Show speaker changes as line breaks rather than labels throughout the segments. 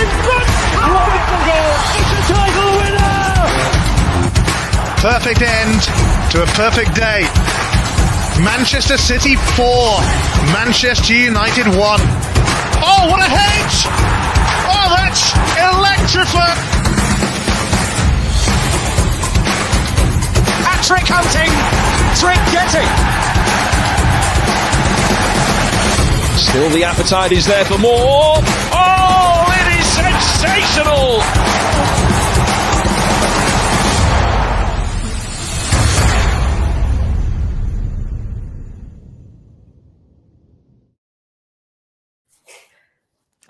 in front. Wonderful goal. It's a title winner.
Perfect end to a perfect day. Manchester City 4, Manchester United 1. Oh, what a hedge! Oh, that's electrifying!
Hat-trick hunting, trick getting.
Still the appetite is there for more. Oh, it is sensational!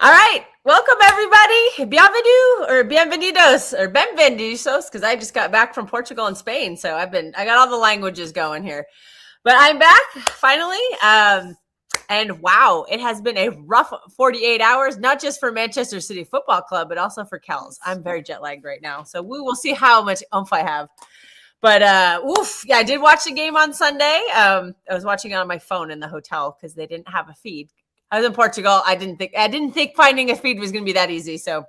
All right, welcome everybody. Bienvenidos, or benvendidos, because I just got back from Portugal and Spain, so I got all the languages going here. But I'm back finally, and wow, it has been a rough 48 hours, not just for Manchester City Football Club, but also for Kels. I'm very jet lagged right now, so we will see how much oomph I have. But yeah, I did watch the game on Sunday. I was watching it on my phone in the hotel because they didn't have a feed. I was in Portugal. I didn't think finding a feed was going to be that easy. So,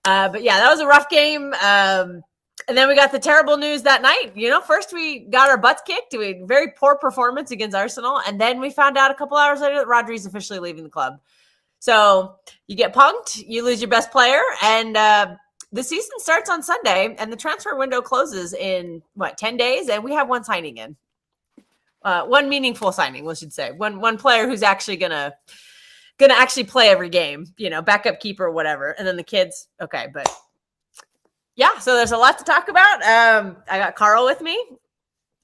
but yeah, that was a rough game. And then we got the terrible news that night. You know, first we got our butts kicked. We had a very poor performance against Arsenal. And then we found out a couple hours later that Rodri's officially leaving the club. So you get punked, you lose your best player. And the season starts on Sunday and the transfer window closes in 10 days. And we have one signing in. One meaningful signing, we should say. One player who's actually gonna actually play every game, you know, backup keeper, whatever. And then the kids, okay, but yeah, so there's a lot to talk about. I got Carl with me.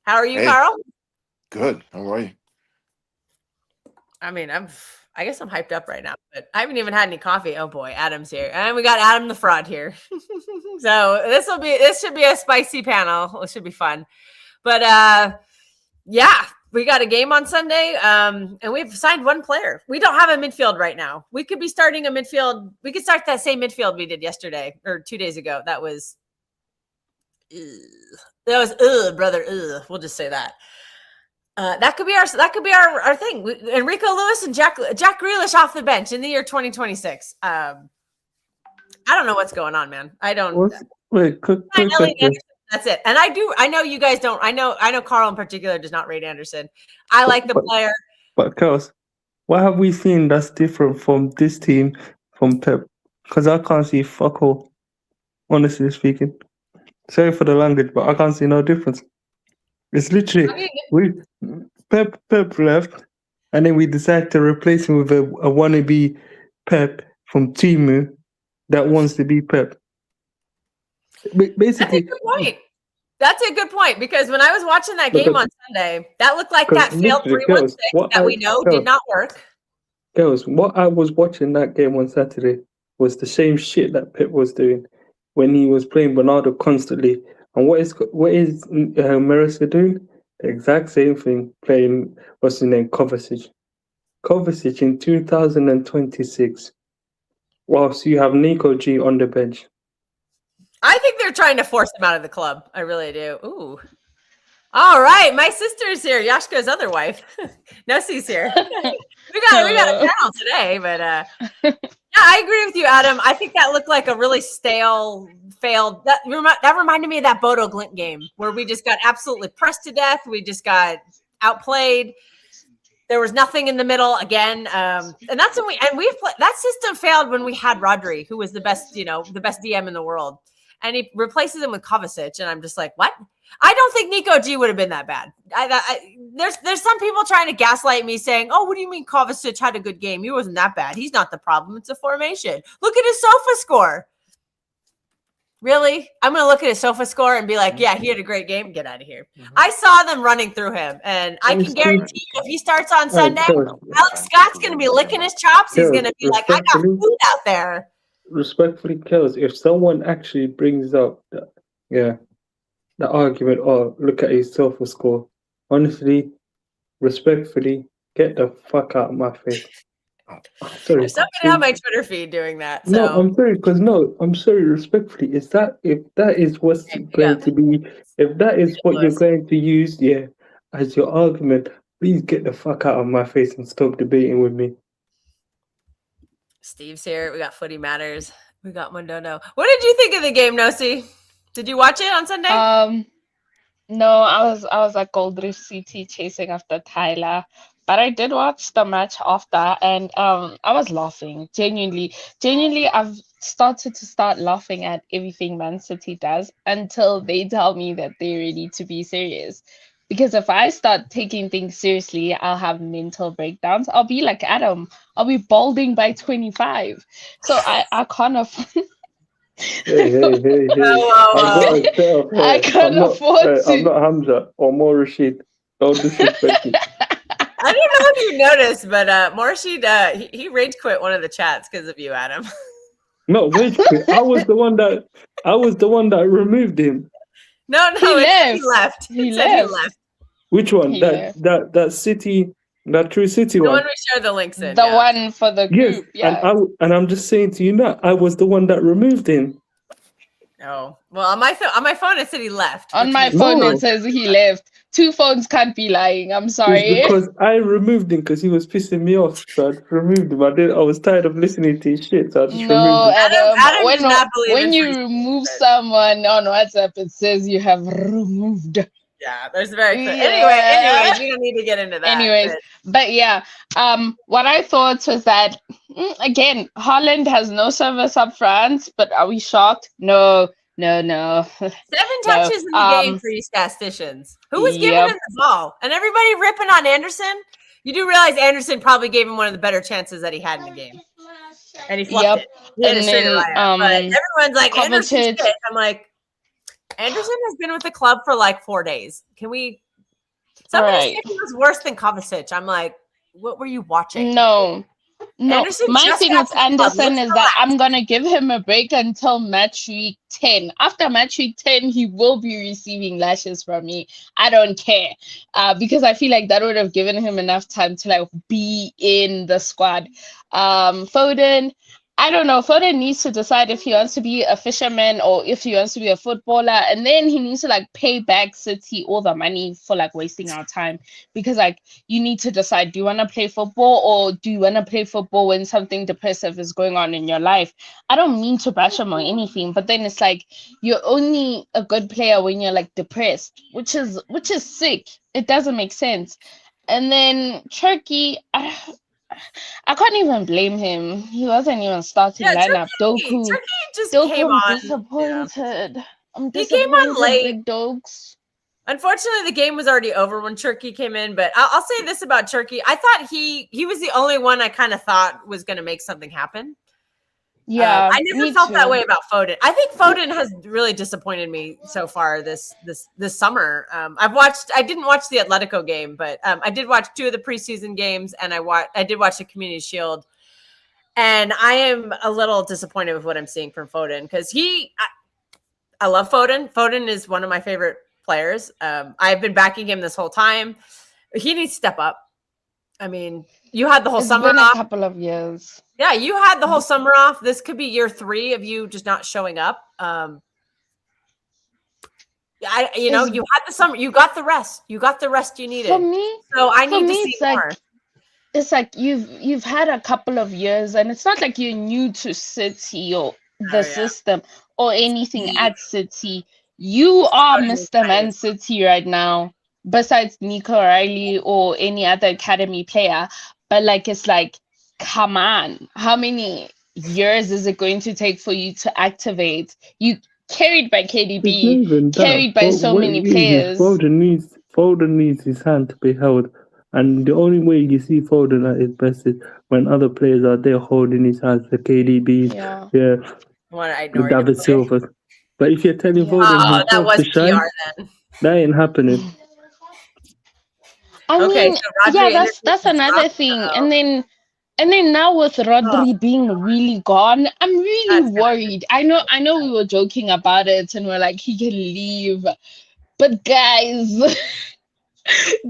How are you, Carl?
Good. How are you?
I mean, I guess I'm hyped up right now, but I haven't even had any coffee. Oh boy, Adam's here. And we got Adam the Fraud here. So this should be a spicy panel. It should be fun. But yeah, we got a game on Sunday, and we've signed one player. We don't have a midfield right now. We could be starting a midfield. We could start that same midfield we did yesterday or 2 days ago. That was brother. We'll just say that. That could be our thing. Enrico Lewis and Jack Grealish off the bench in the year 2026. I don't know what's going on, man. I don't.
Wait, quick question.
That's it. And I know you guys don't. I know Carl in particular does not rate Anderson. I like the player.
But Kels, what have we seen that's different from this team from Pep? Because I can't see fuck all, honestly speaking. Sorry for the language, but I can't see no difference. It's literally Pep left, and then we decided to replace him with a wannabe Pep from Timu that wants to be Pep. Basically,
That's a good point because when I was watching that game on Sunday, that looked like that failed 3-1-6 that we know did not work.
Girls, what I was watching that game on Saturday was the same shit that Pep was doing when he was playing Bernardo constantly. And what is Marissa doing? The exact same thing, playing what's his name, Kovacic. Kovacic in 2026, whilst you have Nico G on the bench.
I think they're trying to force him out of the club. I really do. Ooh. All right. My sister's here. Yashka's other wife. Nessie's here. we got a panel today, but yeah, I agree with you, Adam. I think that looked like a really stale, failed. That reminded me of that Bodo Glint game where we just got absolutely pressed to death. We just got outplayed. There was nothing in the middle again. And that's when that system failed when we had Rodri, who was the best DM in the world. And he replaces him with Kovacic, and I'm just like, what? I don't think Nico G would have been that bad. There's some people trying to gaslight me saying, oh, what do you mean Kovacic had a good game? He wasn't that bad. He's not the problem. It's a formation. Look at his sofa score. Really? I'm going to look at his sofa score and be like, yeah, he had a great game. Get out of here. Mm-hmm. I saw them running through him, and I can guarantee you if he starts on Sunday, Alex Scott's going to be licking his chops. He's going to be like, I got food out there.
Respectfully, Kels, if someone actually brings up the argument, oh, look at his sofa score, honestly, respectfully, get the fuck out of my face. Sorry.
There's somebody on my Twitter feed doing that. So.
No, I'm sorry, because I'm sorry, respectfully, if that is what's going to be, if that is what you're going to use, as your argument, please get the fuck out of my face and stop debating with me.
Steve's here. We got Footy Matters. We got Mundo. No. What did you think of the game, Nosi? Did you watch it on Sunday?
No, I was at Gold Reef City chasing after Tyler, but I did watch the match after, and I was laughing genuinely. Genuinely, I've started to start laughing at everything Man City does until they tell me that they're ready to be serious. Because if I start taking things seriously, I'll have mental breakdowns. I'll be like Adam. I'll be balding by 25. So I can't afford.
Hey. I've got a setup here.
I can't afford
I'm
to.
not Hamza or more Rashid. Don't disrespect me.
I don't know if you noticed, but Morshid, he rage quit one of the chats because of you, Adam.
No, rage quit. I was the one that removed him.
No,
He
it said he
left.
left.
He
It said he
left.
left.
Which one?
He
That city, that True City
The
one.
one we share the links in.
The
yeah.
one for the
Yes,
group, yeah.
and I'm just saying to you now, I was the one that removed him.
Oh well, on my phone it said he left.
On
which
my
means-
phone,
No.
it says he left. Two phones can't be lying. I'm
It's
sorry.
because I removed him because he was pissing me off. So I just removed him. I was tired of listening to his shit, so I just
No,
removed him.
Adam does not believe
when
in
you
free
remove
speech.
someone on WhatsApp, it says you have removed.
Yeah, there's very clear.
Yeah.
Anyways, we don't need to get into that.
Anyways, but yeah, what I thought was that again, Holland has no service up front, but are we shocked? No.
7 touches in the game for you statisticians. Who was giving
Yep.
him the ball? And everybody ripping on Anderson. You do realize Anderson probably gave him one of the better chances that he had in the game, and he fluffed it. He had
And
a straight
then,
layup. But everyone's like, Anderson's
Kovacic-
shit. I'm like, Anderson has been with the club for like 4 days. Can we? Somebody
Right.
said he was worse than Kovacic. I'm like, what were you watching?
No.
Anderson
My
just
thing
got
with
to the club.
Anderson
Let's
is that I'm gonna give him a break until match week 10. After match week 10, he will be receiving lashes from me. I don't care, because I feel like that would have given him enough time to like be in the squad. Foden, I don't know. Foden needs to decide if he wants to be a fisherman or if he wants to be a footballer, and then he needs to like pay back City all the money for like wasting our time. Because like you need to decide: do you want to play football or do you want to play football when something depressive is going on in your life? I don't mean to bash him or anything, but then it's like you're only a good player when you're like depressed, which is sick. It doesn't make sense. And then Turkey, I can't even blame him. He wasn't even starting lineup.
Turkey just
Doku,
came
I'm
on.
disappointed. I'm
He came on
disappointed,
late.
Big Dogs.
Unfortunately, the game was already over when Turkey came in. But I'll say this about Turkey: I thought he was the only one I kind of thought was going to make something happen.
Yeah,
I never
me
felt that
too.
way about Foden. I think Foden has really disappointed me so far this summer. I didn't watch the Atletico game, but I did watch 2 of the preseason games, and I did watch the Community Shield. And I am a little disappointed with what I'm seeing from Foden because I love Foden. Foden is one of my favorite players. I've been backing him this whole time. He needs to step up. I mean, you had the whole
It's
summer
been
off.
a couple of years.
Yeah, you had the whole summer off. This could be year 3 of you just not showing up. You had the summer. You got the rest. You got the rest you needed.
For me,
so I need to see
it's like
more.
it's like you've had a couple of years, and it's not like you're new to City or the system or anything at City. You are Mr. Man City right now, besides Nico Riley or any other academy player. But like it's like, come on, how many years is it going to take for you to activate? You carried by
It's not
KDB,
even
carried
that.
by so
What
many
it is
players.
Foden needs his hand to be held. And the only way you see Foden at his best is when other players are there holding his hands, the KDBs, the David Silvers. But if you're telling Foden
that
himself
was
to shine,
PR then.
that ain't happening.
I
Okay,
mean,
so Rodri
that's another thing. And then now with Rodri being really gone, I'm really worried. I know we were joking about it and we're like he can leave. But guys,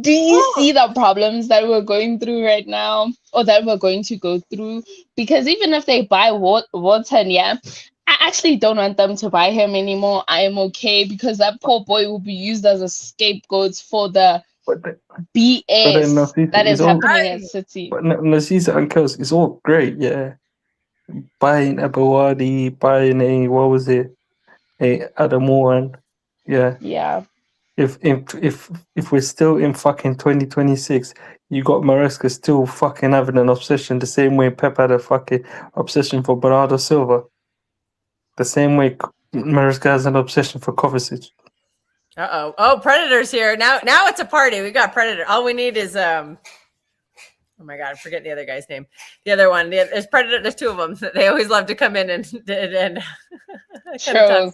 do you see the problems that we're going through right now or that we're going to go through? Because even if they buy Watson, I actually don't want them to buy him anymore. I am okay because that poor boy will be used as a scapegoat for the BS that is happening at City.
But Nasisa and Kels, it's all great, yeah. buying a Bawadi, buying a what was it, a Adam Warren. Yeah.
Yeah.
If we're still in fucking 2026, you got Maresca still fucking having an obsession the same way Pep had a fucking obsession for Bernardo Silva. The same way Maresca has an obsession for Kovacic.
Oh, Predator's here. Now it's a party. We got Predator. All we need is oh my god, I forget the other guy's name. The other one. There's Predator. There's two of them. They always love to come in and
True.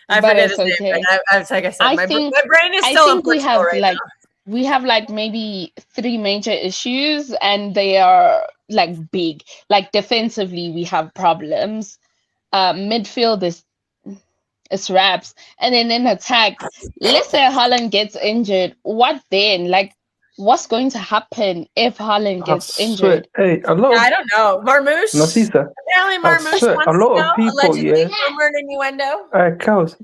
I
But
forget
it's
his
okay.
name. But like I said, my brain is
I
still in
think we
Portugal
have
right
like
now.
we have like maybe 3 major issues, and they are like big. Like defensively, we have problems. Midfield is wraps, and then in attack, let's say Haaland gets injured. What then? Like, what's going to happen if Haaland
I
gets
swear,
injured?
hey, a lot
I
of
don't know. Marmouche.
Nasisa,
Apparently,
I
Marmouche
swear, a
wants to
lot
go.
of people,
Allegedly,
yeah.
rumored innuendo.
Kels,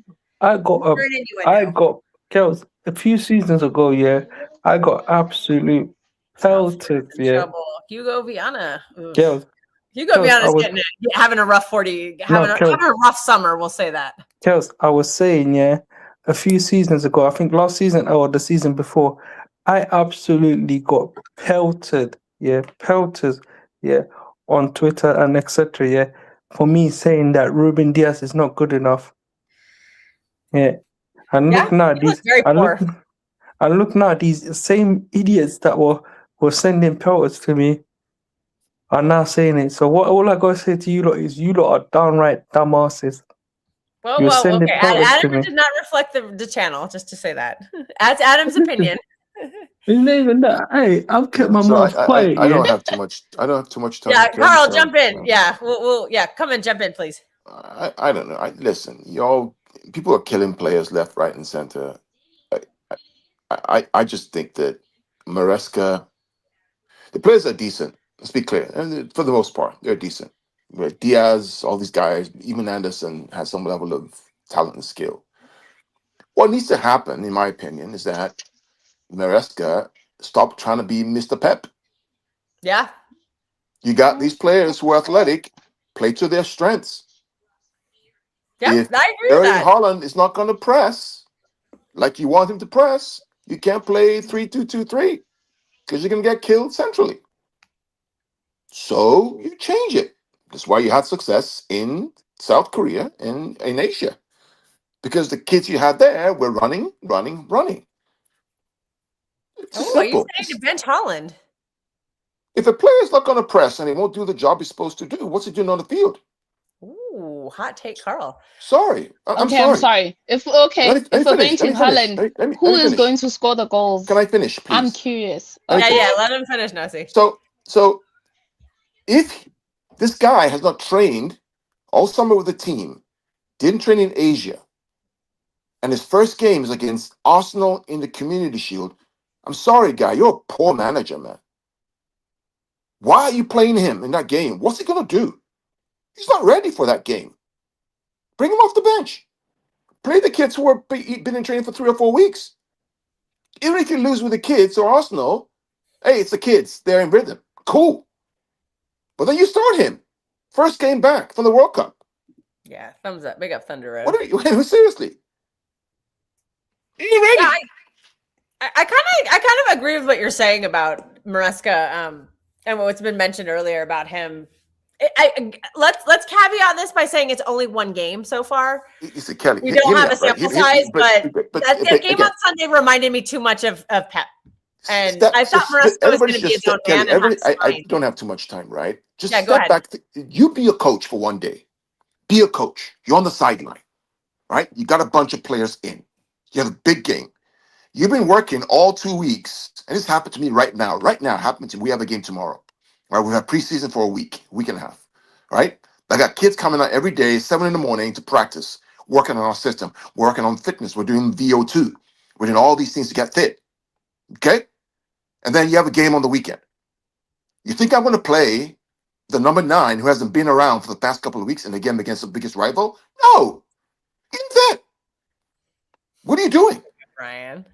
I got Kels a few seasons ago, yeah. I got absolutely pelted,
In
yeah.
trouble. Hugo Viana. Oof.
Kels,
Hugo
Kels,
Viana's having a rough 40, having
Kels,
a rough summer. We'll say that.
Kels, I was saying, yeah, a few seasons ago, I think last season or the season before, I absolutely got pelted, yeah, on Twitter and etc. Yeah, for me saying that Ruben Diaz is not good enough. Yeah, and
Yeah,
look now,
he looked very poor.
and look now, these same idiots that were sending pelters to me are now saying it. So what all I gotta say to you lot is you lot are downright dumbasses. You're sending
Okay.
pelters to
Adam
me.
did not reflect the channel, just to say that. That's Adam's opinion.
It's not even that. Hey, I've kept my
So
mouth quiet,
I
yeah.
don't have too much. I don't have too much time.
Yeah,
Okay,
Carl,
so
jump in. Yeah, we'll come and jump in, please.
I don't know. Listen, y'all. People are killing players left, right, and center. I just think that Maresca, the players are decent. Let's be clear, and for the most part, they're decent. But Diaz, all these guys, even Anderson has some level of talent and skill. What needs to happen, in my opinion, is that Maresca stop trying to be Mr. Pep.
Yeah.
You got these players who are athletic, play to their strengths.
Yeah,
If
I agree with
Erling
that.
Haaland is not going to press like you want him to press, you can't play 3-2-2-3 because you're going to get killed centrally. So you change it. That's why you had success in South Korea and in Asia. Because the kids you had there were running. It's just
Are you
simple.
saying to bench Holland?
If a player is not going to press and he won't do the job he's supposed to do, what's he doing on the field?
Ooh, hot take, Carl.
Sorry. I'm
Okay,
sorry.
I'm sorry. If
Let me
we're
finish.
benching Haaland, who is going to score the goals?
Can I finish, please?
I'm curious.
Yeah, let him finish, Nosy.
So if this guy has not trained all summer with the team, didn't train in Asia, and his first game is against Arsenal in the Community Shield, I'm sorry, guy, you're a poor manager, man. Why are you playing him in that game? What's he going to do? He's not ready for that game. Bring him off the bench. Play the kids who have been in training for 3 or 4 weeks. Even if you lose with the kids or Arsenal, hey, it's the kids. They're in rhythm. Cool. But then you start him. First game back from the World Cup.
Yeah, thumbs up. Big up Thunder Road.
What are you seriously? Are you ready?
Yeah, I kind of agree with what you're saying about Maresca, and what's been mentioned earlier about him. Let's caveat this by saying it's only one game so far.
You see, Kelly,
We don't have a sample size, but that game on Sunday reminded me too much of Pep. And I thought Maresca was going to be his own man.
I don't have too much time, right? Just
go
step
ahead.
back. You be a coach for one day. Be a coach. You're on the sideline, right? You got a bunch of players in. You have a big game. You've been working all 2 weeks, and this happened to me right now. Right now, happened to me. We have a game tomorrow. Right? We have preseason for a week and a half. Right? I got kids coming out every day, 7 a.m. to practice, working on our system, working on fitness. We're doing VO2. We're doing all these things to get fit. Okay? And then you have a game on the weekend. You think I'm going to play the number 9 who hasn't been around for the past couple of weeks in a game against the biggest rival? No. Get fit. What are you doing?
Ryan.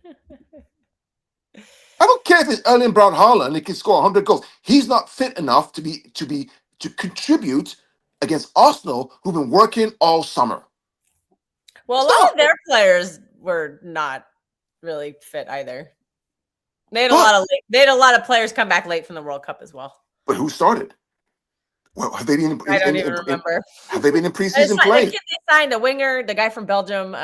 I don't care if it's Erling Braut Haaland, he can score 100 goals. He's not fit enough to contribute against Arsenal, who've been working all summer.
Well, a lot of their players were not really fit either. They had a lot of players come back late from the World Cup as well.
But who started? Well, have they been?
I don't even remember.
Have they been in preseason play?
The kid they signed, a winger, the guy from Belgium.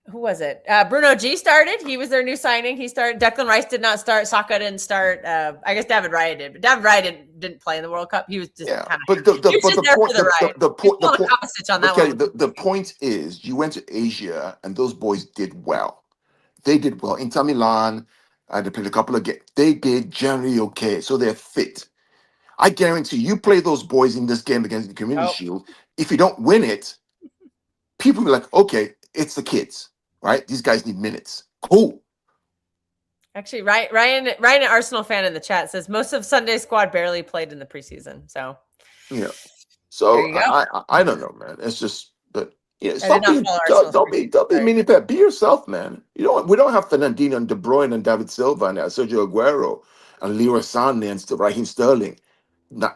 Who was it? Bruno G started. He was their new signing. He started. Declan Rice did not start. Saka didn't start. I guess David Raya did, but David Raya didn't play in the World Cup. He was just kind of.
But the point is, you went to Asia and those boys did well. They did well. Inter Milan, they played a couple of games. They did generally okay, so they're fit. I guarantee you play those boys in this game against the Community Shield. If you don't win it, people will be like, okay, it's the kids. Right? These guys need minutes. Cool.
Actually, Ryan, an Arsenal fan in the chat, says most of Sunday's squad barely played in the preseason. So
yeah. So I don't know, man. It's just, but yeah, don't be mini pet. Be yourself, man. We don't have Fernandinho and De Bruyne and David Silva and Sergio Aguero and Leroy Sané and Raheem Sterling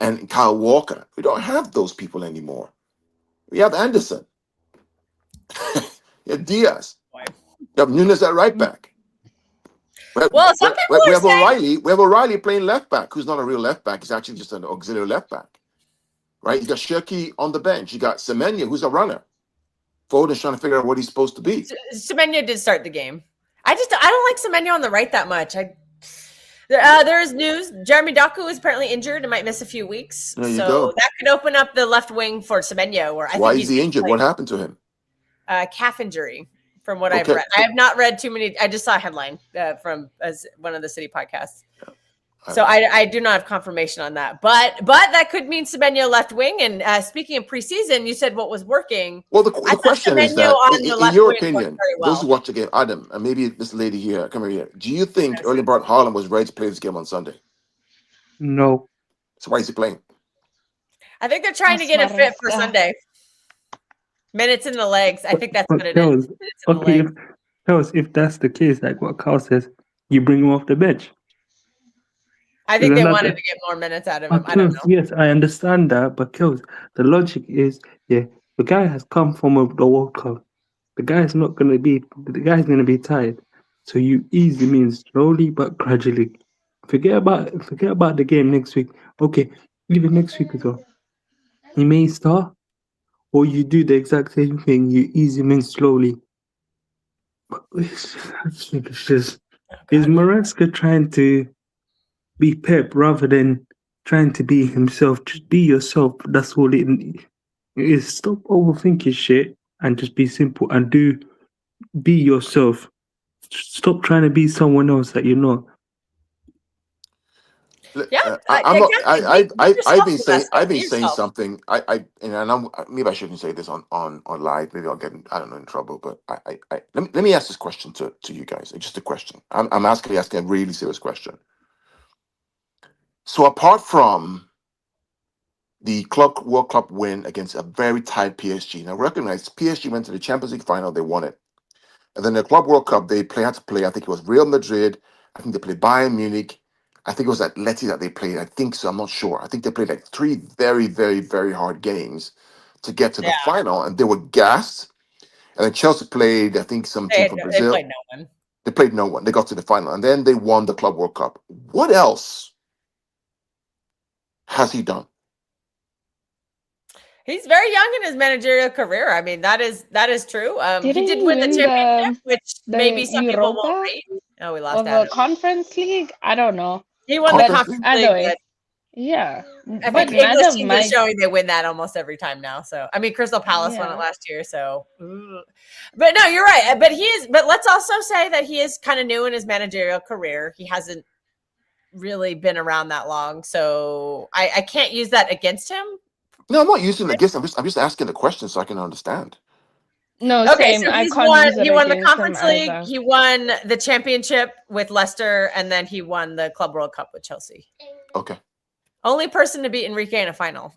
and Kyle Walker. We don't have those people anymore. We have Anderson. Yeah, Diaz. You have Nunes at right back. We have O'Reilly playing left back, who's not a real left back. He's actually just an auxiliary left back. Right? You got Shirky on the bench. You got Semenyo, who's a runner. Foden's trying to figure out what he's supposed to be.
Semenyo did start the game. I don't like Semenyo on the right that much. There is news. Jeremy Doku is apparently injured and might miss a few weeks. So that could open up the left wing for Semenyo.
Why is he injured? What happened to him?
Calf injury, from what I've read. I have not read too many. I just saw a headline from one of the City podcasts. So I do not have confirmation on that. But that could mean Semenyo left wing. And speaking of preseason, you said what was working.
Well, the question is that, in your opinion, those who watch the game, Adam, and maybe this lady here, come here. Do you think Erling Braut Haaland was ready to play this game on Sunday?
No.
So why is he playing?
I think they're trying to get it fit for Sunday. Minutes in the legs. I think that's what it is.
Okay, if that's the case, like what Carl says, you bring him off the bench.
I think they wanted to get more minutes out of him. I don't know.
Yes, I understand that, but Kels, the logic is, the guy has come from the World Cup. The guy's going to be tired. So you ease him in slowly but gradually. Forget about the game next week. Okay, even next week as well. He may start. Or you do the exact same thing, you ease him in slowly. But is Maresca trying to be Pep rather than trying to be himself? Just be yourself. That's all it is. Stop overthinking shit and just be simple and be yourself. Stop trying to be someone else that you're not.
Yeah,
I've been saying something. Maybe I shouldn't say this on live. Maybe I'll get in trouble. But let me ask this question to you guys. It's just a question. I'm asking a really serious question. So apart from the World Cup win against a very tight PSG, now recognize PSG went to the Champions League final. They won it, and then the Club World Cup they had to play. I think it was Real Madrid. I think they played Bayern Munich. I think it was Atleti that they played. I think so. I'm not sure. I think they played like 3 very, very, very hard games to get to the final, and they were gassed. And then Chelsea played, I think, some team from Brazil.
They played no one.
They played no one. They got to the final, and then they won the Club World Cup. What else has he done?
He's very young in his managerial career. I mean, that is true. He did win the championship, which maybe some people won't read. Oh, we lost that.
The Conference League? I don't know.
He won the Conference League.
Yeah.
I think English teams are showing they win that almost every time now. So, I mean, Crystal Palace won it last year. So, but no, you're right. But let's also say that he is kind of new in his managerial career. He hasn't really been around that long. So I can't use that against him.
No, I'm not using it against him. I'm just asking the question so I can understand.
No,
okay,
same.
So he won the Conference League, either. He won the championship with Leicester, and then he won the Club World Cup with Chelsea.
Okay.
Only person to beat Enrique in a final,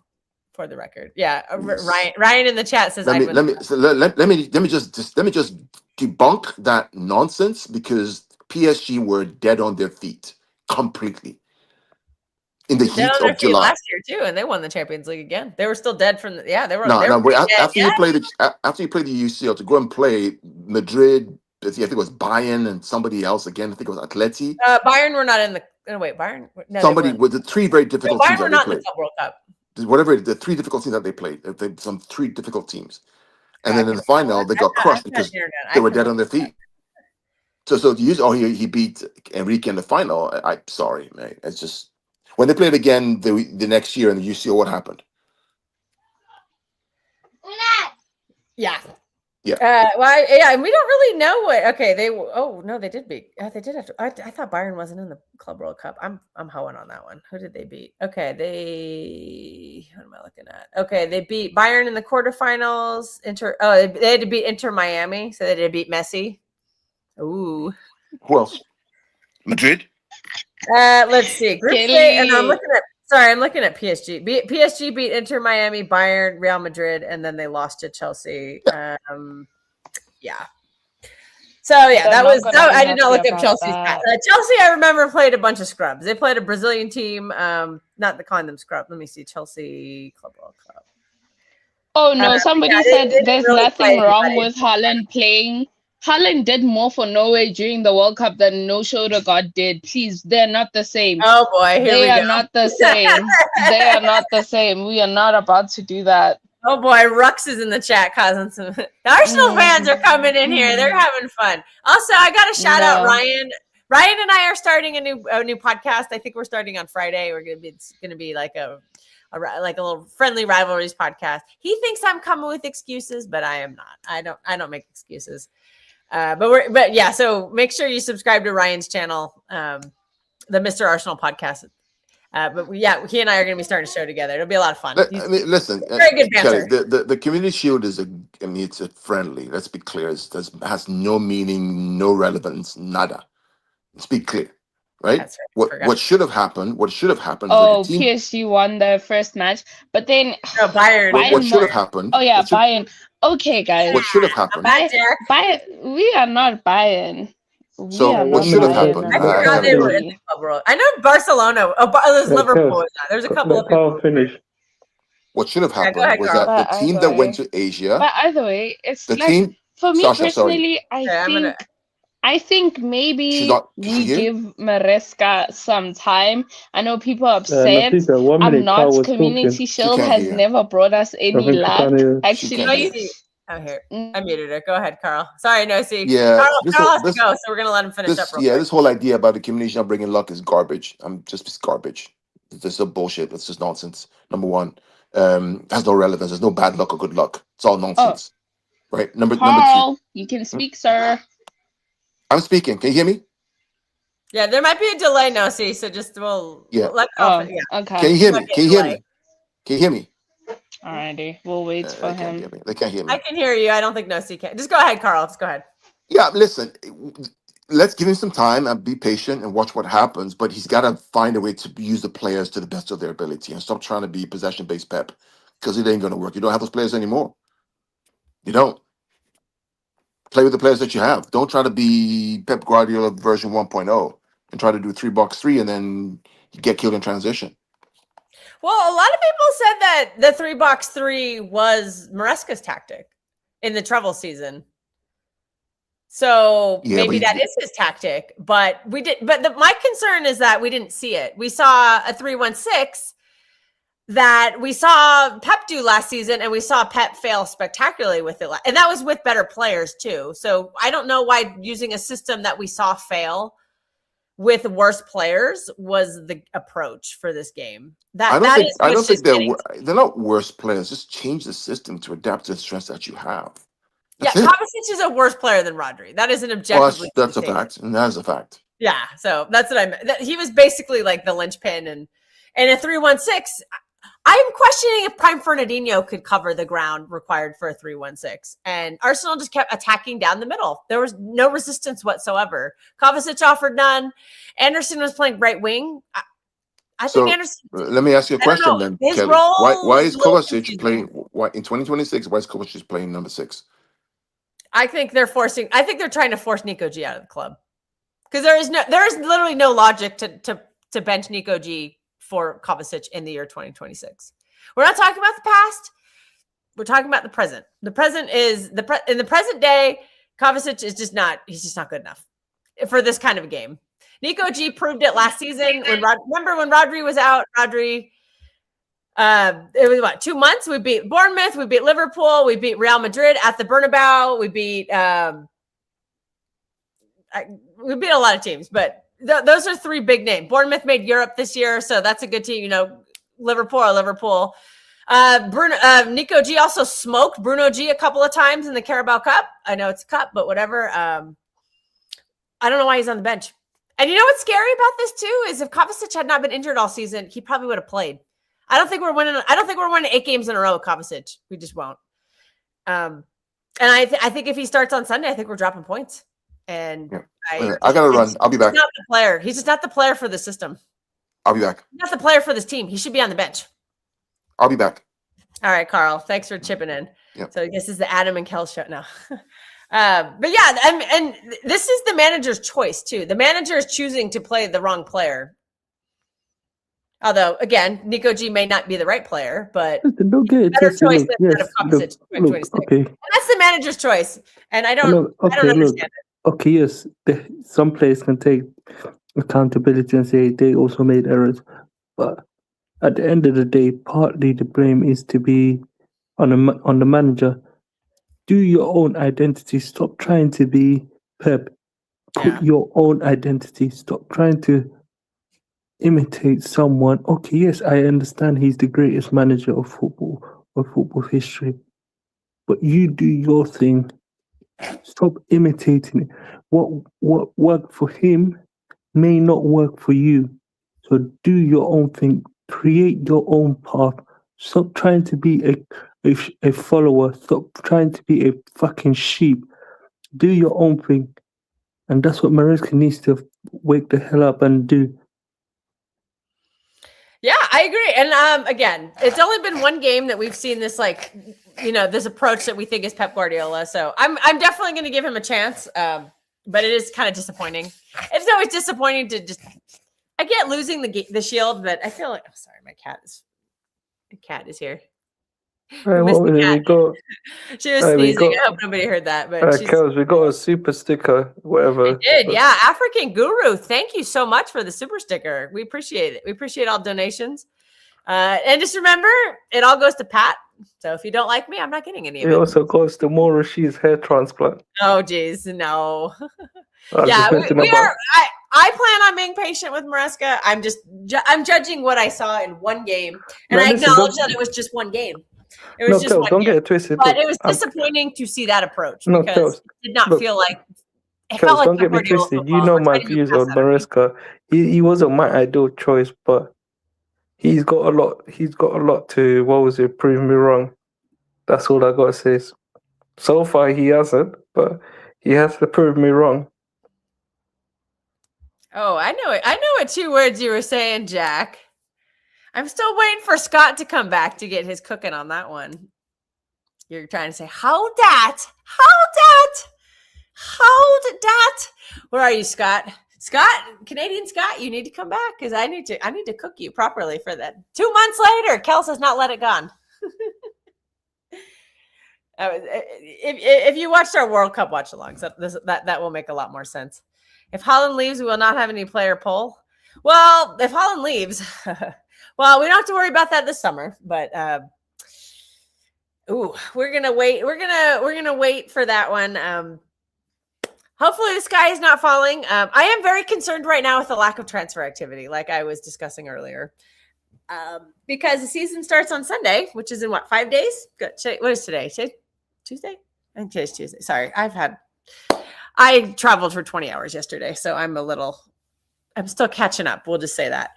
for the record. Yeah, Ryan in the chat says
let me just debunk that nonsense because PSG were dead on their feet completely. in the
Dead
heat
on their
of
feet
July.
last year too, and they won the Champions League again. They were still dead from the, yeah. They were
No,
pretty dead.
after
Yeah.
you play the UCL to go and play Madrid, I think it was Bayern and somebody else again. I think it was Atleti.
Bayern were not in the. Oh, wait, Bayern. No, they
Somebody
weren't.
with the three very
No,
difficult
Bayern
teams
were
that they
not in the
played.
Club World Cup.
Whatever the three difficult teams that they played, some three difficult teams, and
I
then in
could.
the final they got
I'm
crushed
not
because
here now.
they
I
were
can
dead
look.
on their feet. So to use, he beat Enrique in the final. I'm sorry, man. It's just when they played again the next year in the UCL, what happened?
Yeah.
Yeah.
Well, yeah, and we don't really know what. Okay, they. Oh no, they did beat. They did have to. I thought Bayern wasn't in the Club World Cup. I'm hoeing on that one. Who did they beat? Okay, they. What am I looking at? Okay, they beat Bayern in the quarterfinals. They had to beat Inter Miami, so they had to beat Messi. Ooh.
Who else? Madrid.
Let's see. Group stage, and I'm
Kelly.
looking at PSG. PSG beat Inter Miami, Bayern, Real Madrid, and then they lost to Chelsea. Yeah. So yeah,
They're
that
not
was.
gonna be
I did not
happy
look up
about
Chelsea's stats.
that.
Chelsea, I remember, played a bunch of scrubs. They played a Brazilian team. Calling them scrub. Let me see. Chelsea Club World Cup.
Oh no, somebody
They
said
didn't
there's
really play
nothing wrong
anybody.
with Haaland playing. Haaland did more for Norway during the World Cup than No Shoulder God did. Please, they're not the same.
Oh boy, here
They
we
are
go.
not the same. They are not the same. We are not about to do that.
Oh boy, Rux is in the chat causing some. The Arsenal fans are coming in here. They're having fun. Also, I got to shout out
No.
Ryan. Ryan and I are starting a new podcast. I think we're starting on Friday. It's gonna be like a little friendly rivalries podcast. He thinks I'm coming with excuses, but I am not. I don't make excuses. But yeah. So make sure you subscribe to Ryan's channel, the Mr. Arsenal podcast. He and I are going to be starting a show together. It'll be a lot of fun.
I mean, listen,
Very good
Kelly,
banter.
the Community Shield is it's a friendly. Let's be clear. It has no meaning, no relevance, nada. Let's be clear, right?
That's right.
What should have happened? What should have happened is that the
Oh,
team.
PSG won their first match, but then
No, Bayern.
What should have
Bayern.
happened?
Oh yeah,
What should,
Bayern. Okay, guys.
what should have happened?
Bayern. We are not Bayern. We
So
are
what
not
should have
Bayern.
happened?
I
I'm
forgot they were in
sorry.
the club world. I know Barcelona. There's
Yeah,
Liverpool.
Kels,
There's a couple
let
of people.
Carl finish.
What should have
Yeah, go
happened
ahead,
was
Carl.
that the
But
team
either
that went
way,
to Asia,
but either way, it's
the
like
team,
for me
Sasha, sorry,
personally,
Okay,
I think
she's
maybe
not. Can she
we
hear?
give Maresca some time. I know people are upset.
Nafisa, 1 minute, Carl
Not
was
Community
talking.
She
Shield
can't
has
hear.
never brought us
I
any
think she
luck.
can't hear.
She can't
Actually,
hear.
Oh, here. I muted her. Go ahead, Carl. Sorry, no, see.
Yeah,
Carl has to go, so we're going to let him finish up real quick.
this whole idea about the Community not bringing luck is garbage. It's garbage. This is bullshit. It's just nonsense. Number one, has no relevance. There's no bad luck or good luck. It's all nonsense. Right. Number two.
Carl, you can speak, sir.
I'm speaking. Can you hear me?
Yeah, there might be a delay now, see. So just
Yeah.
let Carl.
Okay.
Can you hear me?
Okay,
Can you hear
delay.
me? Can you hear me?
Alrighty, we'll wait for
They can't
him.
hear me. They can't hear me.
I can hear you. I don't think Nosy can. Just go ahead, Carl. Just go ahead.
Yeah, listen, let's give him some time and be patient and watch what happens. But he's got to find a way to use the players to the best of their ability and stop trying to be possession-based Pep, because it ain't going to work. You don't have those players anymore. You don't. Play with the players that you have. Don't try to be Pep Guardiola version 1.0 and try to do 3-box-3 and then you get killed in transition.
Well, a lot of people said that the 3-box-3 was Maresca's tactic in the treble season. So
Yeah,
maybe
but
that is his tactic, but we did. But my concern is that we didn't see it. We saw a 3-1-6 that we saw Pep do last season, and we saw Pep fail spectacularly with it, and that was with better players too. So I don't know why using a system that we saw fail with worse players was the approach for this game.
I don't think they're not worse players. Just change the system to adapt to the strengths that you have. That's it.
Kovacic is a worse player than Rodri. That is an objectively.
Well, that's a fact, and that is a fact.
Yeah, so that's what I meant. He was basically like the linchpin, and a 3-1-6. I'm questioning if Prime Fernandinho could cover the ground required for a 3-1-6, and Arsenal just kept attacking down the middle. There was no resistance whatsoever. Kovacic offered none. Anderson was playing right wing. I think Anderson.
Let me ask you a question then,
His
Kelly.
role
Why is Kovacic
confusing.
playing? Why in 2026? Why is Kovacic playing number 6?
I think they're trying to force Nico G out of the club, because there is literally no logic to bench Nico G for Kovacic in the year 2026. We're not talking about the past. We're talking about the present. The present is in the present day, Kovacic is just not good enough for this kind of a game. Nico G proved it last season remember when Rodri was out. Rodri, it was 2 months. We beat Bournemouth, we beat Liverpool, we beat Real Madrid at the Bernabeu. We beat a lot of teams, but those are 3 big names. Bournemouth made Europe this year, so that's a good team. Liverpool. Nico G also smoked Bruno G a couple of times in the Carabao Cup. I know it's a cup, but whatever. I don't know why he's on the bench. And you know what's scary about this too is if Kovacic had not been injured all season, he probably would have played. I don't think we're winning 8 games in a row with Kovacic. We just won't. And I think if he starts on Sunday, I think we're dropping points. And
I gotta run. I'll be back.
He's not the player. He's just not the player for the system.
I'll be back.
He's not the player for this team. He should be on the bench.
I'll be back.
All right, Carl. Thanks for chipping in.
Yep.
So I guess this is the Adam and Kels show now. But yeah, and this is the manager's choice too. The manager is choosing to play the wrong player. Although, again, Nico G may not be the right player, but better choice than Kovacic.
Okay.
And that's the manager's choice, and I don't understand it.
Okay, yes, some players can take accountability and say they also made errors, but at the end of the day, partly the blame is to be on the manager. Do your own identity. Stop trying to be Pep. Put your own identity. Stop trying to imitate someone. Okay, yes, I understand he's the greatest manager of football history, but you do your thing. Stop imitating it. What worked for him may not work for you. So do your own thing. Create your own path. Stop trying to be a follower. Stop trying to be a fucking sheep. Do your own thing. And that's what Maresca needs to wake the hell up and do.
Yeah, I agree. And again, it's only been one game that we've seen this, this approach that we think is Pep Guardiola. So I'm definitely going to give him a chance. But it is kind of disappointing. It's always disappointing to I get losing the shield, but I feel like, sorry, my cat is here.
Right, we got,
she was sneezing. I hope nobody heard that. But
Kels, we got a super sticker, whatever.
We did, yeah. African Guru, thank you so much for the super sticker. We appreciate it. We appreciate all donations. And just remember, it all goes to Pat. So if you don't like me, I'm not getting any of it.
It also goes to Maura Shee's hair transplant.
Oh, geez, no. Yeah, we are. I plan on being patient with Maresca. I'm judging what I saw in one game, and I acknowledge that it was just one game. It was just one
don't
game.
get it twisted.
But it was disappointing to see that approach because it did not feel like. It
Kels,
felt like
don't get me twisted. You know my views on Maresca. He wasn't my ideal choice, but he's got a lot. He's got a lot to. What was it? Prove me wrong. That's all I gotta say. So far, he hasn't, but he has to prove me wrong.
Oh, I know it. I know what 2 words you were saying, Jack. I'm still waiting for Scott to come back to get his cooking on that one. You're trying to say, how that? Where are you, Scott? Scott, Canadian Scott, you need to come back because I need to cook you properly for that. 2 months later, Kels has not let it gone. If you watched our World Cup watch-alongs, that will make a lot more sense. If Holland leaves, we will not have any player poll. Well, if Holland leaves, well, we don't have to worry about that this summer. But we're gonna wait. We're gonna wait for that one. Hopefully, the sky is not falling. I am very concerned right now with the lack of transfer activity, like I was discussing earlier, because the season starts on Sunday, which is in 5 days? Good. What is today? Tuesday? I think today's Tuesday. Sorry, I traveled for 20 hours yesterday, so I'm still catching up. We'll just say that.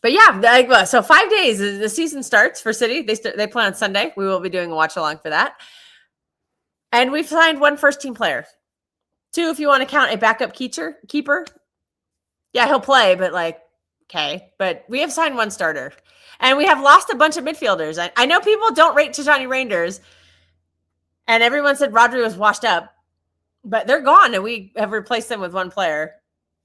But yeah, so 5 days, the season starts for City. They play on Sunday. We will be doing a watch along for that. And we've signed 1 first-team player. 2, if you want to count a backup keeper. Yeah, he'll play, but okay. But we have signed 1 starter. And we have lost a bunch of midfielders. I know people don't rate Tijani Reinders. And everyone said Rodri was washed up. But they're gone, and we have replaced them with 1 player.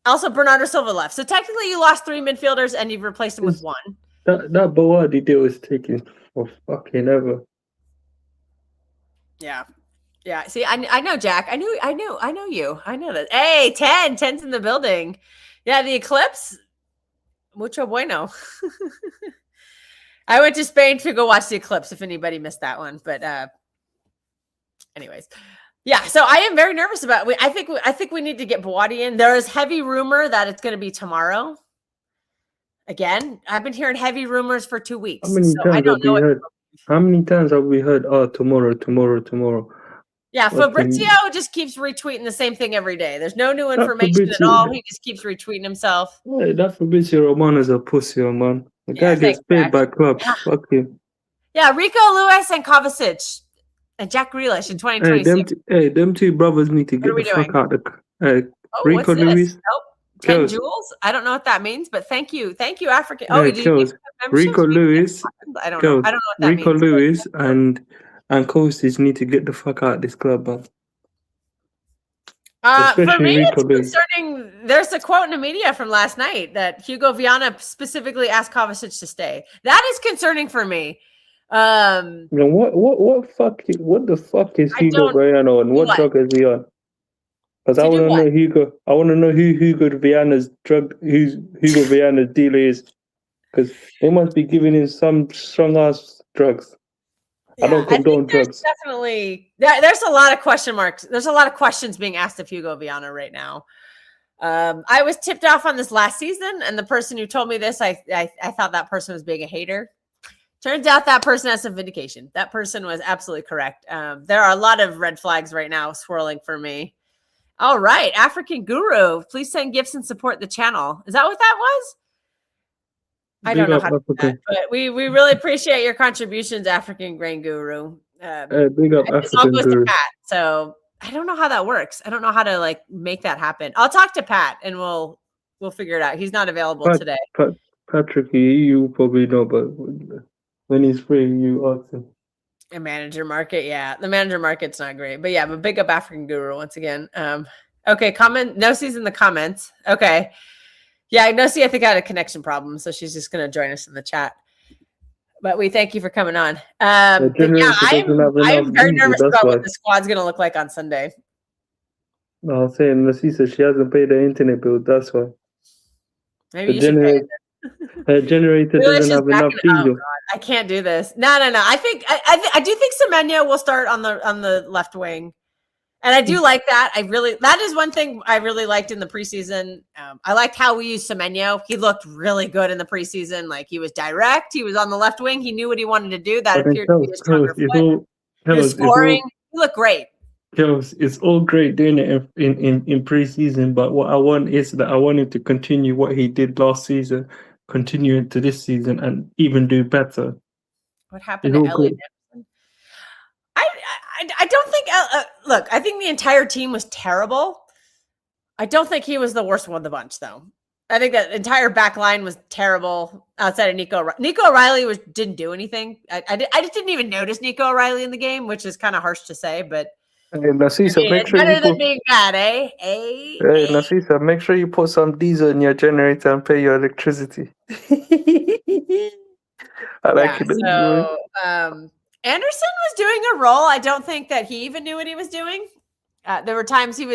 Also, Bernardo Silva left. So technically, you lost 3 midfielders and you've replaced them with 1.
That Bawardi deal was taking for fucking ever.
Yeah. Yeah. See, I know, Jack. I know you. I know that. Hey, 10's in the building. Yeah, the Eclipse. Mucho bueno. I went to Spain to go watch the Eclipse if anybody missed that one. But anyways. Yeah, so I am very nervous about it. I think we need to get Bawadi in. There is heavy rumor that it's going to be tomorrow. Again, I've been hearing heavy rumors for 2 weeks.
How many times have we heard? Oh, tomorrow.
Yeah, Fabrizio just keeps retweeting the same thing every day. There's no new information at all. He just keeps retweeting himself.
Yeah, that Fabrizio Romano is a pussy, man. The guy gets paid by clubs. Yeah. Fuck him.
Yeah, Rico Lewis and Kovacic. And Jack Grealish in 2026.
Them two brothers need to get the fuck out of Rico Lewis.
Oh, 10 Jules? I don't know what that means, but thank you, African.
Oh, Kels. Rico Lewis.
I don't know what that
Rico
means.
Lewis and Kostic need to get the fuck out of this club, man.
For me, it's concerning. There's a quote in the media from last night that Hugo Viana specifically asked Kovacic to stay. That is concerning for me.
What the fuck is Hugo Viana on? What drug is he on? Because I want to know Hugo. I want to know who Hugo Viana's dealer is. Because they must be giving him some strong ass drugs. Yeah, I don't condone drugs.
Definitely, there's a lot of question marks. There's a lot of questions being asked of Hugo Viana right now. I was tipped off on this last season, and the person who told me this, I thought that person was being a hater. Turns out that person has some vindication. That person was absolutely correct. There are a lot of red flags right now swirling for me. All right, African Guru, please send gifts and support the channel. Is that what that was? I don't know how to do that, but we really appreciate your contributions, African Grain Guru.
Big up African Guru.
Pat, so I don't know how that works. I don't know how to make that happen. I'll talk to Pat and we'll figure it out. He's not available today.
Patrick, you probably know, but when he's free, you ask him.
A manager market, yeah. The manager market's not great. But yeah, but big up African Guru once again. Okay, comment. Nosie's in the comments. Okay. Yeah, Nosie, I think I had a connection problem, so she's just gonna join us in the chat. But we thank you for coming on. I'm very nervous about what the squad's gonna look like on Sunday.
No, I'm saying Nosie said she hasn't paid the internet bill, that's why.
Maybe you should pay it.
Her generator doesn't have enough diesel.
I can't do this. No. I do think Semenyo will start on the left wing, and I do like that. That is one thing I really liked in the preseason. I liked how we used Semenyo. He looked really good in the preseason. Like he was direct. He was on the left wing. He knew what he wanted to do. That appeared to be a stronger foot. He was scoring. He looked great.
It's all great doing it in preseason, but what I want is that I want him to continue what he did last season, continue into this season, and even do better.
What happened to Elliot? I don't think. Look, I think the entire team was terrible. I don't think he was the worst one of the bunch, though. I think that entire back line was terrible outside of Nico. Nico O'Reilly didn't do anything. I just didn't even notice Nico O'Reilly in the game, which is kind of harsh to say, but.
Hey, Nasisa, make sure
better than being bad, eh? Hey,
Nasisa, make sure you put some diesel in your generator and pay your electricity. I like it.
So, Anderson was doing a role. I don't think that he even knew what he was doing. There were times he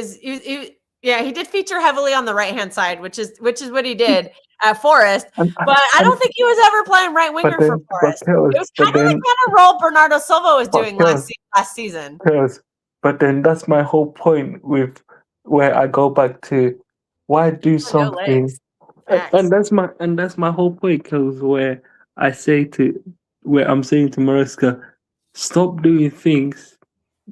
did feature heavily on the right-hand side, which is what he did at Forest. But I don't think he was ever playing right winger for Forest. It was kind of the kind of role Bernardo Silva was doing last season.
But then that's my whole point with where I go back to why do something, and that's my whole point, Kels, where I'm saying to Mariska, stop doing things,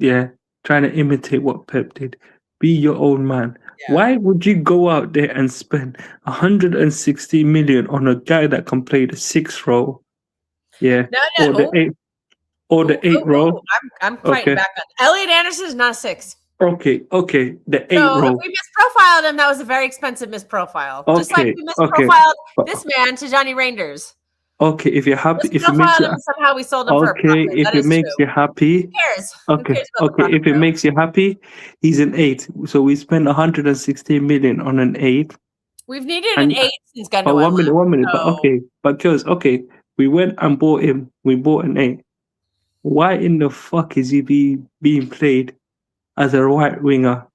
trying to imitate what Pep did. Be your own man. Yeah. Why would you go out there and spend 160 million on a guy that can play the 6th role? Yeah, or the 8th. Or the 8th role.
I'm fighting back on Elliot Anderson is not a 6.
Okay. The 8th role.
If we misprofiled him, that was a very expensive misprofile. Just like we misprofiled this man to Johnny Reinders.
Okay, if you're happy, if it makes you
somehow we sold him for a profit.
If it makes you happy,
who cares?
Okay, if it makes you happy, he's an 8. So we spent 160 million on an 8.
We've needed
And-
an 8 since Gundogan.
But 1 minute. But
so-
okay, but Kels, okay, we went and bought him. We bought an 8. Why in the fuck is he being played as a right winger?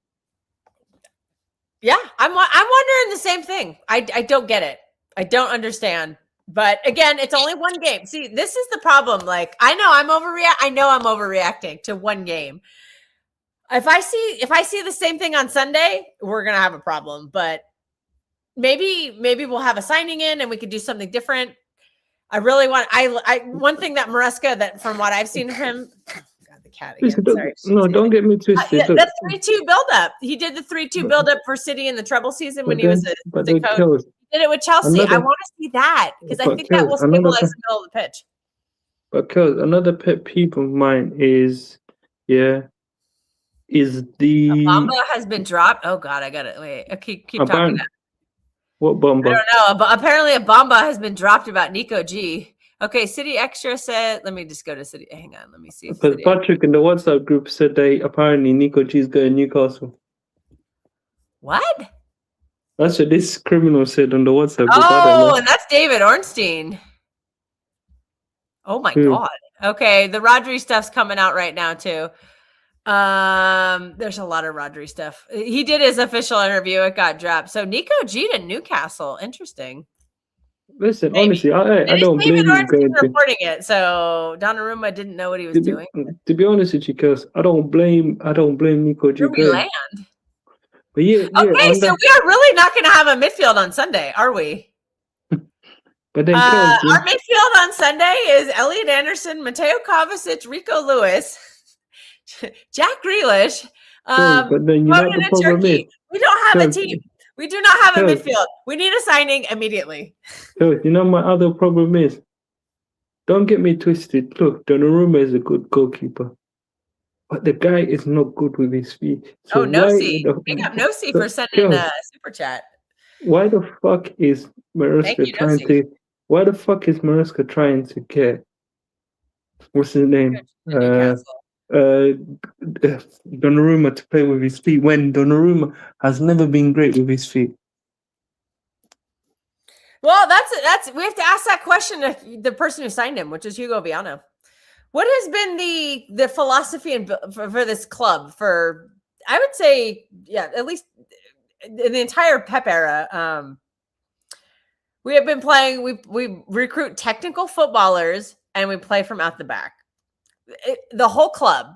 Yeah, I'm wondering the same thing. I don't get it. I don't understand. But again, it's only one game. See, this is the problem. Like, I know I'm overreacting to one game. If I see the same thing on Sunday, we're gonna have a problem. But maybe we'll have a signing in and we could do something different. I really want. I one thing that Maresca, that from what I've seen of him. God, the cat again.
Listen, don't get me twisted.
The 3-2 build-up. He did the 3-2 build-up for City in the treble season when he was a coach.
Kels,
He did it with Chelsea. I want to see that because I think that will stabilize the middle of the pitch.
But Kels, another pet peeve of mine is the
Bamba has been dropped. Oh God, I got it. Wait, keep talking.
What Bamba?
I don't know, but apparently a Bamba has been dropped about Nico G. Okay, City Extra said. Let me just go to City. Hang on, let me see.
Because Patrick in the WhatsApp group said that apparently Nico G is going to Newcastle.
What?
That's what this criminal said on the WhatsApp group.
Oh, and that's David Ornstein. Oh my God. Okay, the Rodri stuff's coming out right now too. There's a lot of Rodri stuff. He did his official interview. It got dropped. So Nico G to Newcastle. Interesting.
Listen, honestly, I don't blame you going to
reporting it. So Donnarumma didn't know what he was doing.
To be honest with you, because I don't blame Nico G.
Where we land.
But yeah,
okay, so we are really not going to have a midfield on Sunday, are we?
But then
our midfield on Sunday is Elliot Anderson, Mateo Kovacic, Rico Lewis, Jack Grealish.
But then you know the problem is
we don't have a team. We do not have a midfield. We need a signing immediately.
So you know my other problem is, don't get me twisted. Look, Donnarumma is a good goalkeeper, but the guy is not good with his feet. So
Nosy. Big up Nosy for sending a super chat.
Why the fuck is Maresca trying to? Why the fuck is Maresca trying to get? What's his name? Donnarumma to play with his feet when Donnarumma has never been great with his feet.
Well, that's we have to ask that question to the person who signed him, which is Hugo Viana. What has been the philosophy for this club for, I would say, at least in the entire Pep era? We have been playing. We recruit technical footballers and we play from out the back. The whole club,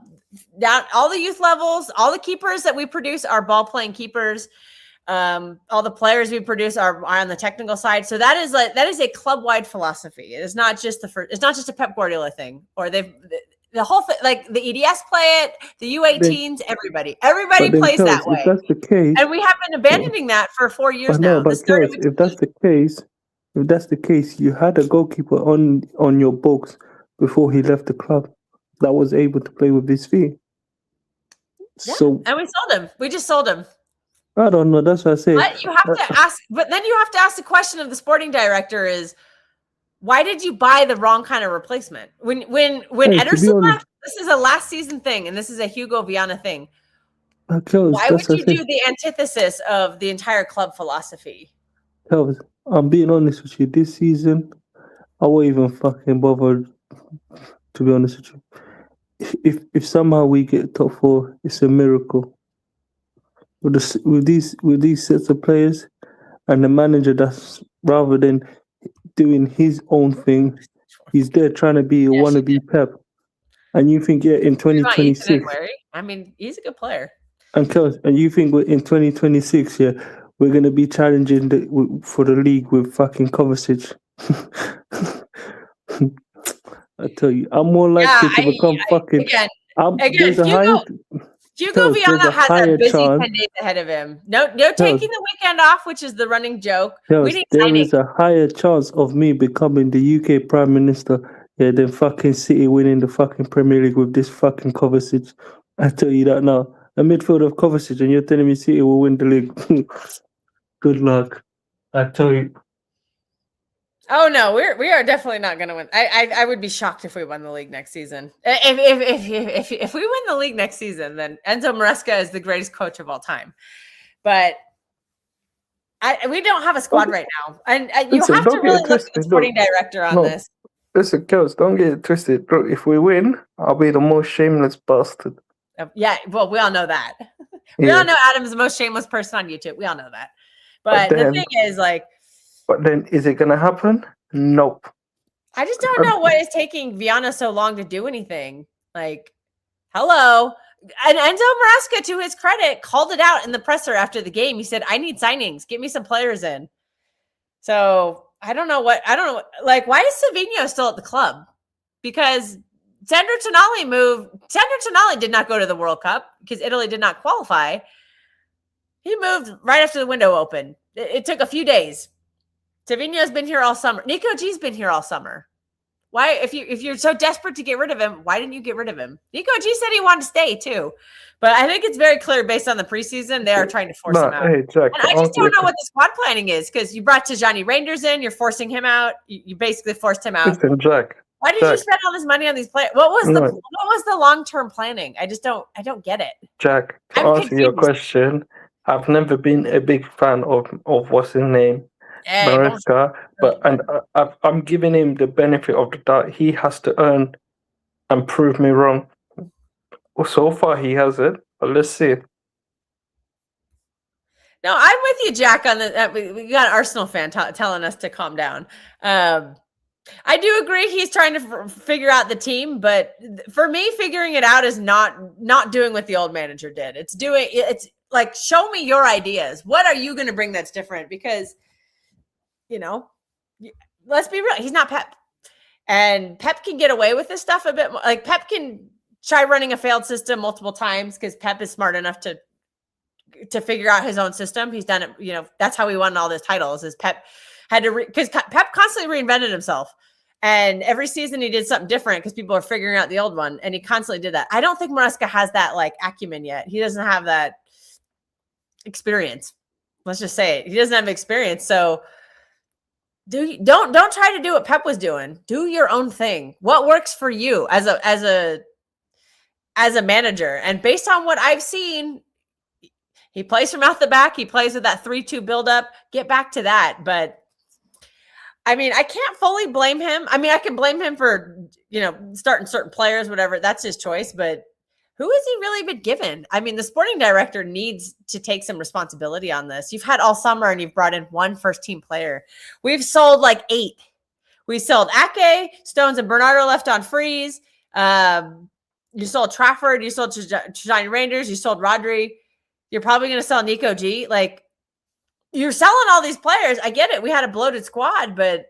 down all the youth levels, all the keepers that we produce are ball playing keepers. All the players we produce are on the technical side. So that is a club wide philosophy. It is not just it's not just a Pep Guardiola thing, or the whole thing. Like the EDS play it, the U18s, everybody plays that way.
If that's the case,
and we have been abandoning that for 4 years now.
But Kels, if that's the case, you had a goalkeeper on your books before he left the club that was able to play with his feet.
Yeah,
so
and we sold him. We just sold him.
I don't know. That's what I say.
But you have to ask. But then you have to ask the question of the sporting director: is why did you buy the wrong kind of replacement? When Ederson left, this is a last season thing, and this is a Hugo Viana thing. Why would you do the antithesis of the entire club philosophy?
Kels, I'm being honest with you. This season, I won't even fucking bother. To be honest with you, if somehow we get top 4, it's a miracle. With these sets of players and the manager that's rather than doing his own thing, he's there trying to be a wannabe Pep. And you think in 2026,
I mean, he's a good player.
And you think in 2026, we're gonna be challenging for the league with fucking Kovacic. I tell you, I'm more likely to become fucking.
Hugo Viana has a busy 10 days ahead of him. No taking the weekend off, which is the running joke.
There is a higher chance of me becoming the UK Prime Minister than fucking City winning the fucking Premier League with this fucking Kovacic. I tell you that now. A midfield of Kovacic, and you're telling me City will win the league. Good luck. I tell you.
Oh no, we are definitely not going to win. I would be shocked if we won the league next season. If we win the league next season, then Enzo Maresca is the greatest coach of all time. But We don't have a squad right now, and you
Listen,
have to
don't get
really
it
look at the
twisted.
sporting director on
No.
this.
Listen, Kels, don't get it twisted. Look, if we win, I'll be the most shameless bastard.
Yeah, well, we all know that. We all know Adam's the most shameless person on YouTube. We all know that. But the thing is, like,
but then, is it gonna happen? Nope.
I just don't know what is taking Viana so long to do anything. Like, hello. And Enzo Maresca, to his credit, called it out in the presser after the game. He said, I need signings. Get me some players in. So I don't know. Like, why is Savino still at the club? Because Sandro Tonali moved. Sandro Tonali did not go to the World Cup because Italy did not qualify. He moved right after the window opened. It took a few days. Savino's been here all summer. Nico G's been here all summer. Why, if you're so desperate to get rid of him, why didn't you get rid of him? Nico G said he wanted to stay too, but I think it's very clear based on the preseason they are trying to force him out.
Hey, Jack,
and I just don't know what the squad planning is because you brought Tijani Reinders in, you're forcing him out. You basically forced him out.
Listen, Jack.
Why did you spend all this money on these players? What was the long-term planning? I don't get it.
Jack, to answer your question, I've never been a big fan of what's his name, Maresca, but I'm giving him the benefit of the doubt. He has to earn and prove me wrong. Well, so far he hasn't, but let's see.
No, I'm with you, Jack. On we got an Arsenal fan telling us to calm down. I do agree he's trying to figure out the team, but for me, figuring it out is not doing what the old manager did. It's like, show me your ideas. What are you going to bring that's different? Because, let's be real. He's not Pep. And Pep can get away with this stuff a bit more. Like, Pep can try running a failed system multiple times because Pep is smart enough to figure out his own system. He's done it. That's how he won all those titles is Pep had to because Pep constantly reinvented himself. And every season he did something different because people are figuring out the old one. And he constantly did that. I don't think Maresca has that like acumen yet. He doesn't have that experience. Let's just say it. He doesn't have experience. So don't try to do what Pep was doing. Do your own thing. What works for you as a manager? And based on what I've seen, he plays from out the back. He plays with that 3-2 buildup. Get back to that. But I mean, I can't fully blame him. I mean, I can blame him for, starting certain players, whatever. That's his choice. But who has he really been given? I mean, the sporting director needs to take some responsibility on this. You've had all summer and you've brought in one first-team player. We've sold like 8. We sold Ake, Stones and Bernardo left on freeze. You sold Trafford. You sold Tijani Reinders. You sold Rodri. You're probably going to sell Nico G. Like, you're selling all these players. I get it. We had a bloated squad, but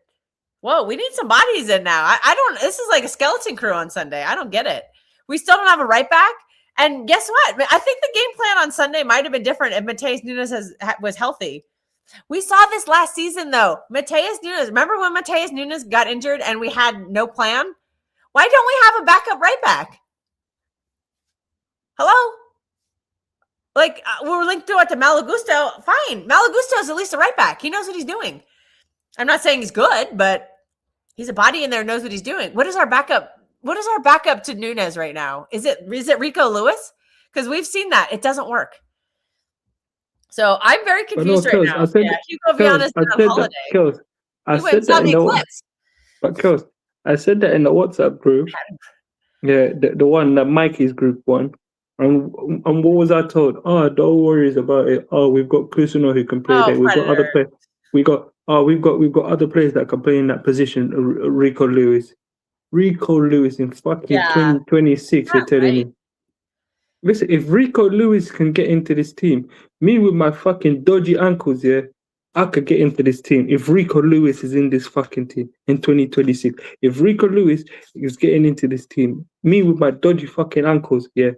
whoa, we need some bodies in now. This is like a skeleton crew on Sunday. I don't get it. We still don't have a right back. And guess what? I think the game plan on Sunday might have been different if Mateus Nunes was healthy. We saw this last season, though. Mateus Nunes. Remember when Mateus Nunes got injured and we had no plan? Why don't we have a backup right back? Hello? Like, we're linked to it to Malagusto. Fine. Malagusto is at least a right back. He knows what he's doing. I'm not saying he's good, but he's a body in there, knows what he's doing. What is our backup? What is our backup to Nunes right now? Is it Rico Lewis? Because we've seen that. It doesn't work. So I'm very confused right now. Hugo Viana's been on holiday.
I said that in the WhatsApp group. Yeah, the one that Mikey's group one. And what was I told? Oh, don't worry about it. Oh, we've got Kusino who can play there. We've got other players. We've got other players that can play in that position. Rico Lewis in fucking 2026. You're telling me. Listen, if Rico Lewis can get into this team, me with my fucking dodgy ankles, I could get into this team. If Rico Lewis is in this fucking team in 2026, if Rico Lewis is getting into this team, me with my dodgy fucking ankles, yeah,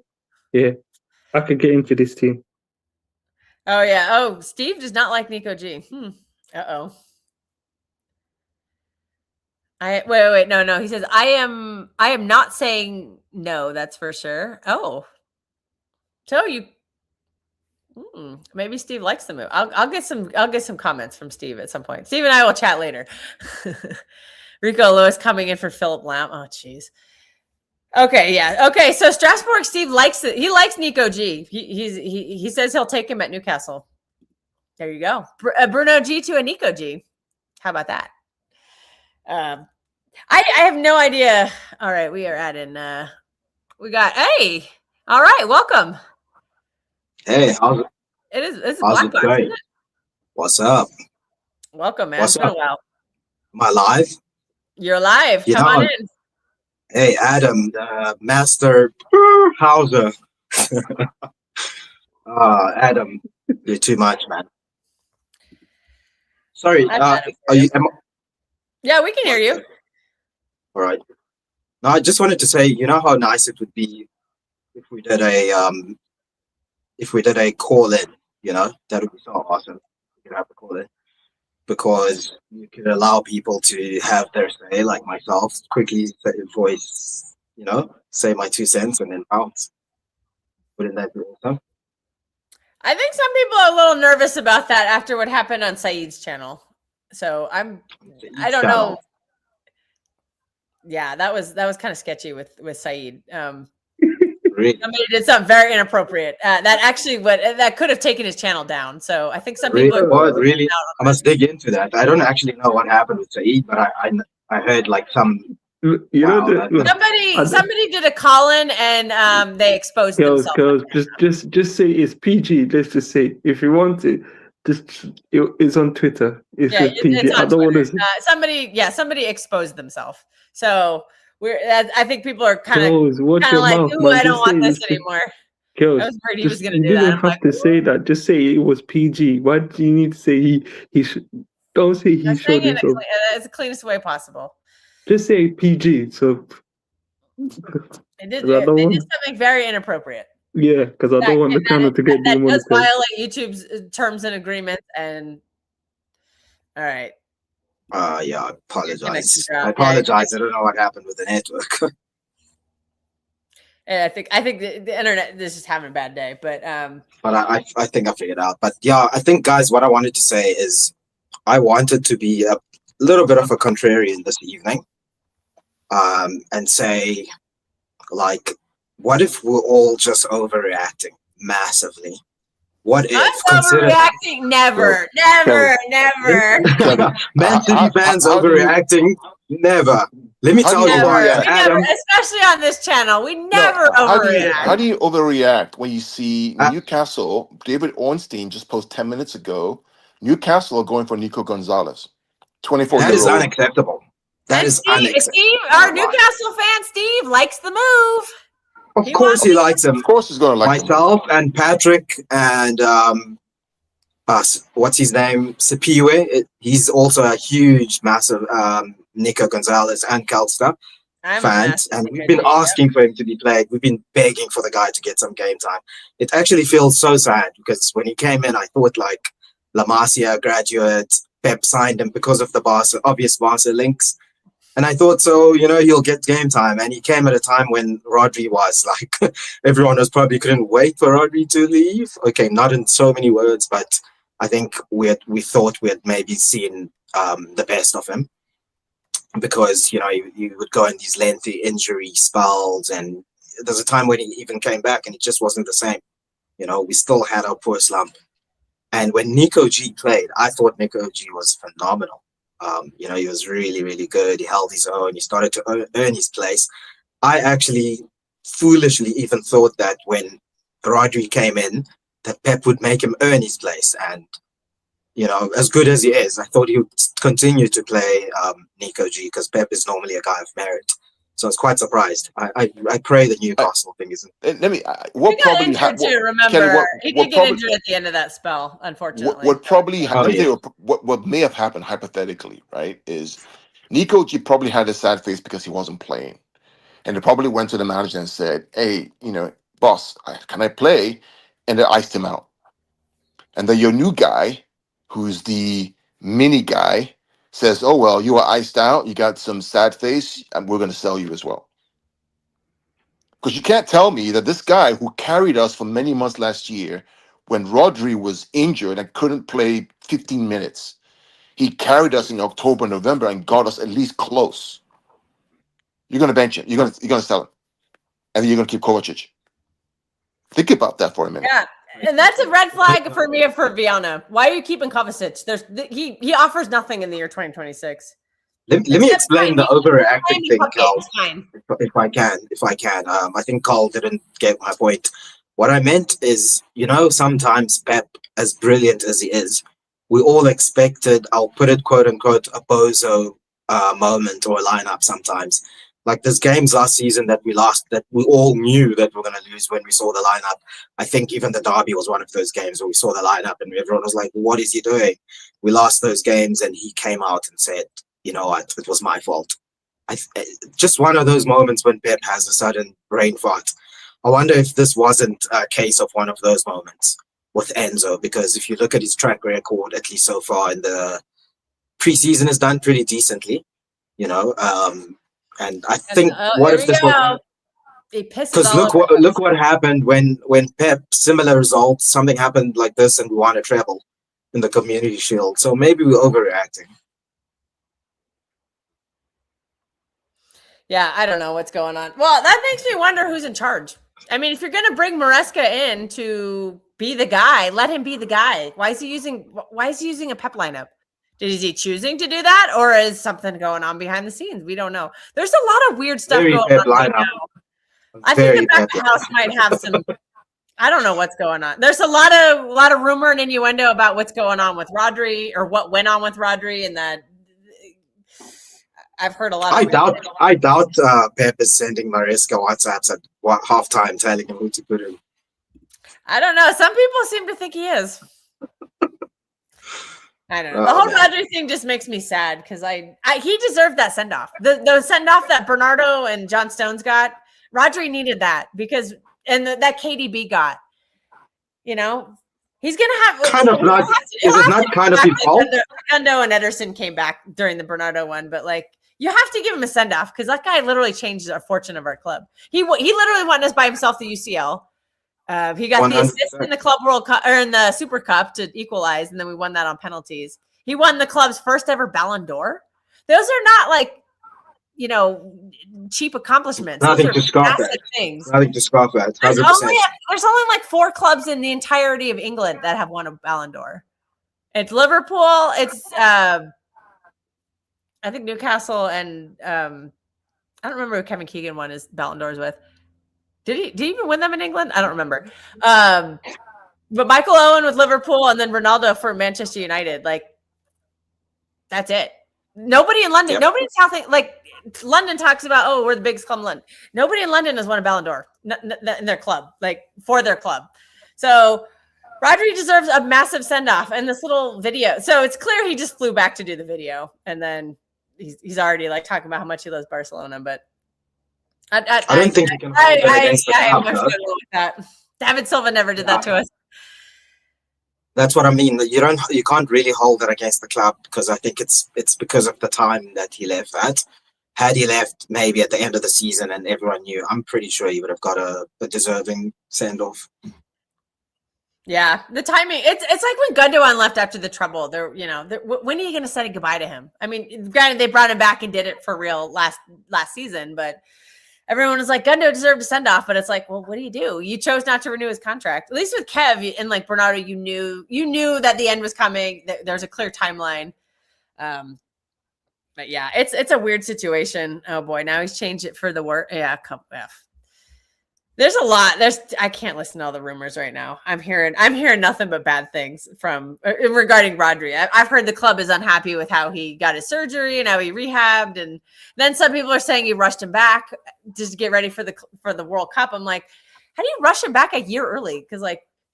I could get into this team.
Oh, yeah. Oh, Steve does not like Nico G. Uh-oh. Wait. No. He says, I am not saying no, that's for sure. Oh. So maybe Steve likes the move. I'll get some comments from Steve at some point. Steve and I will chat later. Rico Lewis coming in for Philip Lamb. Oh, jeez. Okay, yeah. Okay, so Strasbourg Steve likes it. He likes Nico G. He says he'll take him at Newcastle. There you go. Bruno G to a Nico G. How about that? I have no idea. All right, we are adding. We got. Hey, all right, welcome.
Hey,
It's
how's
Black
it
Box,
going?
isn't it?
What's up?
Welcome, man.
What's
It's been a
up?
while.
Am I live?
You're live.
You
Come on
know,
in.
hey, Adam, Master Hauser. Adam, you're too much, man. Sorry,
I've had it for
are
you.
you?
Yeah, we can hear you.
All right. No, I just wanted to say, you know how nice it would be if we did a call in. You know, that would be so awesome. We could have a call in because you could allow people to have their say, like myself, quickly voice, say my 2 cents and then bounce. Wouldn't that be awesome?
I think some people are a little nervous about that after what happened on Saeed's channel. So I don't know. Yeah, that was kind of sketchy with Saeed.
Really?
Somebody did something very inappropriate. That could have taken his channel down. So I think some people
Really? I must dig into that. I don't actually know what happened with Saeed, but I heard like some.
Somebody did a call-in and they exposed themselves.
Girls, just say it's PG. Let's just say if you want it, it's on Twitter. It's just PG.
It's on
I don't want
Twitter.
to.
Somebody exposed themselves. So I think people are kind of
watch your
like,
mouth,
ooh,
man.
I don't
Just say
want this
it's
anymore.
Girls,
I was worried he was going to do
you
that.
didn't have to say that. Just say it was PG. Why do you need to say he don't say he showed himself.
It's the cleanest way possible.
Just say PG. So
they did something very inappropriate.
Yeah, because I don't want the channel to get demonetized.
That does violate YouTube's terms and agreements. And all right.
Yeah, I apologize. I apologize. I don't know what happened with the network.
I think the internet is just having a bad day, but
I think I figured out. But yeah, I think, guys, what I wanted to say is I wanted to be a little bit of a contrarian this evening, and say, like, what if we're all just overreacting massively? What if
overreacting? Never.
Man City fans overreacting? Never. Let me tell you why, Adam.
Especially on this channel, we never overreact.
How do you overreact when you see Newcastle? David Ornstein just posted 10 minutes ago. Newcastle are going for Nico Gonzalez, 24-year-old.
That is unacceptable. That is unacceptable.
Steve, our Newcastle fan, Steve, likes the move.
Of course he likes him.
Of course he's going to like
myself and Patrick and what's his name? Sipiwe. He's also a huge, massive Nico Gonzalez and Kels fans, and we've been asking for him to be played. We've been begging for the guy to get some game time. It actually feels so sad because when he came in, I thought like La Masia graduate, Pep signed him because of the obvious Barca links. And I thought, so, he'll get game time. And he came at a time when Rodri was like, everyone couldn't wait for Rodri to leave. Okay, not in so many words, but I think we thought we had maybe seen the best of him. Because, you would go in these lengthy injury spells. And there's a time when he even came back and it just wasn't the same. We still had our poor slump. And when Nico G played, I thought Nico G was phenomenal. He was really, really good. He held his own. He started to earn his place. I actually foolishly even thought that when Rodri came in, that Pep would make him earn his place. And, as good as he is, I thought he would continue to play Nico G because Pep is normally a guy of merit. So I was quite surprised. I pray the Newcastle thing isn't.
Let me.
He got injured too. Remember, he did get injured at the end of that spell. Unfortunately,
what may have happened hypothetically, right, is Nico G probably had a sad face because he wasn't playing, and they probably went to the manager and said, "Hey, boss, can I play?" And they iced him out. And then your new guy, who's the mini guy, says, "Oh well, you are iced out. You got some sad face, and we're going to sell you as well." Because you can't tell me that this guy who carried us for many months last year, when Rodri was injured and couldn't play 15 minutes, he carried us in October, November, and got us at least close. You're going to bench him. You're going to sell him, and then you're going to keep Kovacic. Think about that for a minute.
Yeah, And that's a red flag for me for Viana. Why are you keeping Kovacic? He offers nothing in the year 2026.
Let me explain the overreacting thing, Kels, if I can. I think Carl didn't get my point. What I meant is, sometimes Pep, as brilliant as he is, we all expected, I'll put it quote unquote, a bozo moment or a lineup sometimes. Like there's games last season that we lost that we all knew that we're going to lose when we saw the lineup. I think even the derby was one of those games where we saw the lineup and everyone was like, what is he doing? We lost those games and he came out and said, you know what, it was my fault. Just one of those moments when Pep has a sudden brain fart. I wonder if this wasn't a case of one of those moments with Enzo, because if you look at his track record, at least so far in the preseason, has done pretty decently, and I think what if this was? Because look what happened when Pep, similar results, something happened like this, and we won a treble in the Community Shield. So maybe we're overreacting.
Yeah, I don't know what's going on. Well, that makes me wonder who's in charge. I mean, if you're going to bring Maresca in to be the guy, let him be the guy. Why is he using a Pep lineup? Is he choosing to do that, or is something going on behind the scenes? We don't know. There's a lot of weird stuff going on right now. I think the back of the house might have some. I don't know what's going on. There's a lot of rumor and innuendo about what's going on with Rodri, or what went on with Rodri, and that I've heard a lot.
I doubt Pep is sending Maresca WhatsApps at halftime telling him who to put in.
I don't know. Some people seem to think he is. I don't know. The whole Rodri thing just makes me sad because he deserved that send off. The send off that Bernardo and John Stones got, Rodri needed that because that KDB got. He's gonna have
kind of not. Is it not kind of his fault?
Gundo and Ederson came back during the Bernardo one, but you have to give him a send off because that guy literally changed the fortune of our club. He literally won us by himself the UCL. He got 100%. The assist in the Club World Cup or in the Super Cup to equalize, and then we won that on penalties. He won the club's first ever Ballon d'Or. Those are not cheap accomplishments.
Nothing to scoff at.
Things.
Nothing to scoff at.
There's only 4 clubs in the entirety of England that have won a Ballon d'Or. It's Liverpool. It's I think Newcastle, and I don't remember who Kevin Keegan won his Ballon d'Ors with. Did he even win them in England? I don't remember. But Michael Owen with Liverpool, and then Ronaldo for Manchester United. That's it. Nobody in London. Yep. Nobody in South. London talks about, we're the biggest club in London. Nobody in London has won a Ballon d'Or in their club, for their club. So Rodri deserves a massive send off. And this little video. So it's clear he just flew back to do the video, and then he's already talking about how much he loves Barcelona, but.
I don't think you can hold that against the club.
I'm with that. David Silva never did that to us.
That's what I mean. You can't really hold that against the club because I think it's because of the time that he left at. Had he left maybe at the end of the season and everyone knew, I'm pretty sure he would have got a deserving send off.
Yeah, the timing. It's like when Gundogan left after the trouble. When are you going to say goodbye to him? I mean, granted, they brought him back and did it for real last season, but. Everyone was like, Gundo deserved a send-off, but it's well, what do? You chose not to renew his contract. At least with Kev and Bernardo, you knew that the end was coming. There's a clear timeline. But yeah, it's a weird situation. Oh boy, now he's changed it for the work. Yeah, there's a lot. I can't listen to all the rumors right now. I'm hearing nothing but bad things from regarding Rodri. I've heard the club is unhappy with how he got his surgery and how he rehabbed, and then some people are saying he rushed him back just to get ready for the World Cup. I'm like, how do you rush him back a year early? Because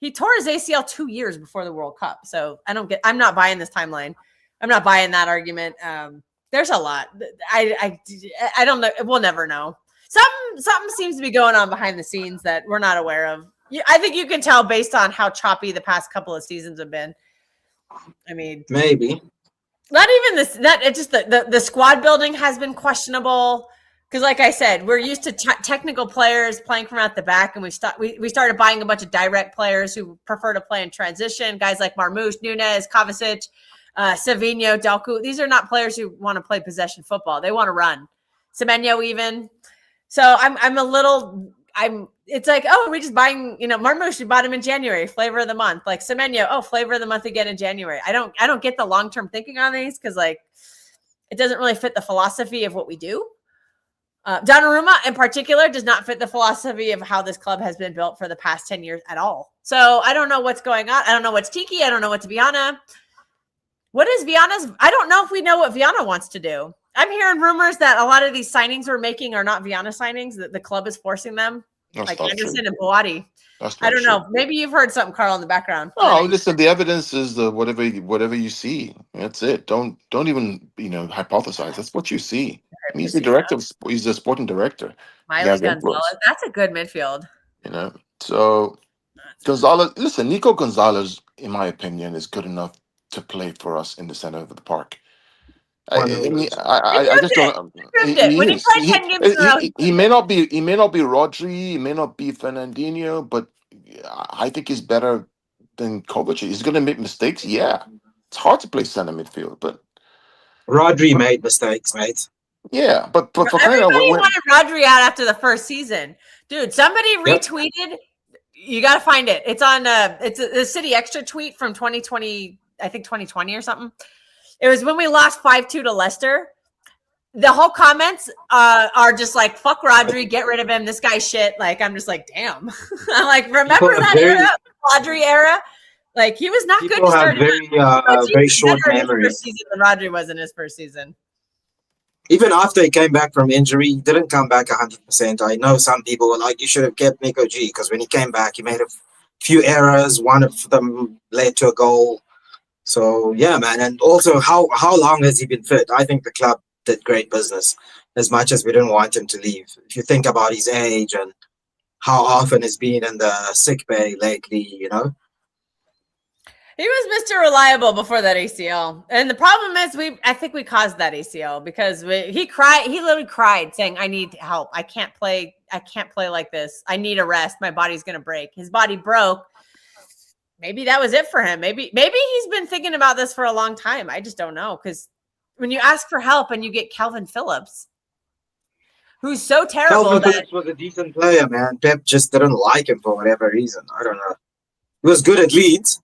he tore his ACL 2 years before the World Cup. So I'm not buying this timeline. I'm not buying that argument. There's a lot. I don't know. We'll never know. Something seems to be going on behind the scenes that we're not aware of. I think you can tell based on how choppy the past couple of seasons have been. I mean,
maybe
not even this. It's just the squad building has been questionable because, like I said, we're used to technical players playing from out the back, and we started buying a bunch of direct players who prefer to play in transition. Guys like Marmoush, Nunes, Kovacic, Savinho, Delcu. These are not players who want to play possession football. They want to run. Semenyo even. So I'm a little. it's like, oh, we're just buying, Marmouche, we bought him in January, flavor of the month. Like Semenyo, oh, flavor of the month again in January. I don't get the long-term thinking on these because like it doesn't really fit the philosophy of what we do. Donnarumma in particular does not fit the philosophy of how this club has been built for the past 10 years at all. So I don't know what's going on. I don't know what's Tiki. I don't know what's Viana. What is Viana's? I don't know if we know what Viana wants to do. I'm hearing rumors that a lot of these signings we're making are not Viana signings, that the club is forcing them.
That's
like
not
Anderson
true.
and Boati. I don't know. Maybe you've heard something, Carl, in the background.
No, listen. The evidence is whatever you see. That's it. Don't even hypothesize. That's what you see. He's the director. He's the sporting director.
Miley Gonzalez. That's a good midfield.
So Gonzalez. Listen, Nico Gonzalez, in my opinion, is good enough to play for us in the center of the park. I just don't. He may not be. He may not be Rodri. He may not be Fernandinho, but I think he's better than Kovacic. He's going to make mistakes. Yeah, it's hard to play center midfield, but
Rodri made mistakes, mate.
Yeah, but for
everybody wanted Rodri out after the first season, dude. Somebody retweeted. You got to find it. It's on. It's the City Extra tweet from 2020. I think 2020 or something. It was when we lost 5-2 to Leicester. The whole comments are just like, fuck Rodri, get rid of him. This guy's shit. Like, I'm just like, damn. I'm like, remember that era, Rodri era? Like, he was not good to start.
Very short memory.
First season than Rodri was in his first season.
Even after he came back from injury, he didn't come back 100%. I know some people were like, you should have kept Nico G, because when he came back, he made a few errors. One of them led to a goal. So, yeah, man. And also, how long has he been fit? I think the club did great business, as much as we didn't want him to leave. If you think about his age and how often he's been in the sick bay lately,
He was Mr. Reliable before that ACL. And the problem is I think we caused that ACL because he literally cried saying, I need help. I can't play like this. I need a rest. My body's going to break. His body broke. Maybe that was it for him. Maybe he's been thinking about this for a long time. I just don't know. Because when you ask for help and you get Calvin Phillips, who's so terrible.
Calvin Phillips was a decent player, man. Pep just didn't like him for whatever reason. I don't know. He was good at Leeds.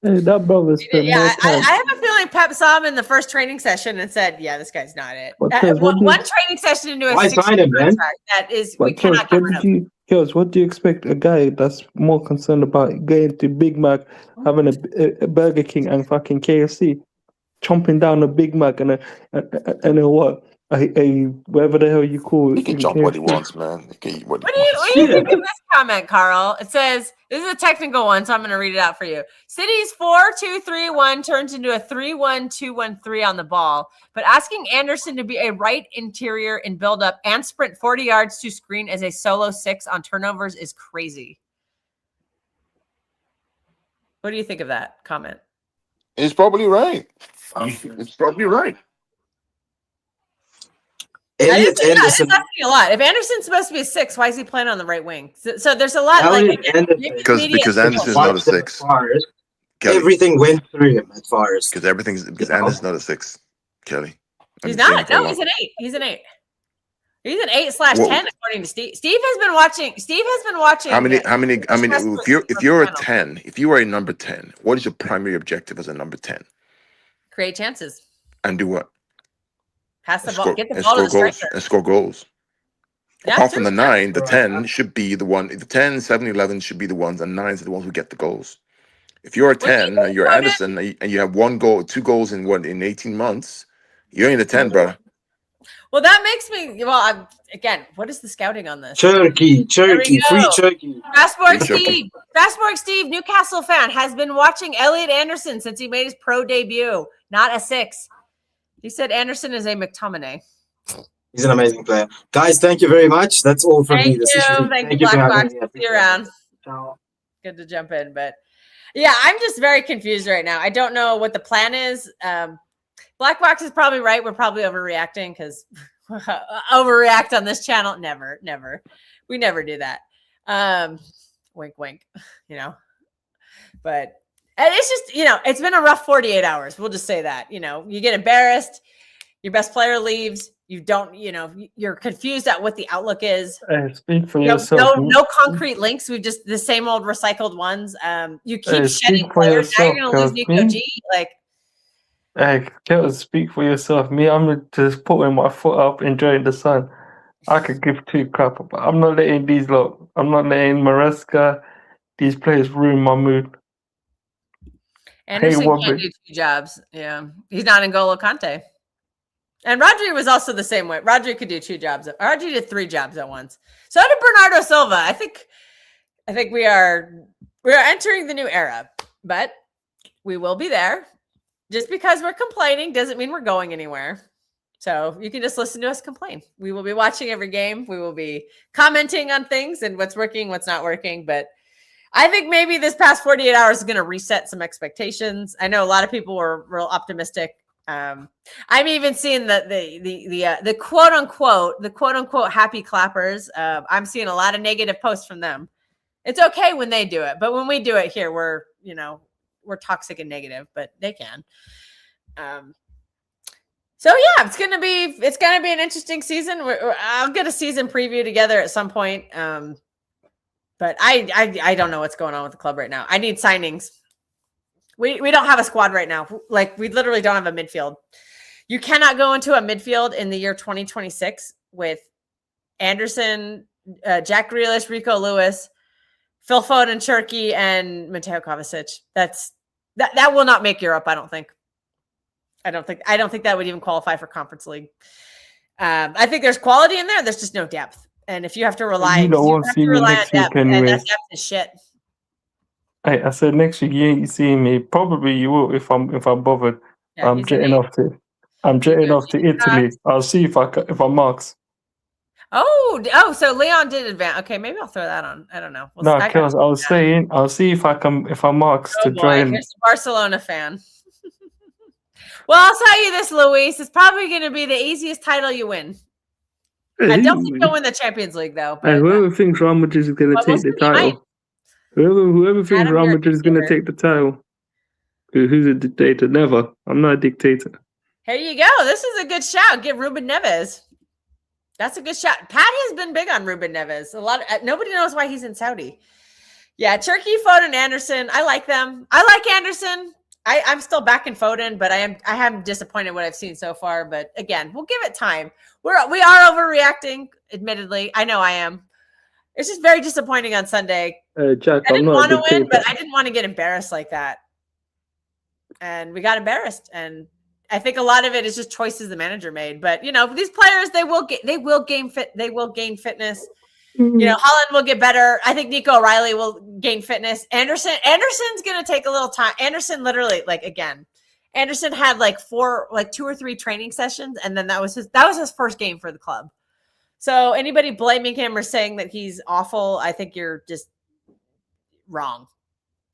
Hey, that brother's
I have a feeling Pep saw him in the first training session and said, "Yeah, this guy's not it." One training session into a 6-year contract. That is, we cannot get rid of him.
Kels, what do you expect a guy that's more concerned about going to Big Mac, having a Burger King and fucking KFC, chomping down a Big Mac and a what? A whatever the hell you call it.
He can chomp what he wants, man. He can eat what he
wants. What do you think of this comment, Carl? It says, this is a technical one, so I'm going to read it out for you. City's 4-2-3-1 turns into a 3-1-2-1-3 on the ball, but asking Anderson to be a right interior in build-up and sprint 40 yards to screen as a solo 6 on turnovers is crazy. What do you think of that comment?
He's probably right. It's probably right.
Elliot Anderson.
It's asking a lot. If Anderson's supposed to be a 6, why is he playing on the right wing? So there's a lot
because Anderson's not a 6.
Everything went through him at Forest.
Because Anderson's not a 6, Kelly.
He's not. No, he's an 8. He's an 8. He's an 8/10 according to Steve. Steve has been watching.
How many? If you're a 10, if you are a number 10, what is your primary objective as a number 10?
Create chances.
And do what?
Pass the ball, get the ball to the striker.
And score goals.
Yeah,
apart from the 9, the 10 should be the one. The 10, 7, 11 should be the ones, and 9s are the ones who get the goals. If you're a 10 and you're Anderson and you have 1 goal, 2 goals in 18 months, you ain't a 10, bro.
Well, that makes me. Well, again, what is the scouting on this?
Turkey, free Turkey.
Fastborg Steve, Newcastle fan, has been watching Elliot Anderson since he made his pro debut. Not a 6. He said Anderson is a McTominay.
He's an amazing player. Guys, thank you very much. That's all from me.
Thank you, Black Box. See you around. Good to jump in. But yeah, I'm just very confused right now. I don't know what the plan is. Black Box is probably right. We're probably overreacting because overreact on this channel. Never. We never do that. Wink, wink, but it's just, it's been a rough 48 hours. We'll just say that, you get embarrassed. Your best player leaves. You don't, you're confused at what the outlook is.
Speak for yourself.
No concrete links. We've just the same old recycled ones. You keep shedding players. Now you're going to lose Nico G.
Kels, speak for yourself. Me, I'm just putting my foot up, enjoying the sun. I could give two crap, but I'm not letting I'm not letting Maresca, these players ruin my mood.
Anderson can't do two jobs. Yeah. He's not N'Golo Kante. And Rodri was also the same way. Rodri could do two jobs. Rodri did three jobs at once. So did Bernardo Silva. I think we are entering the new era, but we will be there. Just because we're complaining doesn't mean we're going anywhere. So you can just listen to us complain. We will be watching every game. We will be commenting on things and what's working, what's not working. But I think maybe this past 48 hours is going to reset some expectations. I know a lot of people were real optimistic. I'm even seeing the quote unquote happy clappers. I'm seeing a lot of negative posts from them. It's okay when they do it, but when we do it here, we're toxic and negative, but they can. So yeah, it's gonna be an interesting season. I'll get a season preview together at some point. But I don't know what's going on with the club right now. I need signings. We don't have a squad right now. Like, we literally don't have a midfield. You cannot go into a midfield in the year 2026 with Anderson, Jack Grealish, Rico Lewis, Phil Foden, Cherki, and Mateo Kovacic. That will not make Europe, I don't think. I don't think that would even qualify for Conference League. I think there's quality in there. There's just no depth. And if you have to rely, on depth, and that depth is shit.
Hey, I said next week you ain't seeing me. Probably you will if I'm bothered.
Yeah,
I'm jetting off to Italy. I'll see if I'm marks.
Oh, so Leon did advance. Okay, maybe I'll throw that on. I don't know.
Kels, I was saying I'll see if I'm marks to join.
Here's a Barcelona fan. Well, I'll tell you this, Luis. It's probably going to be the easiest title you win. I don't think you'll win the Champions League, though.
And whoever thinks Real Madrid is going to take the title. Whoever thinks Real Madrid is going to take the title, who's a dictator? Never. I'm not a dictator.
Here you go. This is a good shout. Get Ruben Neves. That's a good shout. Pat has been big on Ruben Neves. Nobody knows why he's in Saudi. Yeah, Cherki, Foden, Anderson. I like them. I like Anderson. I'm still back in Foden, but I am disappointed what I've seen so far. But again, we'll give it time. We are overreacting, admittedly. I know I am. It's just very disappointing on Sunday.
Jack,
I didn't want to win, but I didn't want to get embarrassed like that. And we got embarrassed. And I think a lot of it is just choices the manager made. But these players, they will gain fitness. Holland will get better. I think Nico O'Reilly will gain fitness. Anderson's going to take a little time. Anderson literally, Anderson had 2 or 3 training sessions, and then that was his first game for the club. So anybody blaming him or saying that he's awful, I think you're just wrong.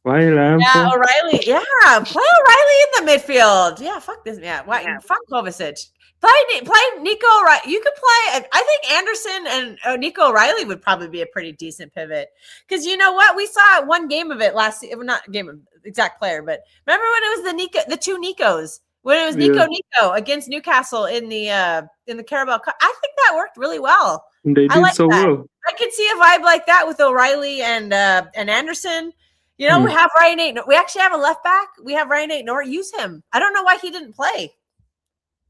O'Reilly. Yeah, play O'Reilly in the midfield. Yeah, fuck this. Yeah, fuck Kovacic. Play Nico O'Reilly. You could play. I think Anderson and Nico O'Reilly would probably be a pretty decent pivot. Because you know what? We saw one game of it last season. Not game of exact player, but remember when it was the 2 Nicos? When it was Nico against Newcastle in the Carabao Cup. I think that worked really well.
They did so well.
I could see a vibe like that with O'Reilly and Anderson. We have Ryan Nate. We actually have a left back. We have Ryan Nate Nor. Use him. I don't know why he didn't play.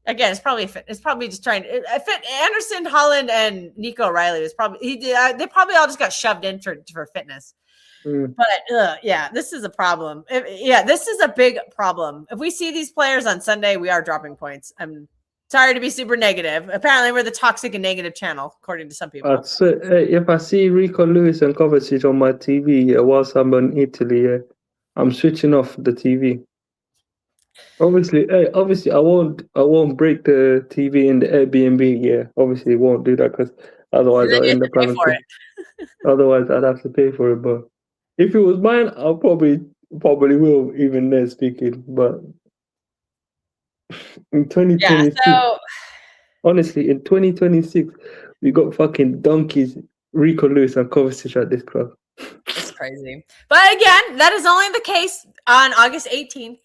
Again, it's probably just trying to fit. Anderson, Holland, and Nico O'Reilly was probably they probably all just got shoved in for fitness. But this is a problem. This is a big problem. If we see these players on Sunday, we are dropping points. I'm sorry to be super negative. Apparently, we're the toxic and negative channel, according to some people.
If I see Rico Lewis and Kovacic on my TV whilst I'm in Italy, I'm switching off the TV. Obviously, I won't break the TV in the Airbnb. Yeah, obviously, won't do that because otherwise I'll end up having to. Otherwise, I'd have to pay for it. But if it was mine, I'll probably will. Even then, speaking, but in 2026, honestly, in 2026, we got fucking donkeys, Rico Lewis and Kovacic at this club.
It's crazy, but again, that is only the case on August 18th.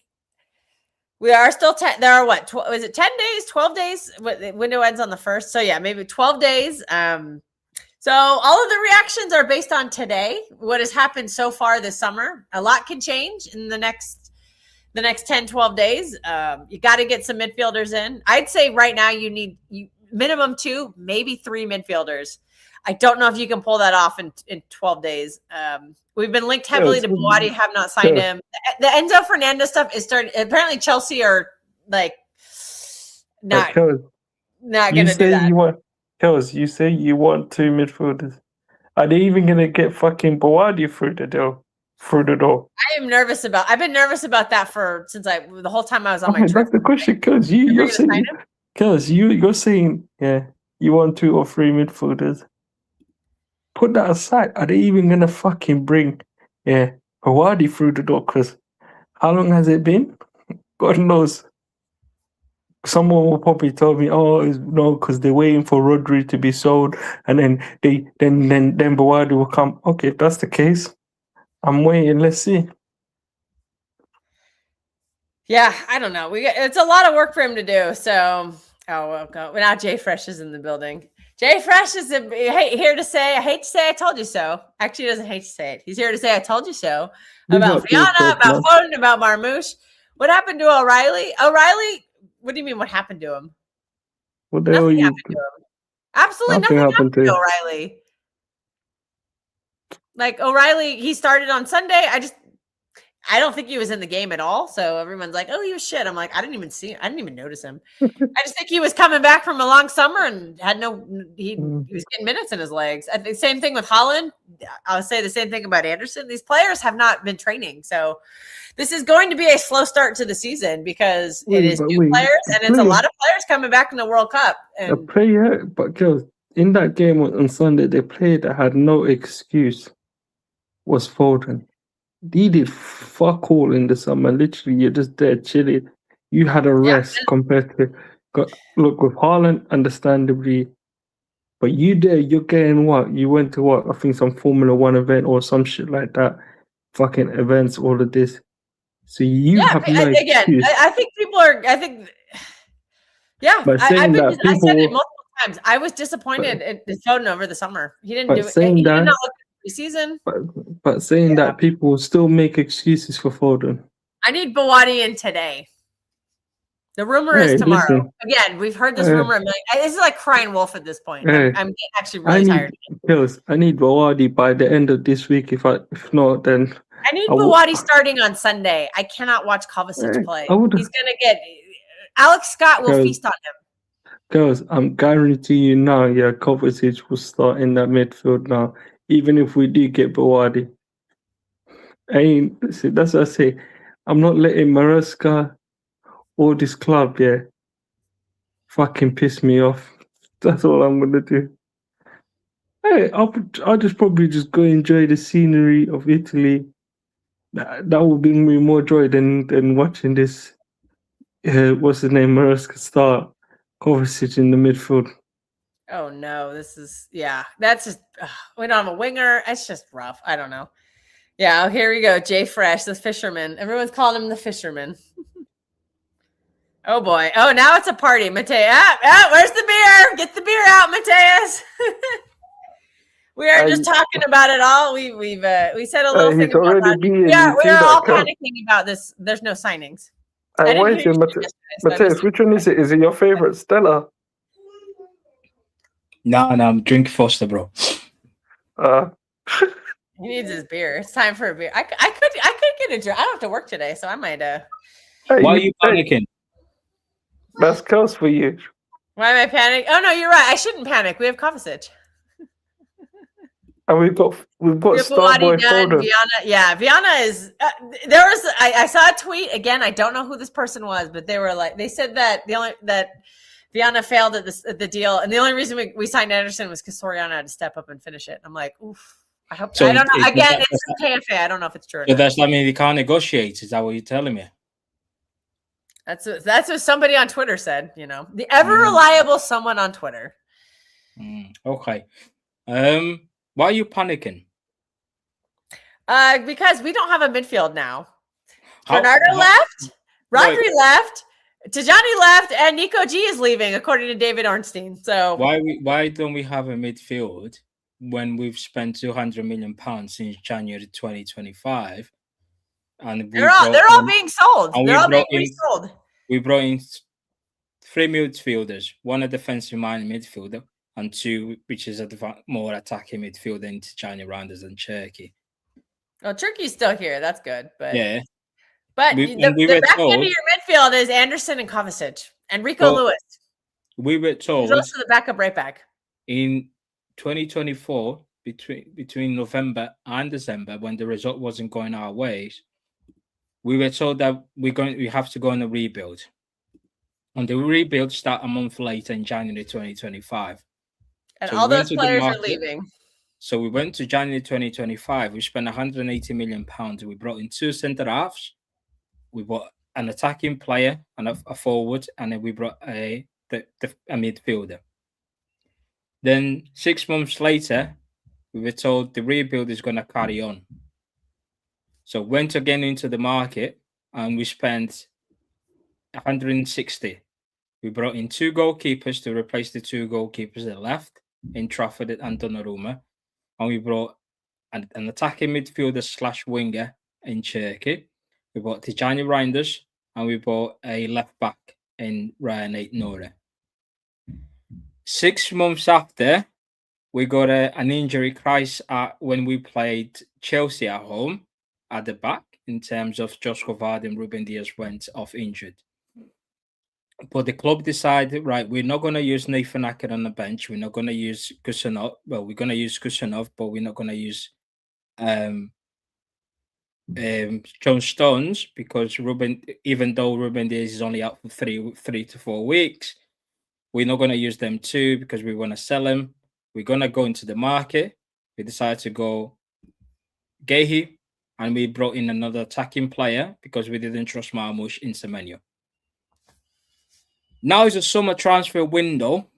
We are still 10. There are what? Is it 10 days, 12 days? The window ends on the 1st. So yeah, maybe 12 days. So all of the reactions are based on today, what has happened so far this summer. A lot can change in the next 10, 12 days. You got to get some midfielders in. I'd say right now you need minimum 2, maybe 3 midfielders. I don't know if you can pull that off in 12 days. We've been linked heavily to Buwadi, have not signed him. The Enzo Fernandez stuff is starting. Apparently Chelsea are like not going to do that.
Kels, you say you want 2 midfielders. Are they even going to get fucking Buwadi through the door?
I've been nervous about that since the whole time I was on my trip.
That's the question, Kels. You're saying, yeah, you want 2 or 3 midfielders. Put that aside. Are they even going to fucking bring Buwadi through the door? Because how long has it been? God knows. Someone will probably tell me, "Oh, no, because they're waiting for Rodri to be sold, and then Buwadi will come." Okay, if that's the case, I'm waiting. Let's see.
Yeah, I don't know. It's a lot of work for him to do. So, now Jay Fresh is in the building. Jay Fresh is here to say, I hate to say I told you so. Actually, he doesn't hate to say it. He's here to say I told you so about Fiona, about Foden, about Marmoush. What happened to O'Reilly? What do you mean? What happened to him? Nothing happened to him. Absolutely nothing happened to O'Reilly. Like O'Reilly, he started on Sunday. I don't think he was in the game at all. So everyone's like, "Oh, he was shit." I'm like, I didn't even see him. I didn't even notice him. I just think he was coming back from a long summer and he was getting minutes in his legs. I think same thing with Holland. I'll say the same thing about Anderson. These players have not been training. So this is going to be a slow start to the season because it is new players and it's a lot of players coming back in the World Cup.
A player, but girls, in that game on Sunday, the player that had no excuse was Foden. He did fuck all in the summer. Literally, you're just there chilling. You had a rest compared to look with Haaland, understandably. But you're getting what? You went to what? I think some Formula 1 event or some shit like that. Fucking events, all of this. So you have no excuse.
I think people are. I think. Yeah, I said it multiple times. I was disappointed in Foden over the summer. He didn't do it. He did not look at the preseason.
But saying that, people will still make excuses for Foden.
I need Buwadi in today. The rumor is tomorrow. Again, we've heard this rumor a million. This is like crying wolf at this point. I'm actually really tired.
I need Buwadi by the end of this week. If not, then
I need Buwadi starting on Sunday. I cannot watch Kovacic play. He's gonna get. Alex Scott will feast on him.
Girls, I'm guaranteeing you now, Kovacic will start in that midfield now, even if we do get Buwadi. That's what I say. I'm not letting Maresca or this club, fucking piss me off. That's all I'm gonna do. Hey, I'll just probably go enjoy the scenery of Italy. That will bring me more joy than watching this. What's his name? Maresca start, Kovacic in the midfield.
Oh no, that's just we don't have a winger. It's just rough. I don't know. Yeah, here we go. Jay Fresh, the fisherman. Everyone's calling him the fisherman. Oh boy. Oh, now it's a party, Mateus. Where's the beer? Get the beer out, Mateus. We are just talking about it all. We said a little thing about that. We are all panicking about this. There's no signings.
Mateus, which one is it? Is it your favorite, Stella?
No, I'm drinking Foster, bro.
He needs his beer. It's time for a beer. I could get a drink. I don't have to work today, so I might.
Why are you panicking?
That's Kels for you.
Why am I panicking? Oh no, you're right. I shouldn't panic. We have Kovacic.
And we've got Starboy Foden.
Viana is. There was. I saw a tweet again. I don't know who this person was, but they said that that Viana failed at the deal, and the only reason we signed Anderson was because Soriano had to step up and finish it. I'm like, oof. I hope. So I don't know. Again, it's KFA. I don't know if it's true.
So does that mean he can't negotiate? Is that what you're telling me?
That's what somebody on Twitter said. The ever reliable someone on Twitter.
Okay. Why are you panicking?
Because we don't have a midfield now. Bernardo left. Rodri left, Tijani left, and Nico G is leaving, according to David Ornstein. So
why don't we have a midfield when we've spent £200 million since January 2025? And
they're all being sold. They're all being resold.
We brought in 3 midfielders, 1 a defensive minded midfielder, and 2, which is a more attacking midfielder in Tijani Reinders and Cherky.
Oh, Turkey's still here. That's good. But
yeah.
But the back end of your midfield is Anderson and Kovacic and Rico Lewis.
We were told.
He's also the backup right back.
In 2024, between November and December, when the result wasn't going our ways, we were told that we have to go on a rebuild. And the rebuild start a month later in January 2025.
And all those players are leaving.
So we went to January 2025. We spent £180 million. We brought in 2 centre halves. We brought an attacking player and a forward, and then we brought a midfielder. Then 6 months later, we were told the rebuild is going to carry on. So went again into the market, and we spent 160. We brought in 2 goalkeepers to replace the 2 goalkeepers that left in Trafford and Donnarumma. And we brought an attacking midfielder / winger in Cherky. We bought Tijani Reinders, and we bought a left back in Ryan Nora. 6 months after, we got an injury crisis when we played Chelsea at home at the back, in terms of Joshua Vard and Ruben Diaz went off injured. But the club decided, right, we're not going to use Nathan Acker on the bench. We're not going to use Kusanov. Well, we're going to use Kusanov, but we're not going to use John Stones, because even though Ruben Diaz is only out for 3 to 4 weeks, we're not going to use them too because we want to sell him. We're going to go into the market. We decided to go Gehi, and we brought in another attacking player because we didn't trust Marmoush in Semenyo. Now is a summer transfer window.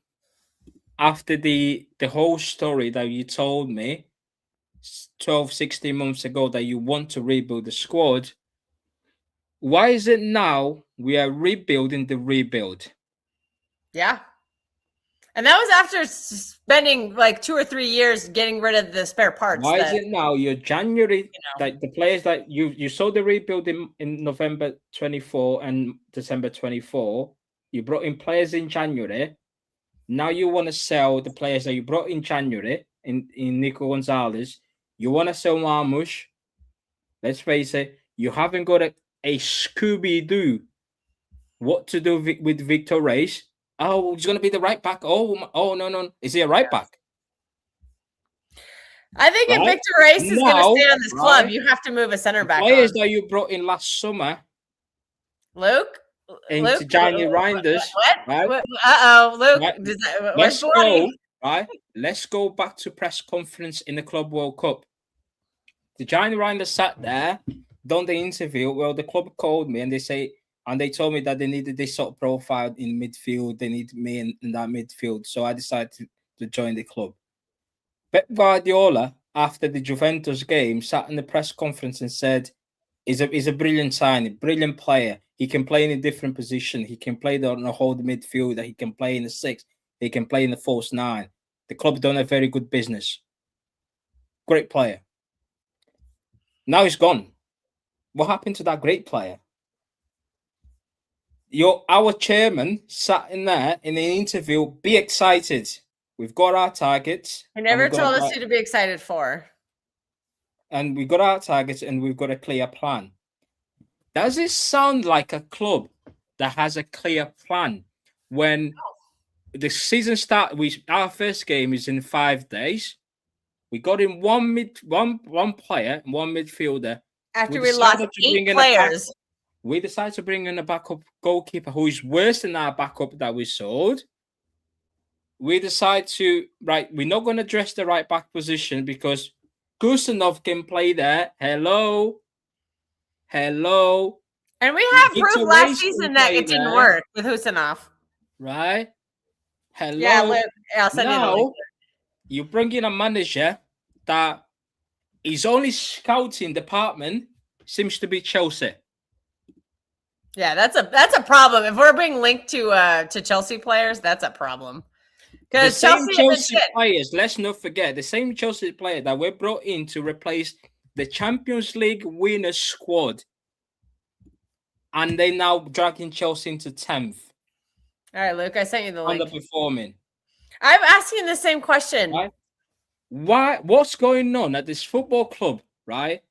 After the whole story that you told me 12, 16 months ago that you want to rebuild the squad, why is it now we are rebuilding the rebuild?
Yeah. And that was after spending like 2 or 3 years getting rid of the spare parts.
Why is it now you're January, like the players that you saw the rebuild in November 24 and December 24, you brought in players in January. Now you want to sell the players that you brought in January in Nico Gonzalez. You want to sell Marmoush. Let's face it, you haven't got a Scooby-Doo what to do with Victor Reis. Oh, he's going to be the right back. Oh, no. Is he a right back?
I think if Victor Reis is going to stay on this club, you have to move a center back.
Players that you brought in last summer.
Luke?
Into Johnny Reinders.
What? Uh-oh, Luke.
Right? Let's go back to press conference in the Club World Cup. The Johnny Reinders sat there, done the interview. Well, the club called me and they told me that they needed this sort of profile in midfield. They need me in that midfield. So I decided to join the club. Pep Guardiola, after the Juventus game, sat in the press conference and said, he's a brilliant signing, brilliant player. He can play in a different position. He can play on a hold midfielder. He can play in the 6. He can play in the false 9. The club done a very good business. Great player. Now he's gone. What happened to that great player? Our chairman sat in there in an interview. Be excited. We've got our targets.
He never told us who to be excited for.
And we got our targets and we've got a clear plan. Does it sound like a club that has a clear plan when the season starts? Our first game is in 5 days. We got in one player, one midfielder.
After we lost 8 players.
We decided to bring in a backup goalkeeper who is worse than our backup that we sold. We decide we're not going to address the right back position because Kusanov can play there. Hello.
And we have proof last season that it didn't work with Husanov.
Right? Hello.
Yeah,
now, you bring in a manager that his only scouting department seems to be Chelsea.
Yeah, that's a problem. If we're being linked to Chelsea players, that's a problem.
The same Chelsea players, let's not forget, the same Chelsea player that were brought in to replace the Champions League winners squad, and they now dragging Chelsea into 10th.
All right, Luke, I sent you the link.
Underperforming.
I'm asking the same question.
Right? What's going on at this football club, right?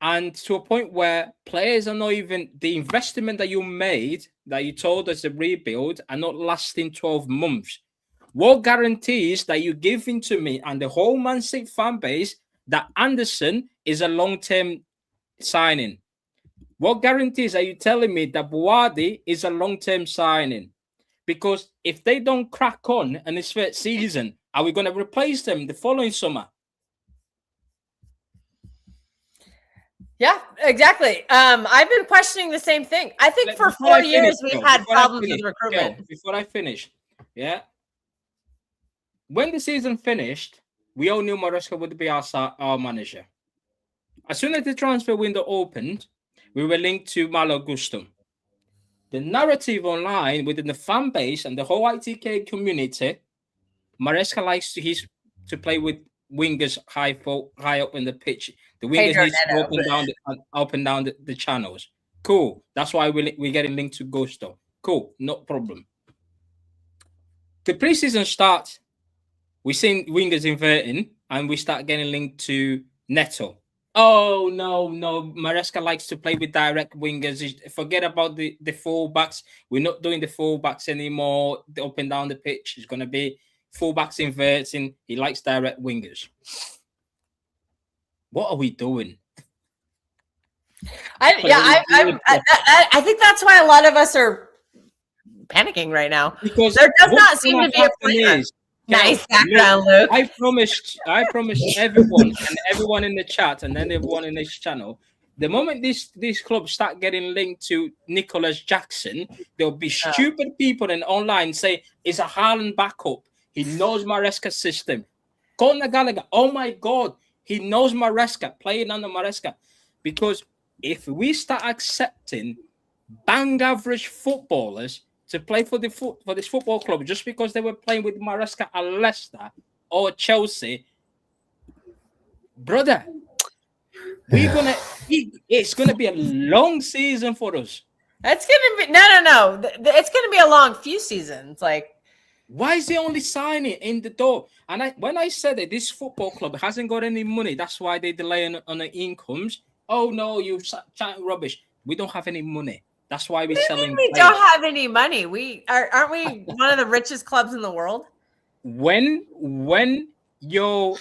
And to a point where players are not even, the investment that you made, that you told us to rebuild, are not lasting 12 months. What guarantees that you're giving to me and the whole Man City fan base that Anderson is a long-term signing? What guarantees are you telling me that Buwadi is a long-term signing? Because if they don't crack on in this first season, are we going to replace them the following summer?
Yeah, exactly. I've been questioning the same thing. I think for 4 years we've had problems with recruitment.
Before I finish, yeah. When the season finished, we all knew Maresca would be our manager. As soon as the transfer window opened, we were linked to Malo Gusto. The narrative online within the fan base and the whole ITK community, Maresca likes to play with wingers high up in the pitch. The wingers need to go up and down the channels. Cool. That's why we're getting linked to Gusto. Cool. No problem. The preseason starts. We're seeing wingers inverting, and we start getting linked to Neto. Oh, no. Maresca likes to play with direct wingers. Forget about the fullbacks. We're not doing the fullbacks anymore. Up and down the pitch. It's going to be fullbacks inverting. He likes direct wingers. What are we doing?
I think that's why a lot of us are panicking right now.
Because
there does not seem to be a plan. Nice background, Luke.
I promised everyone and everyone in the chat and then everyone in this channel, the moment these clubs start getting linked to Nicholas Jackson, there'll be stupid people in online say, is a Haaland backup. He knows Maresca's system. Conor Gallagher, oh my God, he knows Maresca, playing under Maresca. Because if we start accepting bang average footballers to play for this football club just because they were playing with Maresca at Leicester or Chelsea, brother, it's gonna be a long season for us.
It's gonna be no. It's gonna be a long few seasons. Like,
why is he only signing in the door? And when I said that this football club hasn't got any money, that's why they delay on the incomes. Oh no, you chatting rubbish. We don't have any money. That's why we're selling.
We don't have any money. Aren't we one of the richest clubs in the world?
When you're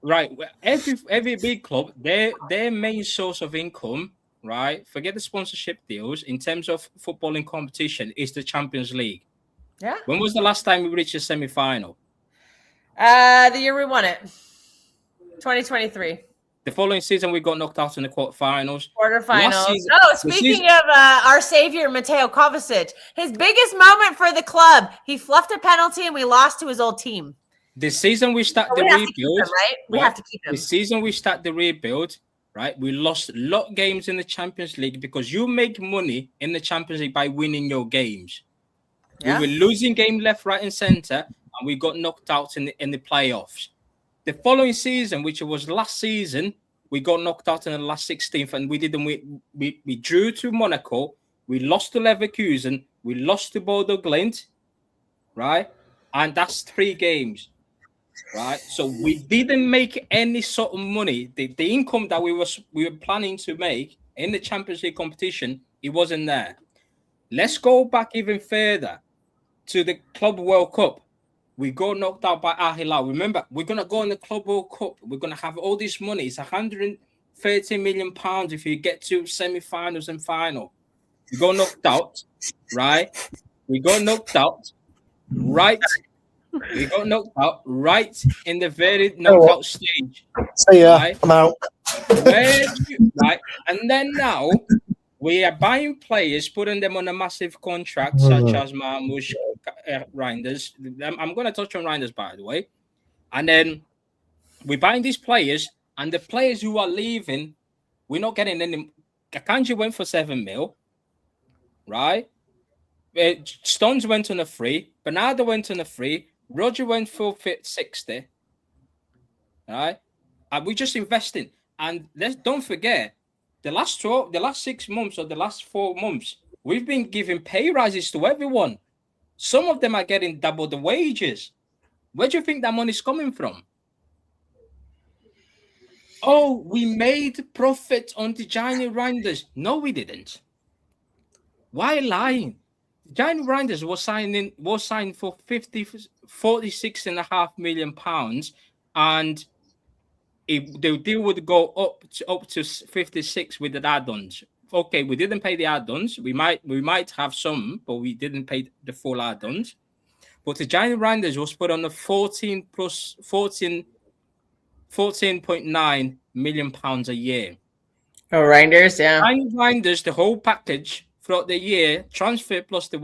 right, every big club, their main source of income, right? Forget the sponsorship deals. In terms of footballing competition, is the Champions League.
Yeah.
When was the last time we reached a semi-final?
The year we won it, 2023.
The following season, we got knocked out in the quarterfinals.
Speaking of our savior, Mateo Kovacic, his biggest moment for the club, he fluffed a penalty and we lost to his old team.
The season we start the rebuild,
right? We have to keep him.
The season we start the rebuild, right? We lost a lot of games in the Champions League because you make money in the Champions League by winning your games. Yeah. We were losing game left, right, and center, and we got knocked out in the playoffs. The following season, which was last season, we got knocked out in the last 16th, and we drew to Monaco, we lost to Leverkusen, we lost to Bodo Glimt, right? And that's 3 games, right? So we didn't make any sort of money. The income that we were planning to make in the Champions League competition, it wasn't there. Let's go back even further to the Club World Cup. We got knocked out by Al Hilal. Remember, we're going to go in the Club World Cup. We're going to have all this money. It's £130 million if you get to semi-finals and final. We got knocked out, right? We got knocked out, right? We got knocked out right in the very knockout stage.
See ya. Right? I'm out.
Right? And then now we are buying players, putting them on a massive contract, such as Marmoush, Reinders. I'm going to touch on Reinders, by the way. And then we're buying these players, and the players who are leaving, we're not getting any. Akanji went for 7 mil. right? Stones went on a free, Bernardo went on a free, Roger went full fit 60, right? And we're just investing. And don't forget, the last 6 months or the last 4 months, we've been giving pay rises to everyone. Some of them are getting double the wages. Where do you think that money's coming from? Oh, we made profit on the Giant Rinders. No, we didn't. Why lying? Giant Rinders was signed for 46.5 million pounds, and the deal would go up to 56 with the add-ons. Okay, we didn't pay the add-ons. We might have some, but we didn't pay the full add-ons. But the Giant Rinders was put on a 14.9 million pounds a year.
Oh, Rinders, yeah.
Giant Rinders, the whole package throughout the year, transfer plus the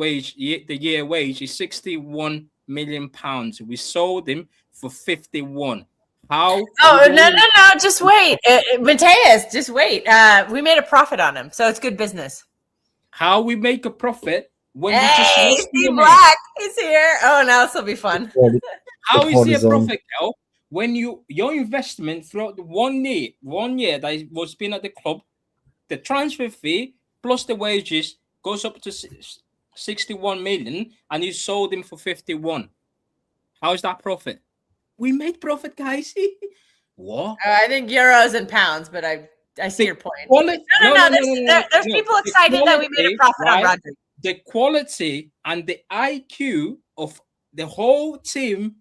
year wage is 61 million pounds. We sold him for 51. How?
Oh, no, just wait. Mateus, just wait. We made a profit on him, so it's good business.
How we make a profit when we just
Steve Black is here. Oh, now this will be fun.
How is it a profit, Kel? When your investment throughout the 1 year that was been at the club, the transfer fee plus the wages goes up to 61 million, and you sold him for 51. How is that profit? We made profit, guys. What?
I think euros and pounds, but I see your point.
No.
There's people excited that we made a profit on Roger.
The quality and the IQ of the whole team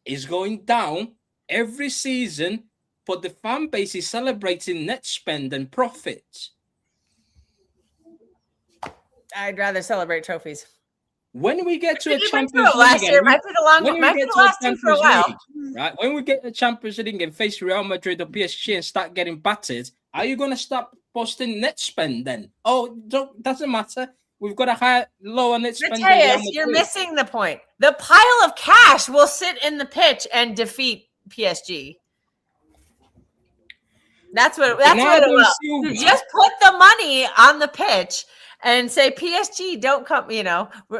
is going down every season, but the fan base is celebrating net spend and profits.
I'd rather celebrate trophies.
When we get to a Champions League,
last year might be the last team for a while.
Right? When we get the Champions League and face Real Madrid or PSG and start getting battered, are you going to stop posting net spend then? Oh, doesn't matter. We've got a lower net spend.
Mateus, you're missing the point. The pile of cash will sit in the pitch and defeat PSG. That's what it will. You just put the money on the pitch and say, PSG, don't come,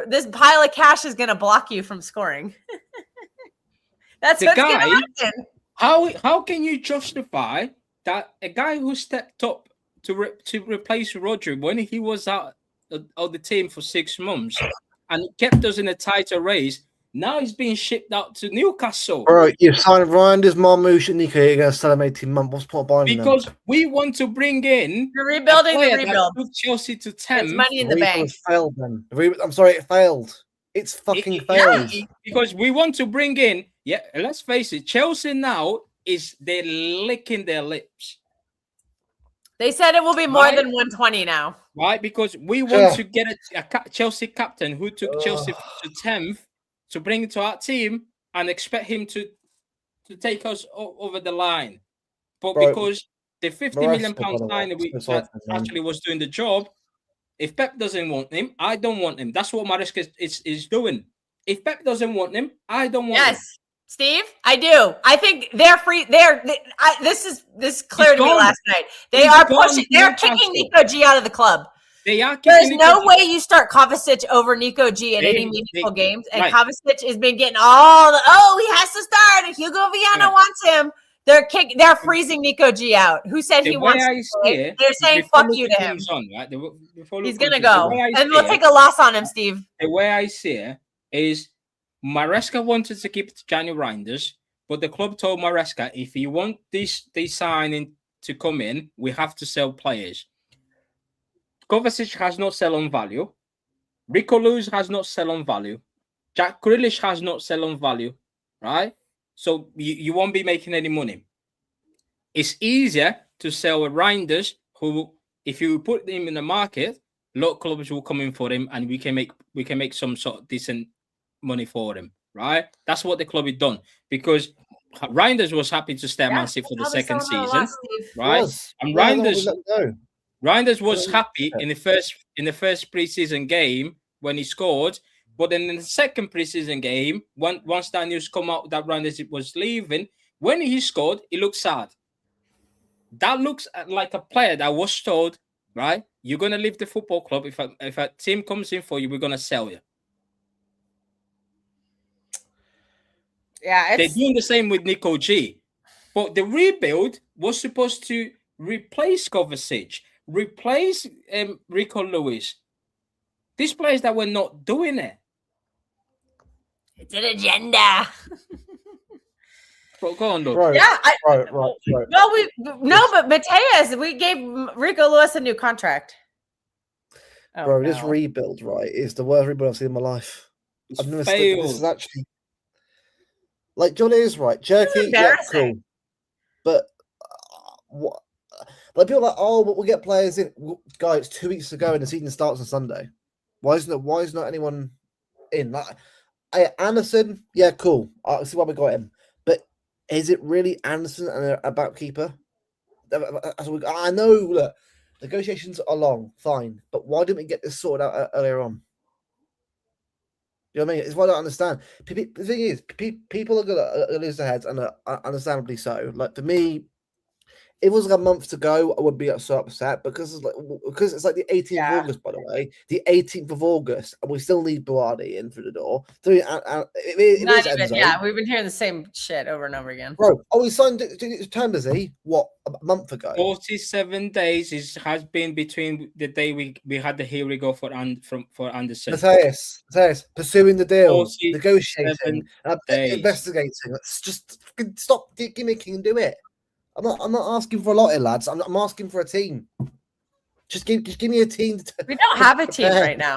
this pile of cash is going to block you from scoring. That's what's going to happen.
How can you justify that a guy who stepped up to replace Roger when he was out of the team for 6 months and kept us in a tighter race, now he's being shipped out to Newcastle?
Bro, you've signed Reinders, Marmoush, and Nico. You're going to sell him 18 months. What's the point of buying them?
Because we want to bring in
the rebuilding the rebuild.
Took Chelsea to 10.
It's money in the bank.
Failed then. I'm sorry, it failed. It's fucking failed.
Because we want to bring in, let's face it, Chelsea now they're licking their lips.
They said it will be more than 120 now.
Right? Because we want to get a Chelsea captain who took Chelsea to 10th to bring it to our team and expect him to take us over the line. But because the 50 million pound signing that actually was doing the job, if Pep doesn't want him, I don't want him. That's what Maresca is doing. If Pep doesn't want him, I don't want him.
Yes, Steve, I do. I think they're free. This is clear to me last night. They are pushing. They're kicking Nico G out of the club.
They are.
There's no way you start Kovacic over Nico G in any meaningful games, and Kovacic has been getting all the. Oh, he has to start. And Hugo Viana wants him. They're freezing Nico G out. Who said he wants to play? They're saying fuck you to him. He's gonna go, and we'll take a loss on him, Steve.
The way I see it is, Maresca wanted to keep Gianni Reinders, but the club told Maresca, if you want this signing to come in, we have to sell players. Kovacic has not sell on value. Rico Lewis has not sell on value. Jack Grealish has not sell on value, right? So you won't be making any money. It's easier to sell a Reinders who, if you put him in the market, local clubs will come in for him, and we can make some sort of decent money for him, right? That's what the club had done, because Reinders was happy to stay at Man City for the second season, right? And Reinders was happy in the first preseason game when he scored, but then in the second preseason game, once that news come out that Reinders was leaving, when he scored, he looked sad. That looks like a player that was told, right? you're gonna leave the football club. If a team comes in for you, we're gonna sell you.
Yeah,
they're doing the same with Nico G. But the rebuild was supposed to replace Kovacic, replace Rico Lewis. These players that were not doing it.
It's an agenda.
But go on, look.
Right,
Yeah,
right.
Well, but Mateus, we gave Rico Lewis a new contract.
Oh, bro, this rebuild, right, is the worst rebuild I've seen in my life. I've never seen this. Is actually like John is right. Jerky, yeah, cool. But what? Like people are like, oh, but we'll get players in. Guys, 2 weeks to go and the season starts on Sunday. Why is not anyone in? Like, Anderson, yeah, cool. I see why we got him. But is it really Anderson and a back keeper? I know, look, negotiations are long, fine. But why didn't we get this sorted out earlier on? You know what I mean? It's what I don't understand. The thing is, people are going to lose their heads, and understandably so. Like, for me, if it was like a month to go, I would be so upset because it's like the 18th of August, by the way. The 18th of August, and we still need Buardi in through the door. So, we've
been hearing the same shit over and over again.
Bro, we signed term, does he? What, a month ago?
47 days has been between the day we had the here we go for Anderson.
Mateus, pursuing the deal, negotiating, investigating. Let's just stop gimmicking and do it. I'm not asking for a lot here, lads. I'm asking for a team. Just give me a team.
We don't have a team right now,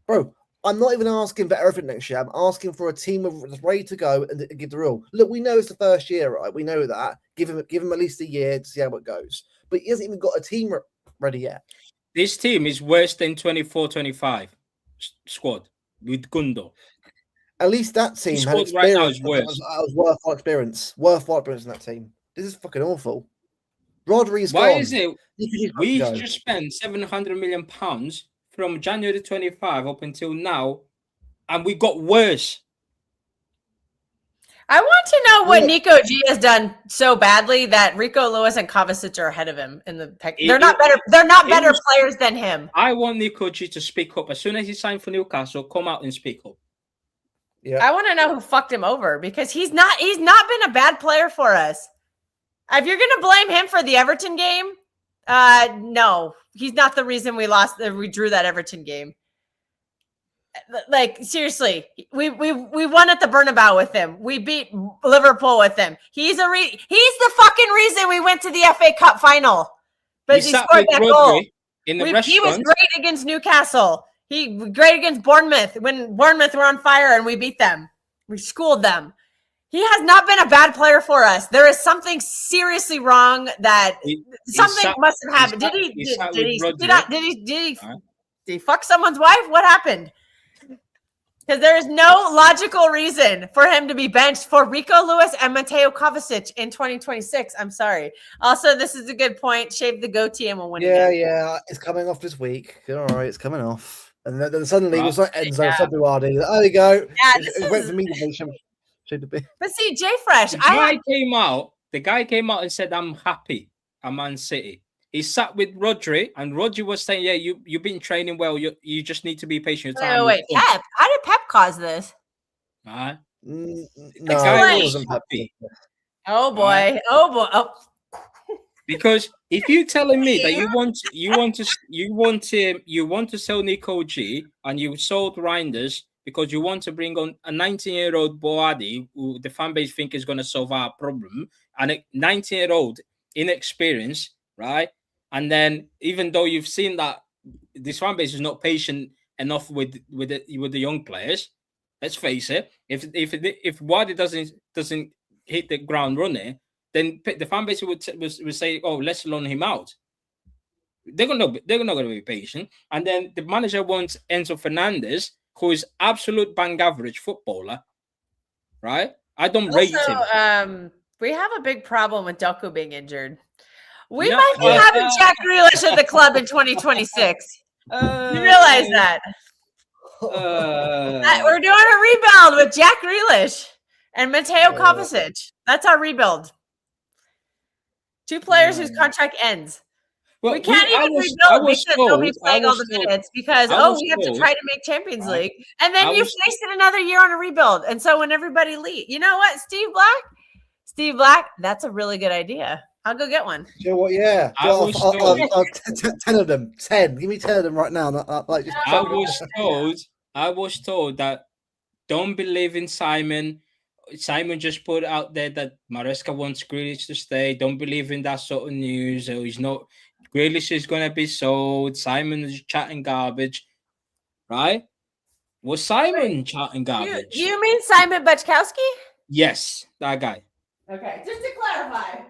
bro. I'm not even asking for everything next year. I'm asking for a team that's ready to go and give the rule. Look, we know it's the first year, right? We know that. Give him at least a year to see how it goes. But he hasn't even got a team ready yet.
This team is worse than 24-25 squad with Gundo.
At least that team had experience. Right now is worse. That was worthwhile experience. Worthwhile experience in that team. This is fucking awful. Rodri's gone.
Why is it we just spent £700 million from January 25 up until now, and we got worse?
I want to know what Nico G has done so badly that Rico Lewis and Kovacic are ahead of him in the tech. They're not better players than him.
I want Nico G to speak up as soon as he signed for Newcastle. Come out and speak up.
Yeah. I want to know who fucked him over because he's not been a bad player for us. If you're gonna blame him for the Everton game, no, he's not the reason we drew that Everton game. Like, seriously, we won at the Bernabeu with him. We beat Liverpool with him. He's the fucking reason we went to the FA Cup final. But he scored that goal. He was great against Newcastle. He was great against Bournemouth when Bournemouth were on fire and we beat them. We schooled them. He has not been a bad player for us. There is something seriously wrong that something must have happened. Did he fuck someone's wife? What happened? Because there is no logical reason for him to be benched for Rico Lewis and Mateo Kovacic in 2026. I'm sorry. Also, this is a good point. Shave the goatee and we'll win again.
Yeah. It's coming off this week. All right, it's coming off. And then suddenly it was like Enzo February. There you go.
Yeah,
wait for me to
But see, Jay Fresh,
the guy came out and said, "I'm happy at Man City." He sat with Rodri, and Rodri was saying, "Yeah, you've been training well. You just need to be patient."
Wait, Pep. How did Pep cause this?
No,
the guy wasn't happy.
Oh boy! Oh.
Because if you're telling me that you want to sell Nico G and you sold Reinders because you want to bring on a 19-year-old Boadi who the fan base think is going to solve our problem, and a 19-year-old inexperienced, right? And then even though you've seen that this fan base is not patient enough with the young players, let's face it. If Boadi doesn't hit the ground running, then the fan base would say, "Oh, let's loan him out." They're not going to be patient, and then the manager wants Enzo Fernandez, who is absolute bang average footballer, right? I don't rate him.
We have a big problem with Doku being injured. We might be having Jack Grealish at the club in 2026. You realize that? We're doing a rebuild with Jack Grealish and Mateo Kovacic. That's our rebuild. Two players whose contract ends.
Well,
we can't even rebuild because they'll be playing all the minutes because we have to try to make Champions League, and then you've wasted another year on a rebuild. And so when everybody leaves, you know what, Steve Black, that's a really good idea. I'll go get one.
You know what? Yeah, I'll 10 of them. 10. Give me 10 of them right now.
I was told that don't believe in Simon. Simon just put out there that Maresca wants Grealish to stay. Don't believe in that sort of news. So he's not. Grealish is going to be sold. Simon is chatting garbage, right? Was Simon chatting garbage?
Do you mean Simon Beczkowski?
Yes, that guy.
Okay, just to clarify.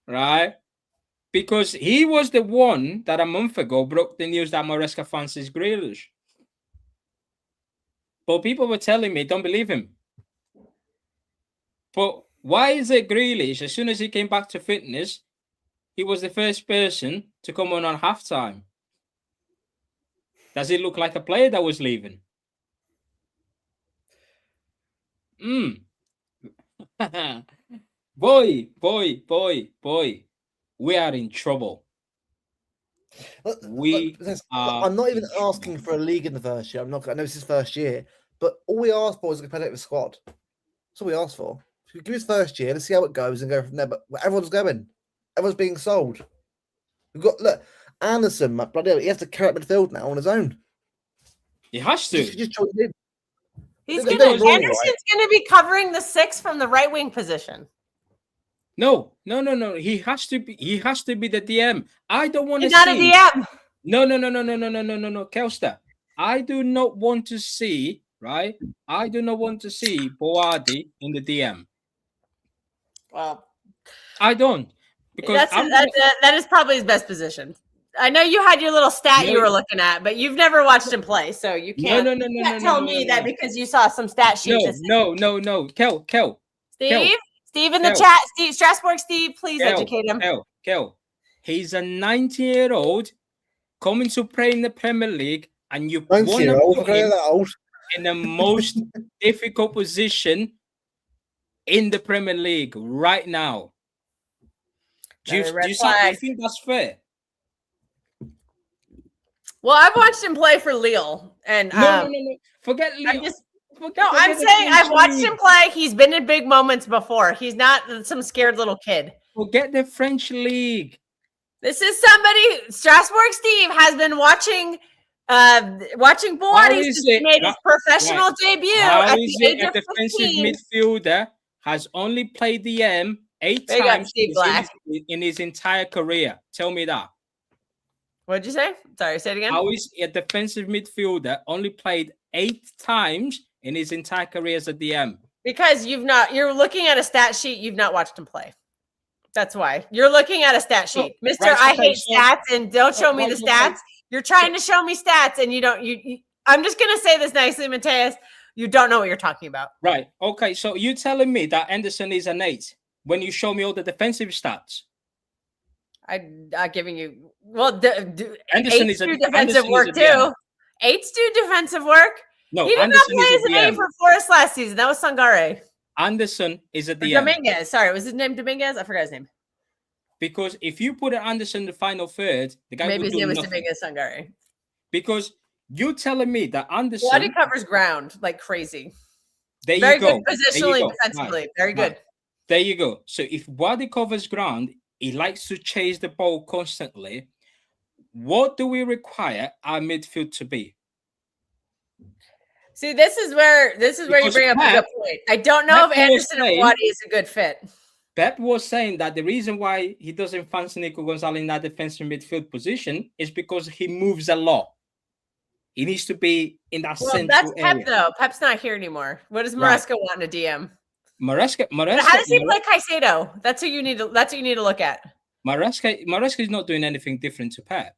Right? Because he was the one that a month ago broke the news that Maresca fancies Grealish. But people were telling me, don't believe him. But why is it Grealish, as soon as he came back to fitness, he was the first person to come on halftime? Does it look like a player that was leaving? Boy. We are in trouble.
I'm not even asking for a league in the first year. I know it's his first year, but all we ask for is a competitive squad. That's all we ask for. Give his first year, let's see how it goes and go from there. But everyone's going. Everyone's being sold. We've got Anderson, bloody, he has to carry up midfield now on his own.
He has to.
Anderson's going to be covering the 6 from the right wing position.
No. He has to be. He has to be the DM. I don't want to see.
He's not a DM.
No, Kelster. I do not want to see. Right. I do not want to see Boadi in the DM.
Well,
I don't, because
that is probably his best position. I know you had your little stat you were looking at, but you've never watched him play, so you can't. Tell me that because you saw some stat sheet.
No. Kel.
Steve in the chat. Steve Strasbourg. Steve, please educate him.
Kel. He's a 90-year-old coming to play in the Premier League, and you want to put him in the most difficult position in the Premier League right now. Do you think that's fair?
Well, I've watched him play for Lille, and
no. Forget Lille.
I'm saying I've watched him play. He's been in big moments before. He's not some scared little kid.
Forget the French league.
This is somebody. Strasbourg Steve has been watching Boadi since he made his professional debut at the age of 15.
Defensive midfielder has only played the 8 times in his entire career. Tell me that.
What'd you say? Sorry, say it again.
How is a defensive midfielder only played 8 times in his entire career as a DM?
Because you're looking at a stat sheet, you've not watched him play. That's why. You're looking at a stat sheet. I hate stats, and don't show me the stats. You're trying to show me stats, and you don't. I'm just gonna say this nicely, Mateus. You don't know what you're talking about.
Right. Okay. So you telling me that Anderson is an 8 when you show me all the defensive stats?
I'm giving you
Anderson is
defensive work too. 8's do defensive work.
No,
he did not play as an 8 for Forest last season. That was Sangare.
Anderson is a DM.
Dominguez. Sorry, was his name Dominguez? I forgot his name.
Because if you put Anderson in the final third, the guy
maybe
would do
his name was
nothing.
Dominguez Sangare.
Because you telling me that Anderson
Boadi covers ground like crazy.
Very
good positionally, defensively. Right. Very good.
There you go. So if Boadi covers ground, he likes to chase the ball constantly. What do we require our midfield to be?
See, this is where you bring up a good point. I don't know if Anderson and Boadi is a good fit.
Pep was saying that the reason why he doesn't fancy Nico Gonzalez in that defensive midfield position is because he moves a lot. He needs to be in that central
that's Pep,
area.
though. Pep's not here anymore. What does Maresca want in a DM?
Maresca.
How does he play Caicedo? That's who you need to look at.
Maresca is not doing anything different to Pep.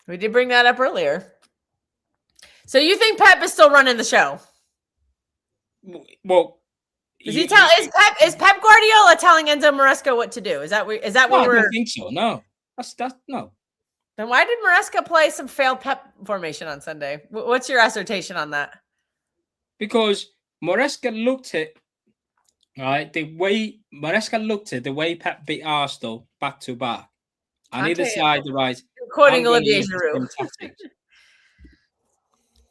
We did bring that up earlier. So you think Pep is still running the show?
Well,
is Pep Guardiola telling Enzo Maresca what to do? Is that what we're?
I don't think so. No, that's no.
Then why did Maresca play some failed Pep formation on Sunday? What's your assertion on that?
Because Maresca looked at the way Pep beat Arsenal back to back, and he decided, right,
quoting Olivier Giroud.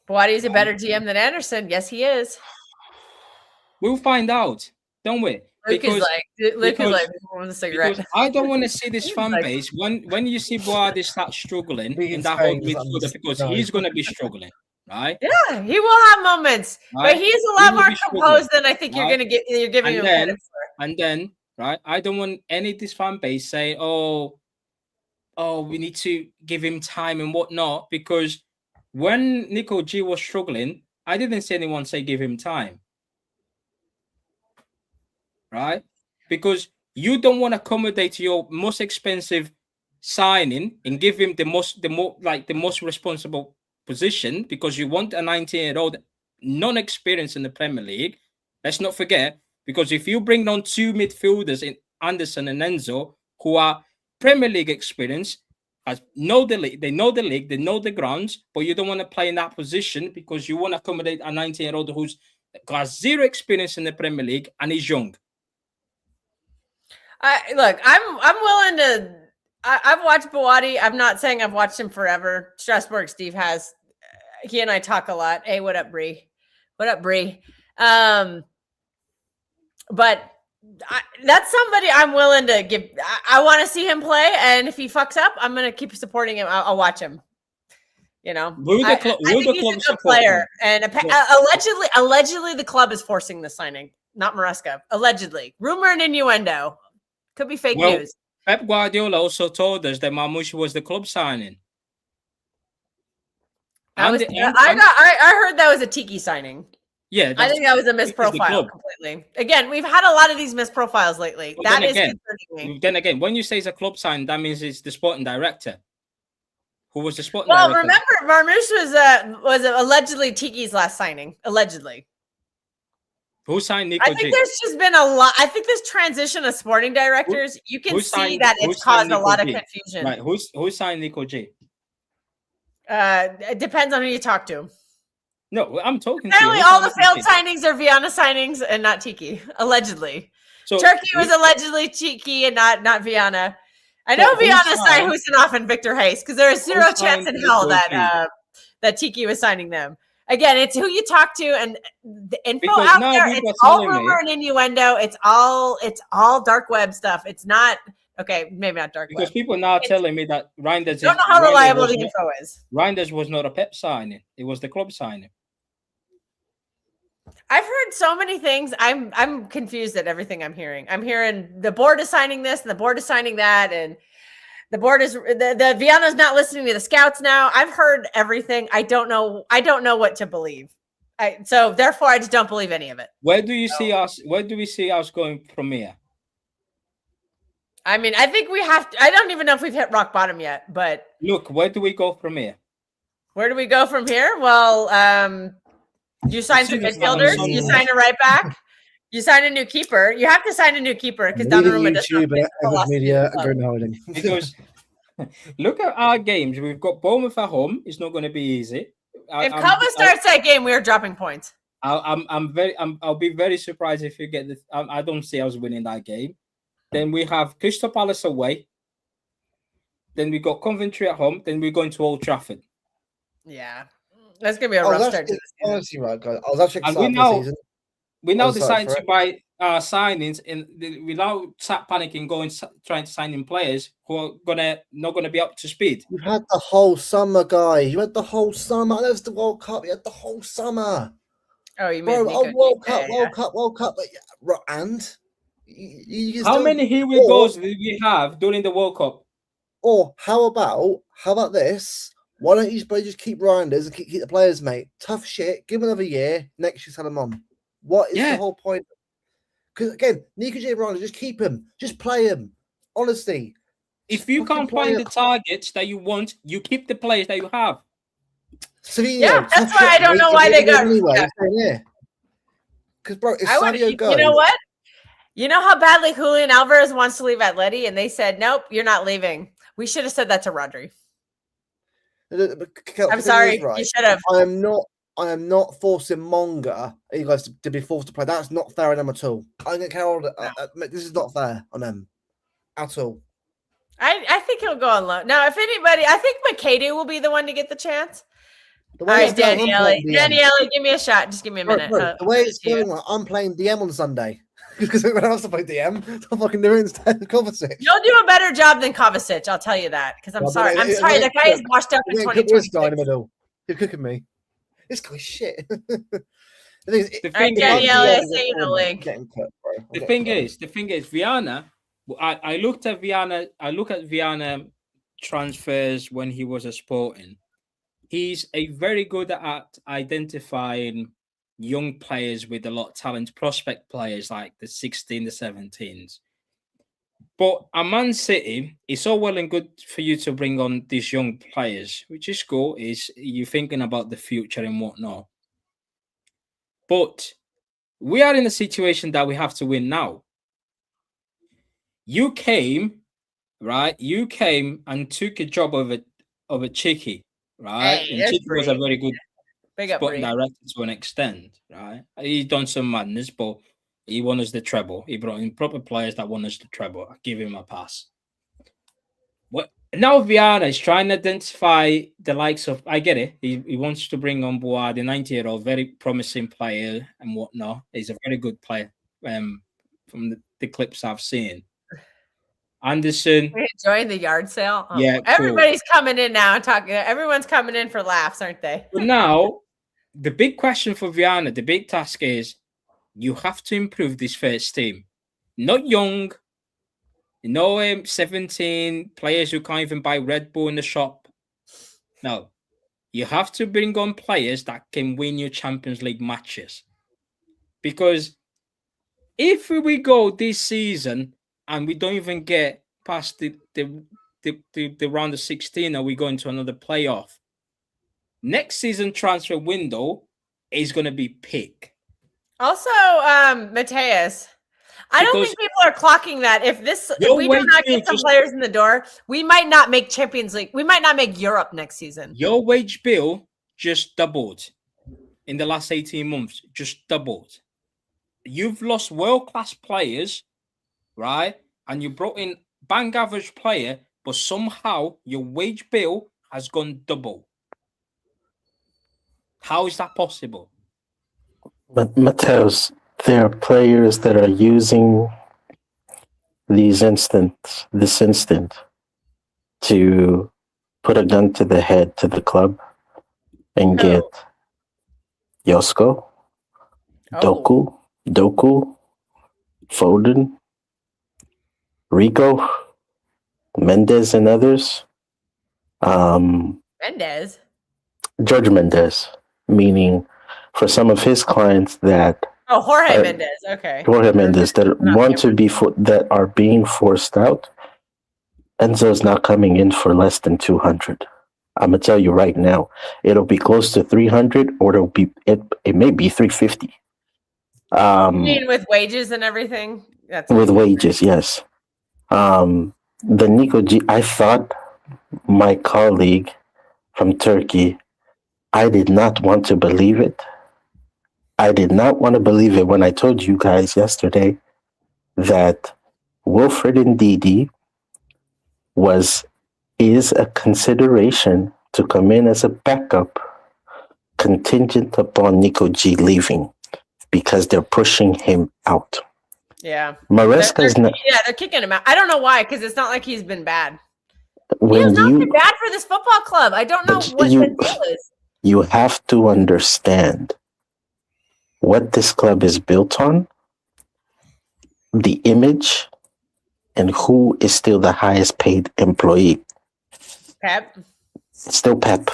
Boadi is a better GM than Anderson. Yes, he is.
We'll find out, don't we?
Luke is like with a cigarette.
Because I don't want to see this fan base when you see Boadi start struggling in that whole midfielder, because he's going to be struggling, right?
Yeah, he will have moments, right? But he's a lot more composed than I think you're giving him credit for.
And then, right, I don't want any of this fan base saying, "Oh, we need to give him time and whatnot," because when Nico G was struggling, I didn't see anyone say give him time. Right? Because you don't want to accommodate your most expensive signing and give him the most responsible position, because you want a 19-year-old non-experienced in the Premier League. Let's not forget, because if you bring on two midfielders in Anderson and Enzo, who are Premier League experienced, know the league, they know the grounds, but you don't want to play in that position because you want to accommodate a 19-year-old who's got zero experience in the Premier League and is young.
Look, I'm willing to. I've watched Boadi. I'm not saying I've watched him forever. Strasbourg Steve has. He and I talk a lot. Hey, what up, Bree? What up, Bree? But that's somebody I'm willing to give. I want to see him play, and if he fucks up, I'm going to keep supporting him. I'll watch him. You know, I think he's a good player, and allegedly the club is forcing the signing, not Maresca. Allegedly, rumor and innuendo. Could be fake news.
Pep Guardiola also told us that Marmoush was the club signing.
I heard that was a Tiki signing.
Yeah,
I think that was a misprofile completely. Again, we've had a lot of these misprofiles lately. But that is concerning me.
Then again, when you say it's a club sign, that means it's the sporting director. Who was the sporting director?
Well, remember, Marmoush was allegedly Tiki's last signing. Allegedly.
Who signed Nico G?
I think there's just been a lot. I think this transition of sporting directors, you can see that it's caused a lot of confusion.
Right. Who signed Nico G?
It depends on who you talk to.
No, I'm talking
Apparently all the failed signings are Viana signings and not Tiki, allegedly. So Turkey was allegedly Tiki and not Viana. I know Viana signed Husinov and Victor Hayes because there is zero chance in hell that Tiki was signing them. Again, it's who you talk to, and the info out there. It's all rumor and innuendo. It's all dark web stuff. It's not okay. Maybe not dark web.
Because people are now telling me that Reinders.
Don't know how reliable the info is.
Reinders was not a Pep signing; it was the club signing.
I've heard so many things. I'm confused at everything I'm hearing. I'm hearing the board is signing this, and the board is signing that, and the board is the Viana's not listening to the scouts now. I've heard everything. I don't know what to believe. So therefore, I just don't believe any of it.
Where do we see us going from here?
I mean, I think we have to. I don't even know if we've hit rock bottom yet. But
look, where do we go from here?
Where do we go from here? Well, you sign some midfielders. You sign a right back. You sign a new keeper. You have to sign a new keeper because Donnarumma doesn't.
Because look at our games. We've got Bournemouth at home. It's not going to be easy.
If Kova starts that game, we are dropping points.
I'll be very surprised if you get this. I don't see us winning that game. Then we have Crystal Palace away. Then we got Coventry at home. Then we're going to Old Trafford.
Yeah, that's gonna be a rough start.
Honestly, right, guys. I was actually excited for the season.
We now decide to buy signings, and we now start panicking, trying to sign in players who are not gonna be up to speed.
You had the whole summer, guys. You had the whole summer. That was the World Cup. You had the whole summer.
Oh, you mean
World Cup. And
how many here we goes did we have during the World Cup?
Or how about this? Why don't you just keep Reinders and keep the players, mate? Tough shit. Give them another year. Next year, sell them on. What is the whole point? Because again, Nico J. Reinders, just keep him. Just play him. Honestly.
If you can't find the targets that you want, you keep the players that you have.
Savino,
yeah, that's why I don't know why they got.
Because bro, if Sadio goes,
you know what? You know how badly Julian Alvarez wants to leave Atleti, and they said, "Nope, you're not leaving." We should have said that to Rodri. I'm sorry, you should have.
I am not forcing Monga, you guys, to be forced to play. That's not fair on them at all. I don't care. This is not fair on them at all.
I think he'll go on loan. Now, if anybody, I think Makeda will be the one to get the chance. All right, Daniele, give me a shot. Just give me a minute.
Bro, the way it's going, like, I'm playing DM on Sunday because when I was to play DM, I'm fucking doing instead of Kovacic.
You'll do a better job than Kovacic, I'll tell you that. Because I'm sorry. That guy is washed up in 2026.
Guy in the middle. You're cooking me. This guy's shit.
The thing is,
Viana. I looked at Viana. I look at Viana transfers when he was at Sporting. He's a very good at identifying young players with a lot of talent, prospect players like the 16, the 17s. But at Man City, it's all well and good for you to bring on these young players, which is cool. Is you thinking about the future and whatnot. But we are in a situation that we have to win now. You came, right? You came and took a job of a Chicky, right?
Hey,
and Chicky was a very good
sporting
director to an extent, right? He's done some madness, but he won us the treble. He brought in proper players that won us the treble. I give him a pass. What now? Viana is trying to identify the likes of. I get it. He wants to bring on board the 90-year-old, very promising player and whatnot. He's a very good player. From the clips I've seen. Anderson.
We're enjoying the yard sale.
Oh, yeah,
everybody's coming in now and talking. Everyone's coming in for laughs, aren't they?
But now, the big question for Viana, the big task is, you have to improve this first team. Not young, 17 players who can't even buy Red Bull in the shop. No, you have to bring on players that can win you Champions League matches. Because if we go this season and we don't even get past the round of 16 or we go into another playoff, next season transfer window is going to be peak.
Also, Mateus, I don't think people are clocking that. If we do not get some players in the door, we might not make Champions League. We might not make Europe next season.
Your wage bill just doubled in the last 18 months. Just doubled. You've lost world-class players, right? And you brought in bang average player, but somehow your wage bill has gone double. How is that possible?
But Mateus, there are players that are using this instant to put a gun to the head to the club and get Josko, Doku, Foden, Rico, Mendes, and others.
Mendes?
George Mendes, meaning for some of his clients that
Jorge Mendes, okay.
Jorge Mendes that want to be that are being forced out. Enzo's not coming in for less than 200. I'm gonna tell you right now, it'll be close to 300, or it may be 350.
You mean with wages and everything?
That's with wages, yes. The Nico G. I thought my colleague from Turkey. I did not want to believe it. I did not want to believe it when I told you guys yesterday that Wilfred Ndidi is a consideration to come in as a backup contingent upon Nico G leaving because they're pushing him out.
Yeah.
Maresca's not.
Yeah, they're kicking him out. I don't know why, because it's not like he's been bad. He has not been bad for this football club. I don't know what the deal is.
You have to understand what this club is built on, the image, and who is still the highest paid employee.
Pep.
Still Pep.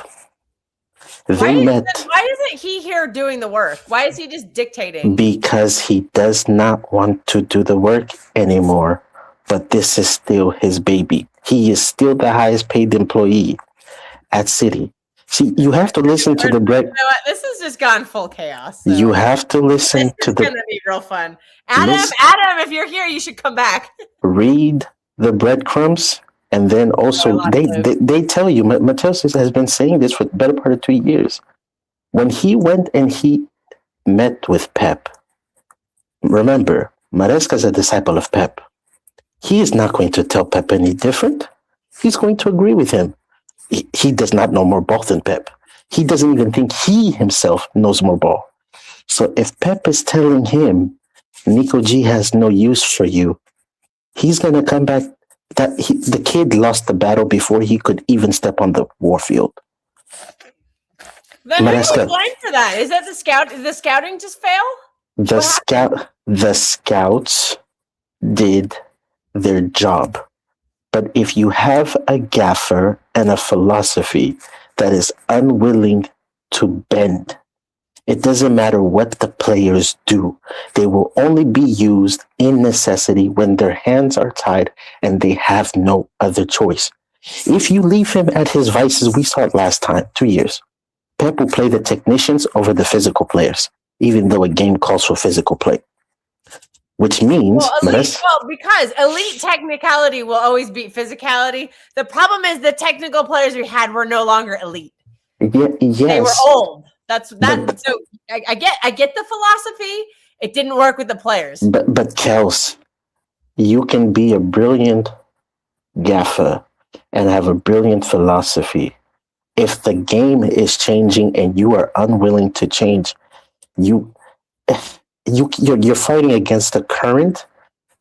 Why isn't he here doing the work? Why is he just dictating?
Because he does not want to do the work anymore. But this is still his baby. He is still the highest paid employee at City. See, you have to listen to the break.
You know what? This has just gone full chaos. So.
You have to listen to the.
It's gonna be real fun. Adam, if you're here, you should come back.
Read the breadcrumbs, and then also they tell you. Mateus has been saying this for the better part of 2 years. When he went and he met with Pep, remember, Maresca's a disciple of Pep. He is not going to tell Pep any different. he's going to agree with him. He does not know more ball than Pep. He doesn't even think he himself knows more ball. So if Pep is telling him, Nico G has no use for you, he's going to come back. The kid lost the battle before he could even step on the warfield.
Then who do you blame for that? Is that the scouting just fail?
The scouts did their job. But if you have a gaffer and a philosophy that is unwilling to bend, it doesn't matter what the players do. They will only be used in necessity when their hands are tied and they have no other choice. If you leave him at his vices, we saw it last time, 2 years. Pep will play the technicians over the physical players, even though a game calls for physical play. Which means...
because elite technicality will always beat physicality. The problem is the technical players we had were no longer elite.
Yes.
They were old. So I get the philosophy. It didn't work with the players.
But Kels, you can be a brilliant gaffer and have a brilliant philosophy. If the game is changing and you are unwilling to change, you're fighting against the current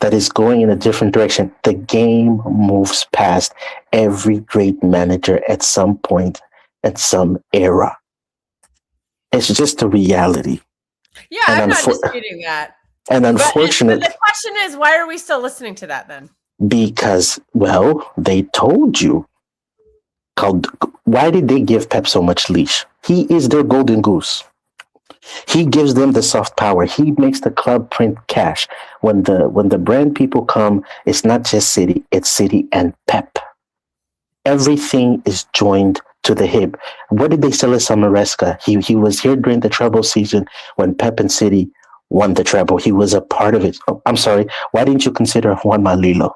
that is going in a different direction. The game moves past every great manager at some point, at some era. It's just a reality.
Yeah, I'm not disputing that.
And unfortunately...
But the question is, why are we still listening to that then?
Because, well, they told you. Why did they give Pep so much leash? He is their golden goose. He gives them the soft power. He makes the club print cash. When the brand people come, it's not just City, it's City and Pep. Everything is joined to the hip. What did they sell us on Maresca? He was here during the treble season when Pep and City won the treble. He was a part of it. Oh, I'm sorry. Why didn't you consider Juan Malilo?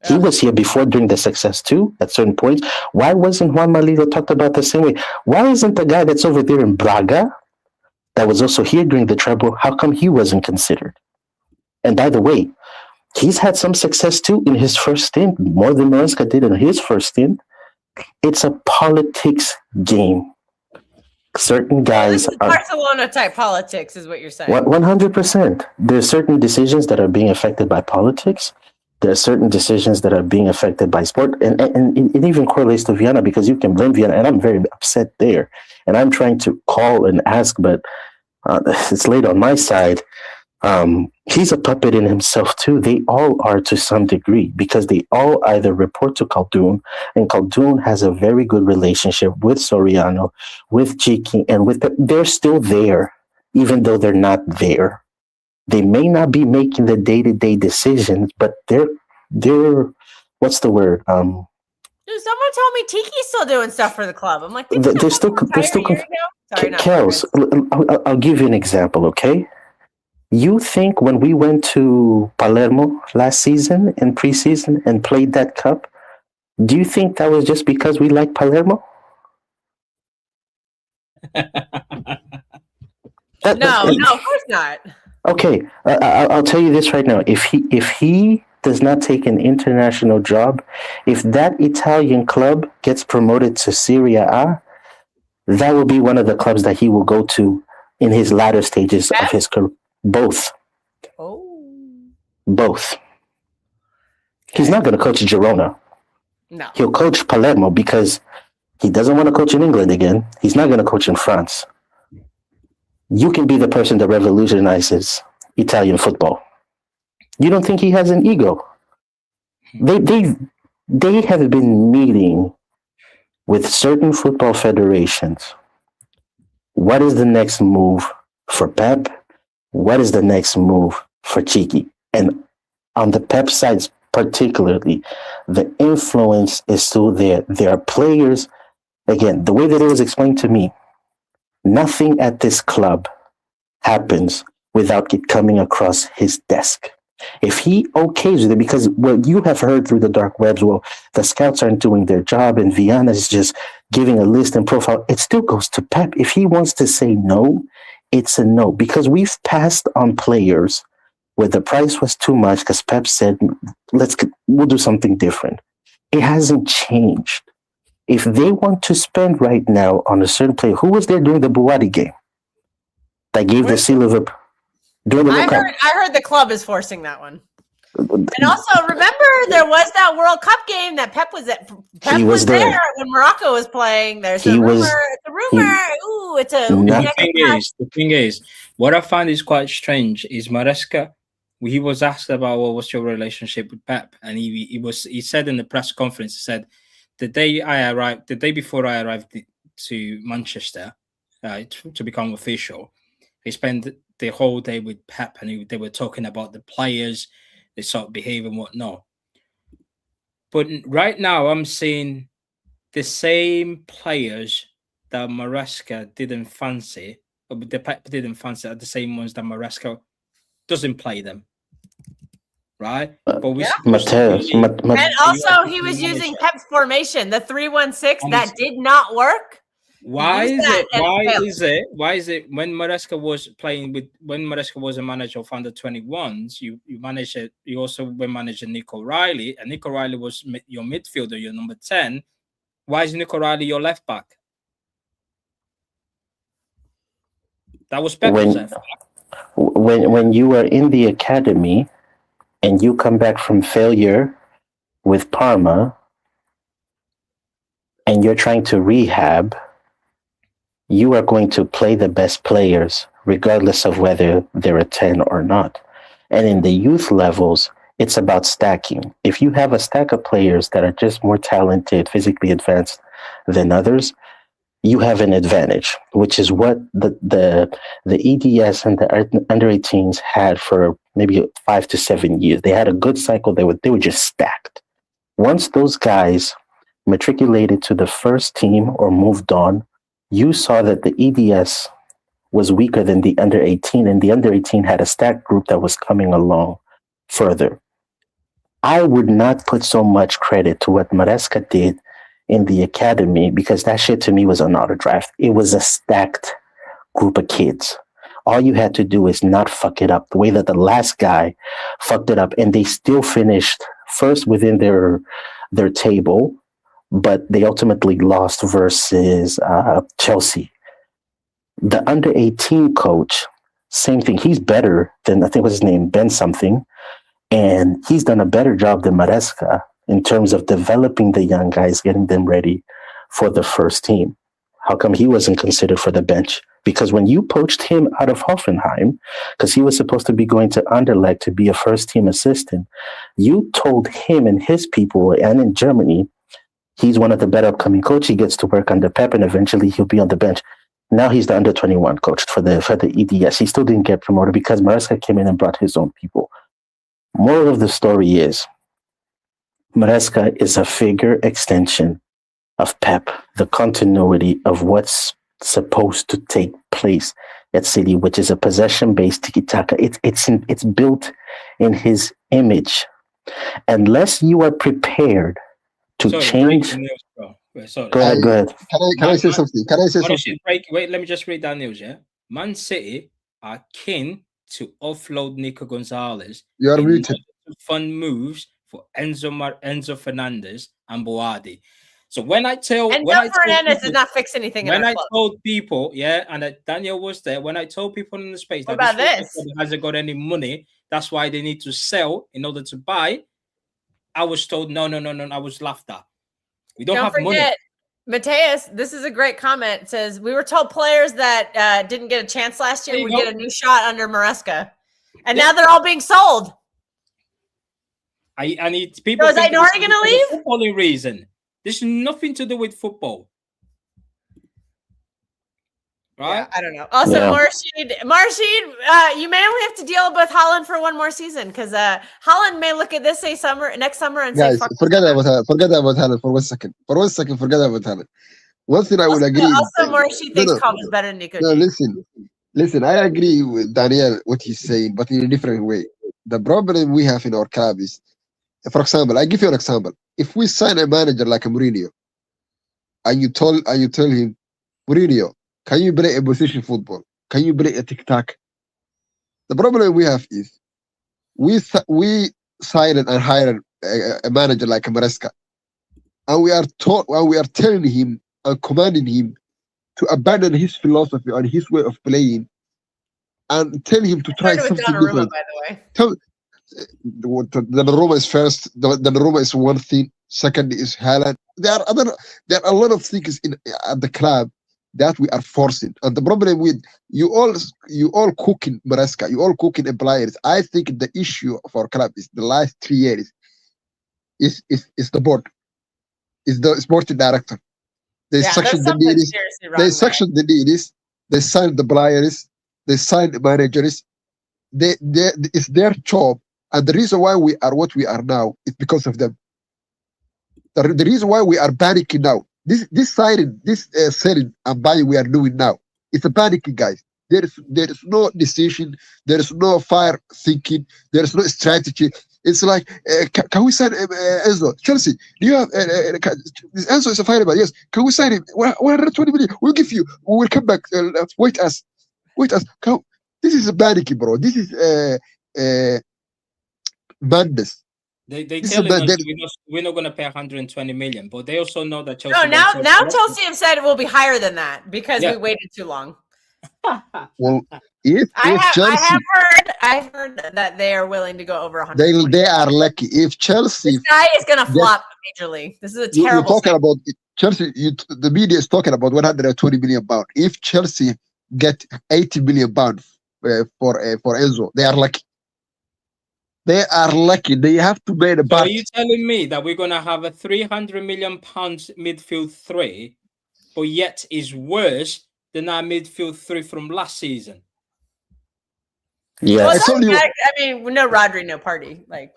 He was here before during the success too, at certain points. Why wasn't Juan Malilo talked about the same way? Why isn't the guy that's over there in Braga that was also here during the treble, how come he wasn't considered? And by the way, he's had some success too in his first stint, more than Maresca did in his first stint. It's a politics game. Certain guys are
Barcelona type politics, is what you're saying.
100%. There's certain decisions that are being affected by politics. There are certain decisions that are being affected by sport, and it even correlates to Viana, because you can blame Viana, and I'm very upset there. And I'm trying to call and ask, but it's late on my side. He's a puppet in himself too. They all are to some degree, because they all either report to Khaldun, and Khaldun has a very good relationship with Soriano, with Chiki, and with they're still there, even though they're not there. They may not be making the day-to-day decisions, but they're what's the word?
Dude, someone told me Tiki's still doing stuff for the club. I'm like,
they're still
Sorry,
Kels, I'll give you an example, okay? You think when we went to Palermo last season in preseason and played that cup, do you think that was just because we like Palermo?
No, of course not.
Okay, I'll tell you this right now. If he does not take an international job, if that Italian club gets promoted to Serie A, that will be one of the clubs that he will go to in his latter stages of his career. Both. Both. He's not going to coach Girona.
No.
He'll coach Palermo because he doesn't want to coach in England again. He's not going to coach in France. You can be the person that revolutionizes Italian football. You don't think he has an ego? They have been meeting with certain football federations. What is the next move for Pep? What is the next move for Chiki? And on the Pep sides particularly, the influence is still there. There are players, again, the way that it was explained to me, nothing at this club happens without it coming across his desk. If he okays with it, because what you have heard through the dark webs, well, the scouts aren't doing their job and Viana is just giving a list and profile, it still goes to Pep. If he wants to say no, it's a no, because we've passed on players where the price was too much because Pep said, we'll do something different. It hasn't changed. If they want to spend right now on a certain player, who was there during the Buwadi game that gave the seal of during the World Cup?
I heard the club is forcing that one. And also, remember, there was that World Cup game that Pep was at. Pep was there when Morocco was playing. There's a rumor. It's a rumor.
The thing is, what I find is quite strange is Maresca. He was asked about what's your relationship with Pep, and he said in the press conference, he said, the day before I arrived to Manchester to become official, he spent the whole day with Pep, and they were talking about the players, they sort of behave and whatnot. But right now, I'm seeing the same players that Maresca didn't fancy, or the Pep didn't fancy, are the same ones that Maresca doesn't play them. Right? But
and also, he was using Pep's formation, the 3-1-6, that did not work.
Why is it when Maresca was a manager of under 21s, you also were managing Nico Riley, and Nico Riley was your midfielder, your number 10. Why is Nico Riley your left back? That was Pep's
when you were in the academy and you come back from failure with Parma and you're trying to rehab, you are going to play the best players, regardless of whether they're a 10 or not. And in the youth levels, it's about stacking. If you have a stack of players that are just more talented, physically advanced than others, you have an advantage, which is what the EDS and the under 18s had for maybe 5 to 7 years. They had a good cycle. They were just stacked. Once those guys matriculated to the first team or moved on, you saw that the EDS was weaker than the under 18, and the under 18 had a stacked group that was coming along further. I would not put so much credit to what Maresca did in the academy, because that shit to me was an auto draft. It was a stacked group of kids. All you had to do is not fuck it up the way that the last guy fucked it up, and they still finished first within their table, but they ultimately lost versus Chelsea. The under 18 coach, same thing. He's better than, I think what's his name, Ben something, and he's done a better job than Maresca in terms of developing the young guys, getting them ready for the first team. How come he wasn't considered for the bench? Because when you poached him out of Hoffenheim, because he was supposed to be going to Anderlecht to be a first-team assistant, you told him and his people, and in Germany, he's one of the better upcoming coaches. He gets to work under Pep, and eventually he'll be on the bench. Now he's the under 21 coach for the EDS. He still didn't get promoted because Maresca came in and brought his own people. Moral of the story is, Maresca is a figure extension of Pep, the continuity of what's supposed to take place at City, which is a possession-based tiki-taka. It's built in his image. Unless you are prepared to change. Go ahead.
Can I say something?
Wait, let me just read that news. Yeah, Man City are keen to offload Nico Gonzalez.
You are muted.
To fund moves for Enzo Fernandez and Boadi. So when I told
Fernandez did not fix anything.
When I told people, and Daniel was there. When I told people in the space
that this
hasn't got any money, that's why they need to sell in order to buy. I was told no. I was laughed at. We don't have money.
Mateus, this is a great comment. It says, we were told players that didn't get a chance last year would get a new shot under Maresca. And now they're all being sold.
I need people.
So is Ainari going to leave?
Footballing reason. There's nothing to do with football. Right?
Yeah, I don't know. Also, Marshid, you may only have to deal with Holland for one more season, because Holland may look at this next summer and
say, forget about Holland for 1 second. For 1 second, forget about Holland. One thing I would agree.
Also, Marshid thinks Cobb is better than Nico.
No, listen. I agree with Daniel what he's saying, but in a different way. The problem we have in our club is, for example, I give you an example. If we sign a manager like a Mourinho, and you tell him, Mourinho, can you play a position football? Can you play a tic-tac? The problem we have is we signed and hired a manager like Maresca. and we are telling him and commanding him to abandon his philosophy and his way of playing, and tell him to try something different.
By the way.
Donnarumma is first. Donnarumma is one thing. Second is Haaland. There are a lot of things at the club that we are forcing. And the problem with you all cooking Maresca, you all cooking players. I think the issue of our club is the last 3 years is the board, is the sporting director. They section the needs. They section the needs. They sign the players. They sign the managers. It's their job. And the reason why we are what we are now is because of them. The reason why we are panicking now, this signing, this selling and buying we are doing now, it's a panicking, guys. There is no decision. There is no fire thinking. There is no strategy. It's like, can we sign Enzo? Chelsea, do you have Enzo is a fireman? Yes. Can we sign him? 120 million. We'll give you. We will come back. Wait us. This is a panicking, bro. This is madness.
They telling us we're not going to pay 120 million, but they also know that Chelsea.
No, now Chelsea have said it will be higher than that because we waited too long.
Well, if Chelsea,
I've heard that they are willing to go over 100.
They are lucky. If Chelsea,
this guy is going to flop majorly. This is a terrible.
You're talking about Chelsea. The media is talking about 120 million pounds. If Chelsea get 80 million pounds for Enzo, they are lucky. They are lucky. They have to pay the back.
So are you telling me that we're going to have a 300 million pounds midfield three, but yet is worse than our midfield three from last season?
Yeah.
Well, I mean, no Rodri, no party. Like,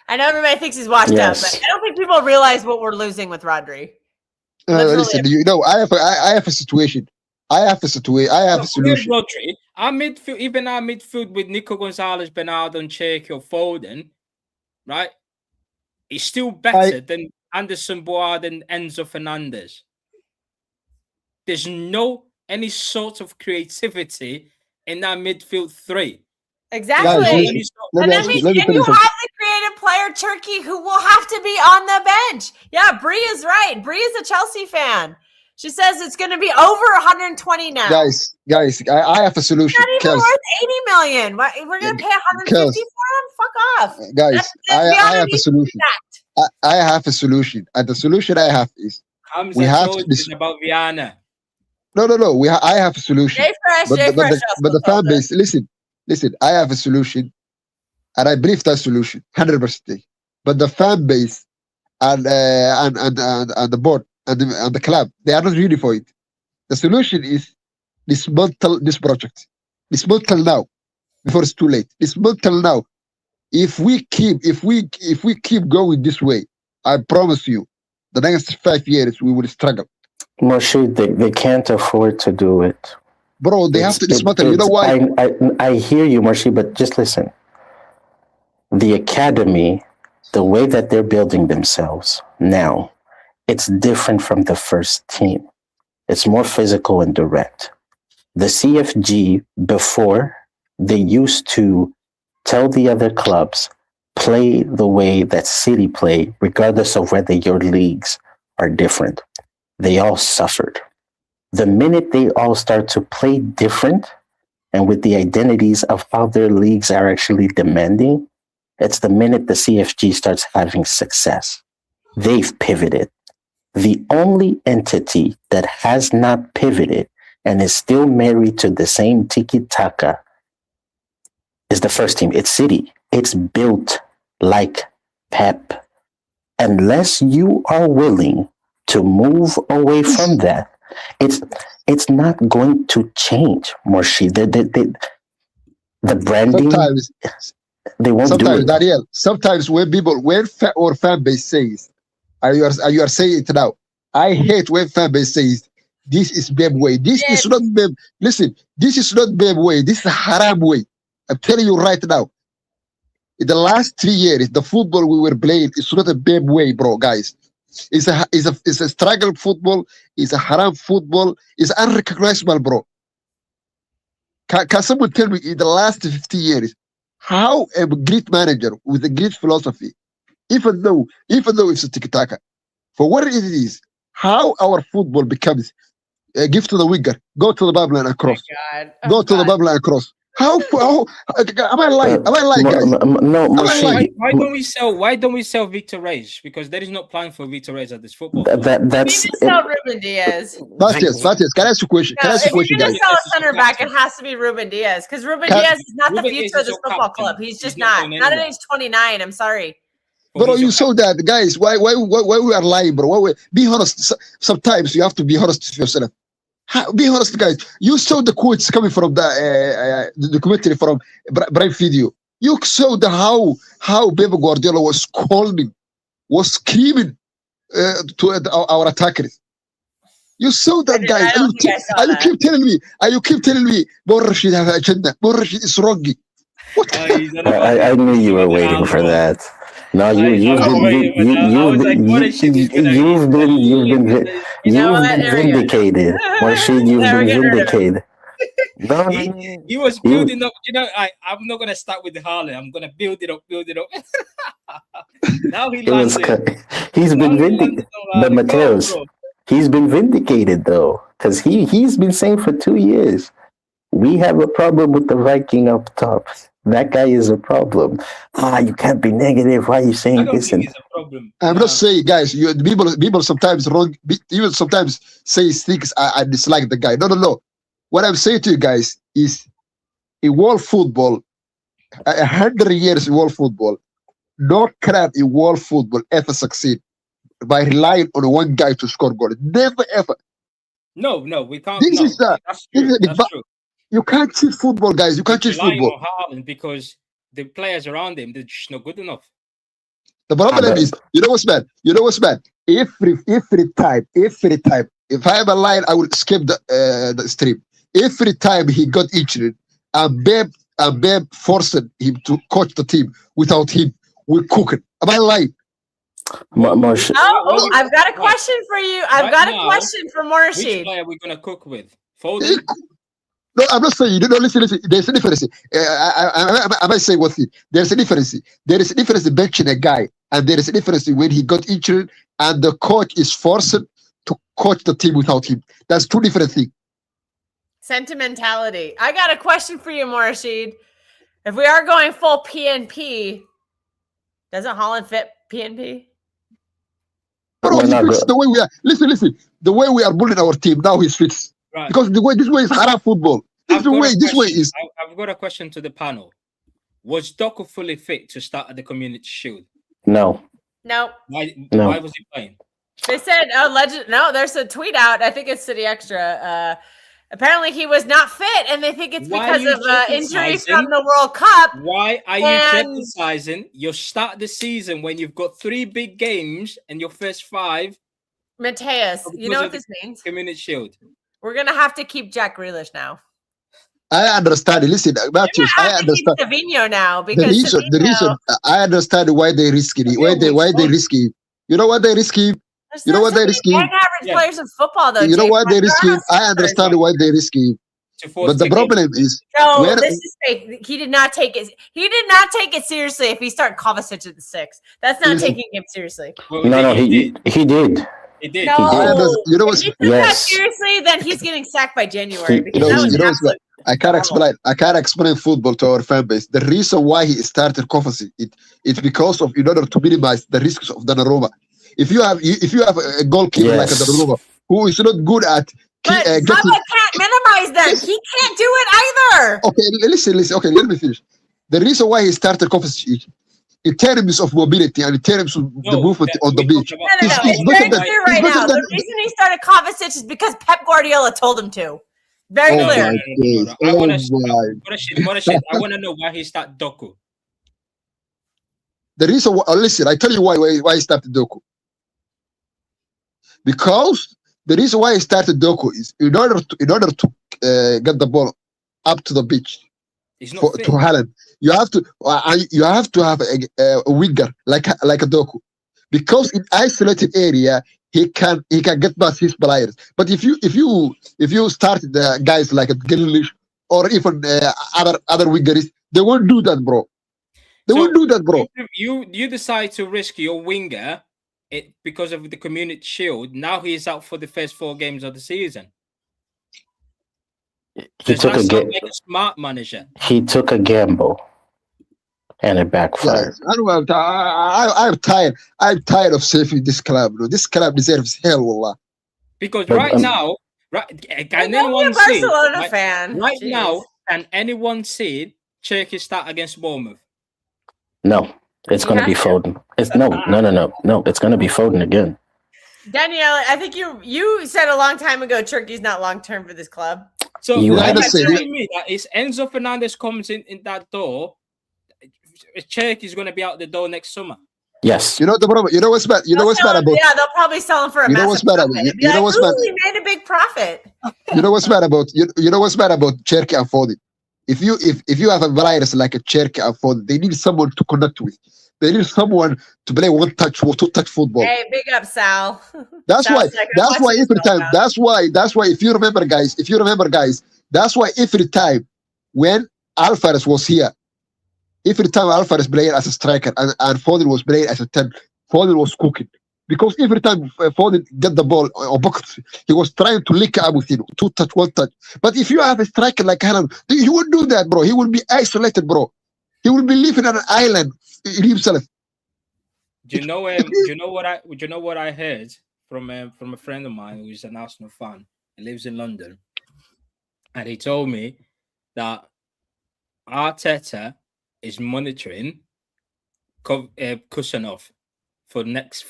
I know everybody thinks he's washed up, but I don't think people realize what we're losing with Rodri.
Listen, I have a situation. I have a solution.
Rodri, our midfield with Nico Gonzalez, Bernardo, and Cherki or Foden, right? Is still better than Anderson, Boad, and Enzo Fernandez. There's no any sort of creativity in that midfield three.
Exactly. And that means you have the creative player, Turkey, who will have to be on the bench. Yeah, Bree is right. Bree is a Chelsea fan. She says it's going to be over 120 now.
Guys, I have a solution.
It's not even worth 80 million. We're going to pay 150 for him? Fuck off.
Guys, I have a solution. I have a solution. And the solution I have is we have to
about Viana.
No. I have a solution. But the fan base, listen. I have a solution, and I believe that solution 100%. But the fan base and the board and the club, they are not ready for it. The solution is dismantle this project. Dismantle now, before it's too late. Dismantle now. If we keep going this way, I promise you, the next 5 years we will struggle.
Moshe, they can't afford to do it.
Bro, they have to dismantle. You know why?
I hear you, Moshe, but just listen. The academy, the way that they're building themselves now, it's different from the first team. It's more physical and direct. The CFG, before, they used to tell the other clubs, play the way that City play, regardless of whether your leagues are different. They all suffered. The minute they all start to play different and with the identities of how their leagues are actually demanding, it's the minute the CFG starts having success. They've pivoted. The only entity that has not pivoted and is still married to the same tiki-taka is the first team. It's City. It's built like Pep. Unless you are willing to move away from that, it's not going to change, Morshi. The branding, they won't do it.
Daniel, sometimes when fan base says, you are saying it now. I hate when fan base says, this is Beb way. This is not Beb. Listen, this is not Beb way. This is a haram way. I'm telling you right now. In the last 3 years, the football we were playing is not a Beb way, bro, guys. It's a struggle football. It's a haram football. It's unrecognizable, bro. Can someone tell me in the last 50 years how a great manager with a great philosophy, even though it's a tiki-taka, For what it is, how our football becomes give to the winger, go to the bubble and across, go to the bubble and across. How am I lying? Am I lying, guys?
No,
Why don't we sell Victor Reyes? Because there is no plan for Victor Reyes at this football.
That's
we need to sell Ruben Diaz.
Matthias, can I ask you a question?
No, if you're going to sell a center back, it has to be Ruben Diaz because Ruben Diaz is not the future of this football club. He's just not. Not at age 29. I'm sorry.
Bro, you saw that, guys. Why we are lying, bro? Be honest. Sometimes you have to be honest with yourself. Be honest, guys. You saw the quotes coming from the documentary from Prime Video. You saw how Pep Guardiola was calling, was screaming to our attackers. You saw that, guys. You keep telling me, Bon Rashid have agenda. Bon Rashid is wrong. What?
I knew you were waiting for that. No, you've been vindicated. Rashid, you've been vindicated. No,
he was building up. You know, I'm not gonna start with the Harlem. I'm gonna build it up. Now he landed.
He's been vindicated. But Mateus, he's been vindicated though, because he's been saying for 2 years, we have a problem with the Viking up top. That guy is a problem. You can't be negative. Why are you saying this?
I'm not saying, guys. People sometimes wrong. Even sometimes say things I dislike the guy. No. What I'm saying to you guys is, in world football, 100 years in world football, no club in world football ever succeed by relying on one guy to score goals. Never ever.
No, we can't.
That's true. You can't cheat football, guys. You can't cheat football.
On because the players around him, they're just not good enough.
The problem is, you know what's bad? Every time, if I have a line, I will skip the stream. Every time he got injured, and Beb forced him to coach the team. Without him, we're cooking. Am I lying?
I've got a question for you. I've got a question for Morrissey.
Which player are we going to cook with? Foden?
No, I'm not saying. Listen. There's a difference. I might say one thing. There's a difference. There is a difference in benching a guy, and there is a difference when he got injured and the coach is forced to coach the team without him. That's two different things.
Sentimentality. I got a question for you, Morrissey. If we are going full PNP, doesn't Holland fit PNP?
Bro, he fits the way we are. Listen. The way we are bullying our team now, he fits. Right. Because this way is haram football. This way is.
I've got a question to the panel. Was Doku fully fit to start at the Community Shield?
No.
Why was he playing?
They said, there's a tweet out. I think it's City Extra. Apparently he was not fit, and they think it's because of injury from the World Cup.
Why are you criticizing your start the season when you've got 3 big games and your first 5?
Mateus, you know what this means?
Community Shield.
We're gonna have to keep Jack Grealish now.
I understand. Listen, Matthews, I understand.
Savino now because
the reason I understand why they risky. Why they risky? You know what they risky? You know what they risky?
Average players in football, though.
You know what they risky? I understand why they risky. But the problem is,
this is fake. He did not take it. He did not take it seriously. If he started Kovacic at the 6, that's not taking him seriously.
No, he did.
He did.
No.
You know what?
If he took that seriously, then he's getting sacked by January.
I can't explain football to our fan base. The reason why he started Kovacic, it's because of in order to minimize the risks of Donnarumma. If you have a goalkeeper like a Donnarumma who is not good at
can't minimize them. He can't do it either.
Okay, listen. Okay, let me finish. The reason why he started Kovacic, in terms of mobility and in terms of the movement on the beach,
it's very clear right now. The reason he started Kovacic is because Pep Guardiola told him to. Very clear.
I want to know why he started Doku.
The reason why, listen, I tell you why he started Doku. Because the reason why he started Doku is in order to get the ball up to the beach to Haaland, you have to have a winger like a Doku, because in isolated area he can get past his players. But if you start the guys like a Grealish or even other wingers, they won't do that, bro. They won't do that, bro.
You decide to risk your winger because of the Community Shield. Now he's out for the first 4 games of the season.
He took
like a smart manager.
He took a gamble, and it backfired.
Yeah, I don't know. I'm tired. I'm tired of saving this club. Bro. This club deserves hell, wallah.
Because now, can anyone see?
Barcelona fan.
Right now, can anyone see Cherki start against Bournemouth?
No, it's going to be Foden. No. It's going to be Foden again.
Danielle, I think you said a long time ago Turkey's not long term for this club.
So you're telling me that if Enzo Fernandez comes in that door, Cherki is going to be out the door next summer.
Yes.
You know the problem. You know what's bad. You know what's bad about.
Yeah, they'll probably sell him for a massive profit. You know what's bad. We made a big profit.
You know what's bad about. You know what's bad about Cherki and Foden. If you have a virus like a Cherki and Foden, they need someone to connect with. They need someone to play one touch or two touch football.
Hey, big up, Sal.
That's why every time. That's why if you remember, guys. That's why every time when Alvarez was here, every time Alvarez played as a striker and Foden was playing as a 10, Foden was cooking. Because every time Foden get the ball or box, he was trying to link up with him, 2 touch, 1 touch. But if you have a striker like Haaland, he wouldn't do that, bro. He will be isolated, bro. He will be living on an island himself.
Do you know what I heard from a friend of mine who is an Arsenal fan? He lives in London, and he told me that Arteta is monitoring Kusanov for next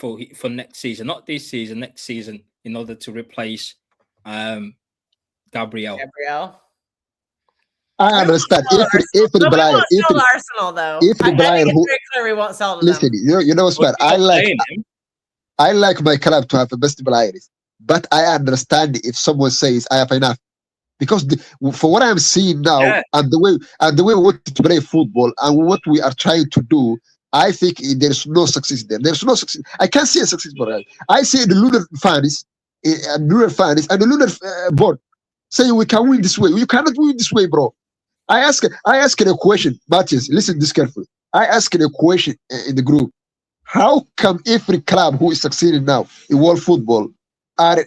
season, not this season, next season, in order to replace Gabriel.
I understand. Every Brian,
Arsenal though.
Every Brian who
we won't sell to
listen,
them.
you know what's bad. I like my club to have the best players, but I understand if someone says I have enough, because for what I'm seeing now and the way we want to play football and what we are trying to do, I think there's no success there. There's no success. I can't see a success for us. I see the Lunar fans, and the Lunar board saying we can win this way. You cannot win this way, bro. I ask a question, Matthias. Listen this carefully. I asked a question in the group. How come every club who is succeeding now in world football are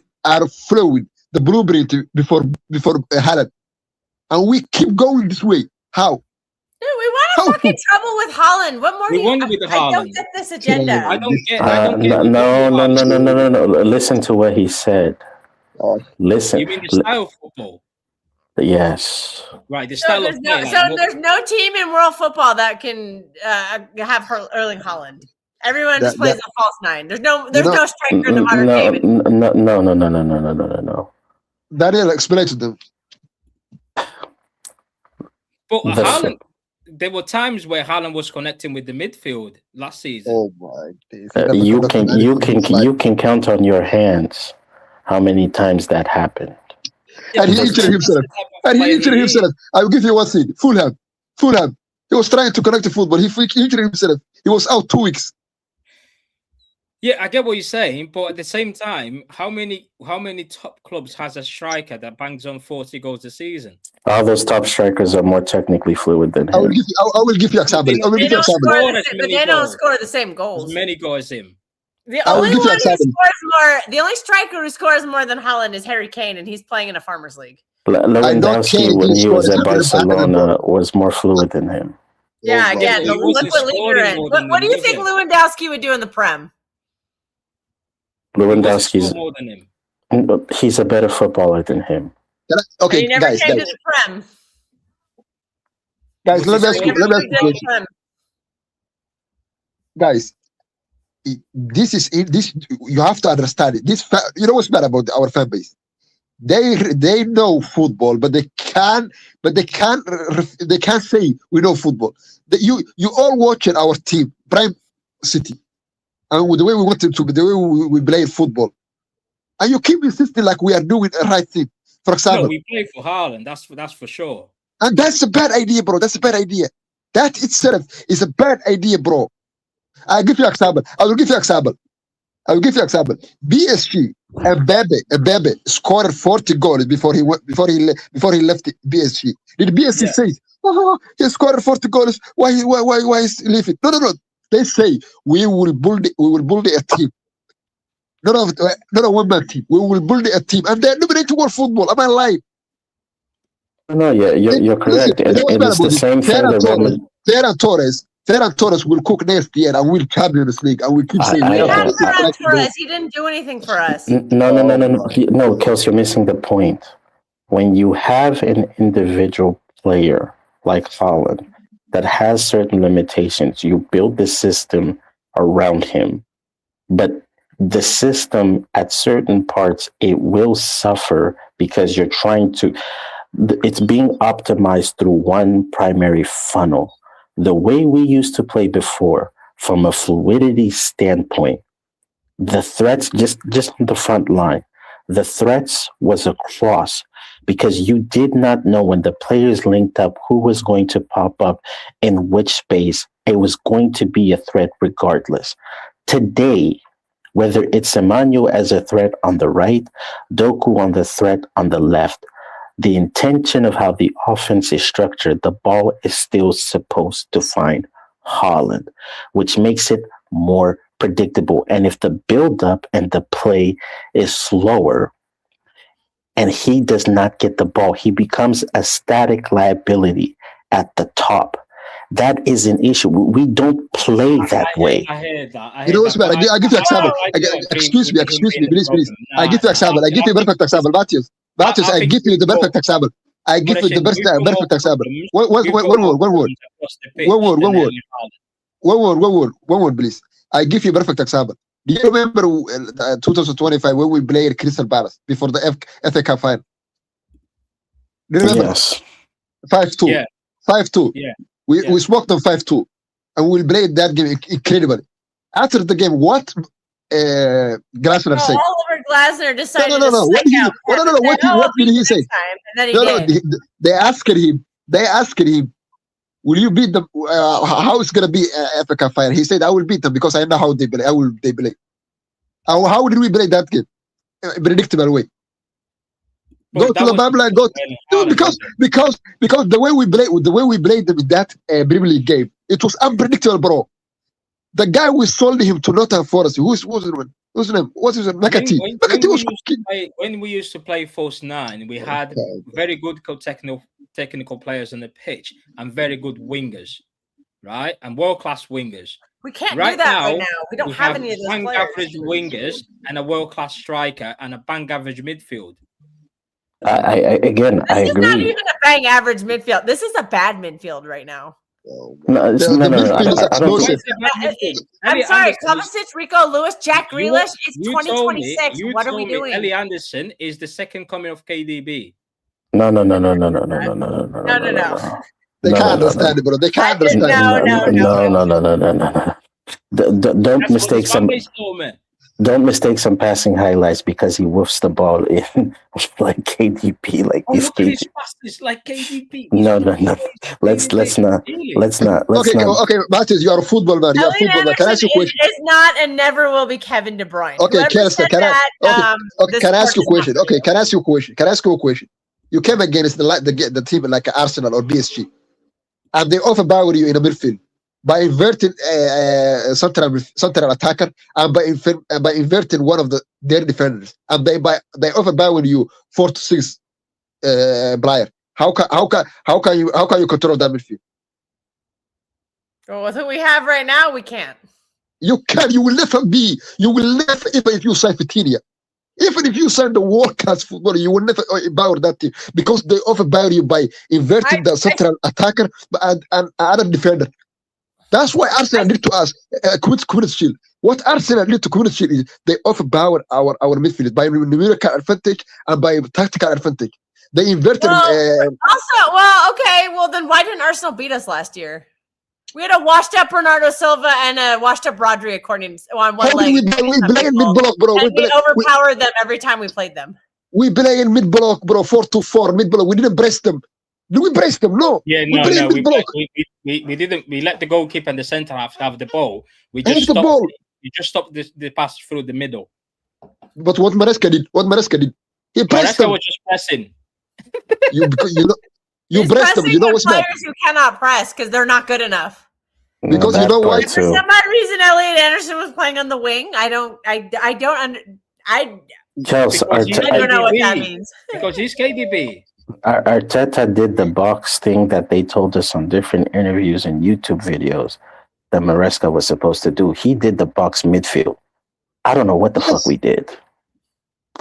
following the blueprint before Haaland, and we keep going this way? How?
Dude, we want to fucking trouble with Haaland. What more do you? I don't get this agenda.
I don't get.
No. Listen to what he said. Listen.
You mean the style of football?
Yes.
Right. The style of play.
There's no team in world football that can have Erling Haaland. Everyone just plays a false 9. There's no striker in the modern game.
No.
Daniel, explain to them.
But Haaland, there were times where Haaland was connecting with the midfield last season.
Oh my days!
You can count on your hands how many times that happened.
And he injured himself. I will give you one thing. Fulham. He was trying to connect to football. He injured himself. He was out 2 weeks.
Yeah, I get what you're saying, but at the same time, how many top clubs has a striker that bangs on 40 goals a season?
All those top strikers are more technically fluid than him.
I will give you example.
But they don't score the same goals.
As many goals as him.
The only striker who scores more than Haaland is Harry Kane, and he's playing in a farmers league.
Lewandowski, when he was at Barcelona, was more fluid than him.
Yeah, again, look what league you're in. What do you think Lewandowski would do in the Prem?
Lewandowski's more than him. He's a better footballer than him.
Okay,
he never came to the Prem.
Guys, let me ask you. Guys, this. You have to understand it. You know what's bad about our fan base? They know football, but they can't say we know football. You all watching our team, Prime City, and with the way we want to, the way we play football, and you keep insisting like we are doing the right thing. For example,
no, we play for Haaland. That's for sure.
And that's a bad idea, bro. That's a bad idea. That itself is a bad idea, bro. I will give you example. BSG and Bebe scored 40 goals before he left BSG. Did BSG say, he scored 40 goals? Why is he leaving? No. They say we will build a team. Not a one-man team. We will build a team, and they're dominating world football. Am I lying?
No, you're correct,
Listen,
and it's the same thing that
Ferran Torres will cook next year and we'll Champions League, and we keep saying
We had Ferran Torres. He didn't do anything for us.
No, Kels, you're missing the point. When you have an individual player like Haaland that has certain limitations, you build the system around him, but the system at certain parts, it will suffer because you're trying to, it's being optimized through one primary funnel. The way we used to play before, from a fluidity standpoint, the threats just on the front line, the threats was across because you did not know when the players linked up who was going to pop up in which space. It was going to be a threat regardless. Today, whether it's Emmanuel as a threat on the right, Doku on the threat on the left, the intention of how the offense is structured, the ball is still supposed to find Haaland, which makes it more predictable. And if the build-up and the play is slower and he does not get the ball, he becomes a static liability at the top. That is an issue. We don't play that way.
I heard that.
You know what's bad? I give you example. Excuse me, please. I give you example. I give you a perfect example, Matthias, I give you the perfect example. I give you the perfect example. One word, please. I give you a perfect example. Do you remember 2025 when we played Crystal Palace before the FA Cup final? Do you remember?
Yes.
5-2.
Yeah.
5-2. Yeah. We smoked them 5-2, and we played that game incredibly. After the game, what Glasner said?
Oliver Glasner decided
No. What did he say? They asked him, will you beat them? How is going to be FA Cup final? He said, I will beat them because I know how they play. They play. How did we play that game? Predictable way. Go to the Bible and go because the way we played them in that Premier League game, it was unpredictable, bro. The guy we sold him to Nottingham Forest, who's his name? What's his name? McAtee. McAtee was cooking.
When we used to play false nine, we had very good technical players on the pitch and very good wingers, right? And world-class wingers.
We can't do that right now. We don't have any of those players.
Average wingers and a world-class striker and a bang average midfield.
I agree.
This is not even a bang average midfield. This is a bad midfield right now.
No. I'm
sorry, Kovacic, Rico Lewis, Jack Grealish. It's 2026. What are we doing?
Ellie Anderson is the second coming of KDB.
No.
They can't understand it, bro. They can't understand it.
No. Don't mistake some passing highlights because he whiffs the ball in like KDB, like he's KDB.
Like KDB.
No. Let's not.
Okay, Matthias, you are a football man. You are a football man. Can I ask you a question?
It's not and never will be Kevin De Bruyne.
Okay, can I ask you a question? Okay, can I ask you a question? You came against the team like Arsenal or PSG, and they overpower you in the midfield by inverting central attacker and by inverting one of their defenders, and they overpower you 4-6 player. How can you control that midfield?
Well, with who we have right now, we can't.
You can. You will never be. You will never, even if you sign Vitinha, even if you sign the world class footballer, you will never empower that team because they overpower you by inverting the central attacker and other defender. That's why Arsenal did to us Community Shield. What Arsenal did to Community Shield is they overpower our midfield by numerical advantage and by tactical advantage. They inverted.
Well, then why didn't Arsenal beat us last year? We had a washed-up Bernardo Silva and a washed-up Rodri, according on one leg.
We play in mid-block, bro.
And we overpowered them every time we played them.
We play in mid-block, bro. 4-2-4 mid-block. We didn't brace them. Do we brace them? No.
Yeah, no. We didn't. We let the goalkeeper and the centre half have the ball. We just stopped the ball. We just stopped the pass through the middle.
But what Maresca did? He pressed them.
Was just pressing.
You pressed them. You know what's
players who cannot press because they're not good enough.
Because you know why?
For some odd reason, Elliot Anderson was playing on the wing. I don't know what that means.
Because he's KDB.
Arteta did the box thing that they told us on different interviews and YouTube videos that Maresca was supposed to do. He did the box midfield. I don't know what the fuck we did.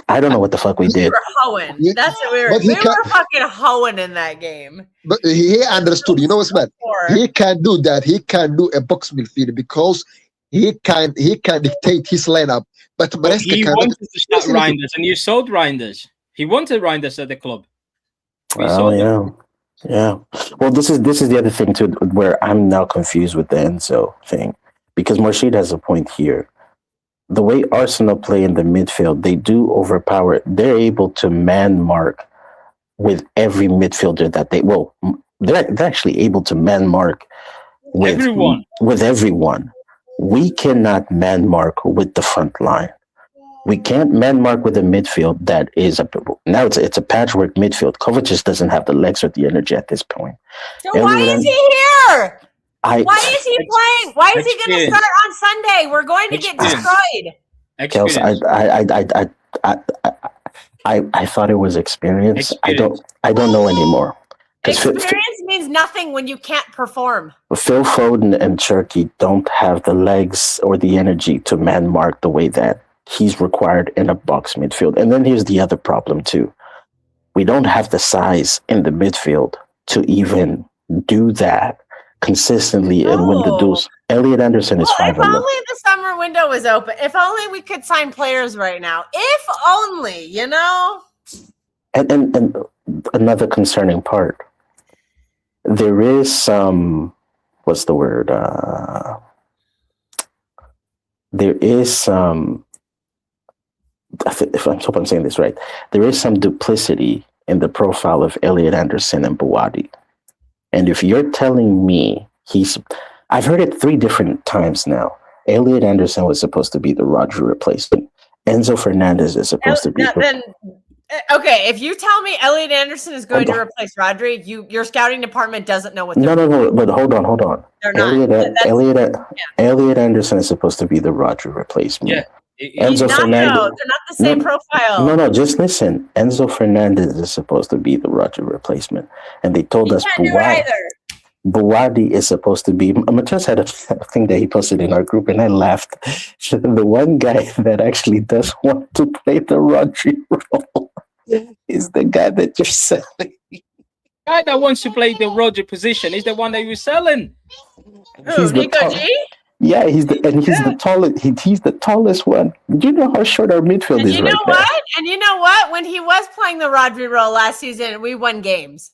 I don't know what the fuck we did.
We were hoeing. That's what we were. We were fucking hoeing in that game.
But he understood. You know what's bad? He can do that. He can do a box midfield because he can dictate his lineup. But Maresca
he wanted to start Reinders, and you sold Reinders. He wanted Reinders at the club.
Yeah. Well, this is the other thing too, where I'm now confused with the Enzo thing, because Morsheed has a point here. The way Arsenal play in the midfield, they do overpower. They're able to man mark with every midfielder that they're actually able to man mark with everyone. We cannot man mark with the front line. We can't man mark with a midfield that is it's a patchwork midfield. Kovacic doesn't have the legs or the energy at this point.
So why is he here? Why is he playing? Why is he going to start on Sunday? We're going to get destroyed.
Kels, I thought it was experience. I don't know anymore.
Experience means nothing when you can't perform.
Phil Foden and Cherky don't have the legs or the energy to man mark the way that he's required in a box midfield. And then here's the other problem too. We don't have the size in the midfield to even do that consistently and win the duels. Elliot Anderson is 5'11".
If only the summer window was open. If only we could sign players right now. If only, you know?
And another concerning part. There is some, what's the word? There is some, if I hope I'm saying this right, there is some duplicity in the profile of Elliot Anderson and Buwadi. And if you're telling me I've heard it 3 different times now. Elliot Anderson was supposed to be the Rodri replacement. Enzo Fernandez is supposed to be.
Okay, if you tell me Elliot Anderson is going to replace Rodri, your scouting department doesn't know what they're doing.
No, but hold on.
They're not.
Elliot Anderson is supposed to be the Rodri replacement.
Yeah.
Enzo Fernandez.
They're not the same profile.
No, just listen. Enzo Fernandez is supposed to be the Rodri replacement. And they told us Buwadi is supposed to be. Matthias had a thing that he posted in our group, and I laughed. The one guy that actually does want to play the Rodri role is the guy that you're selling.
The guy that wants to play the Rodri position is the one that you're selling.
Who, Nico G?
Yeah, he's the tallest. He's the tallest one. Do you know how short our midfield is right now?
And you know what? When he was playing the Rodri role last season, we won games.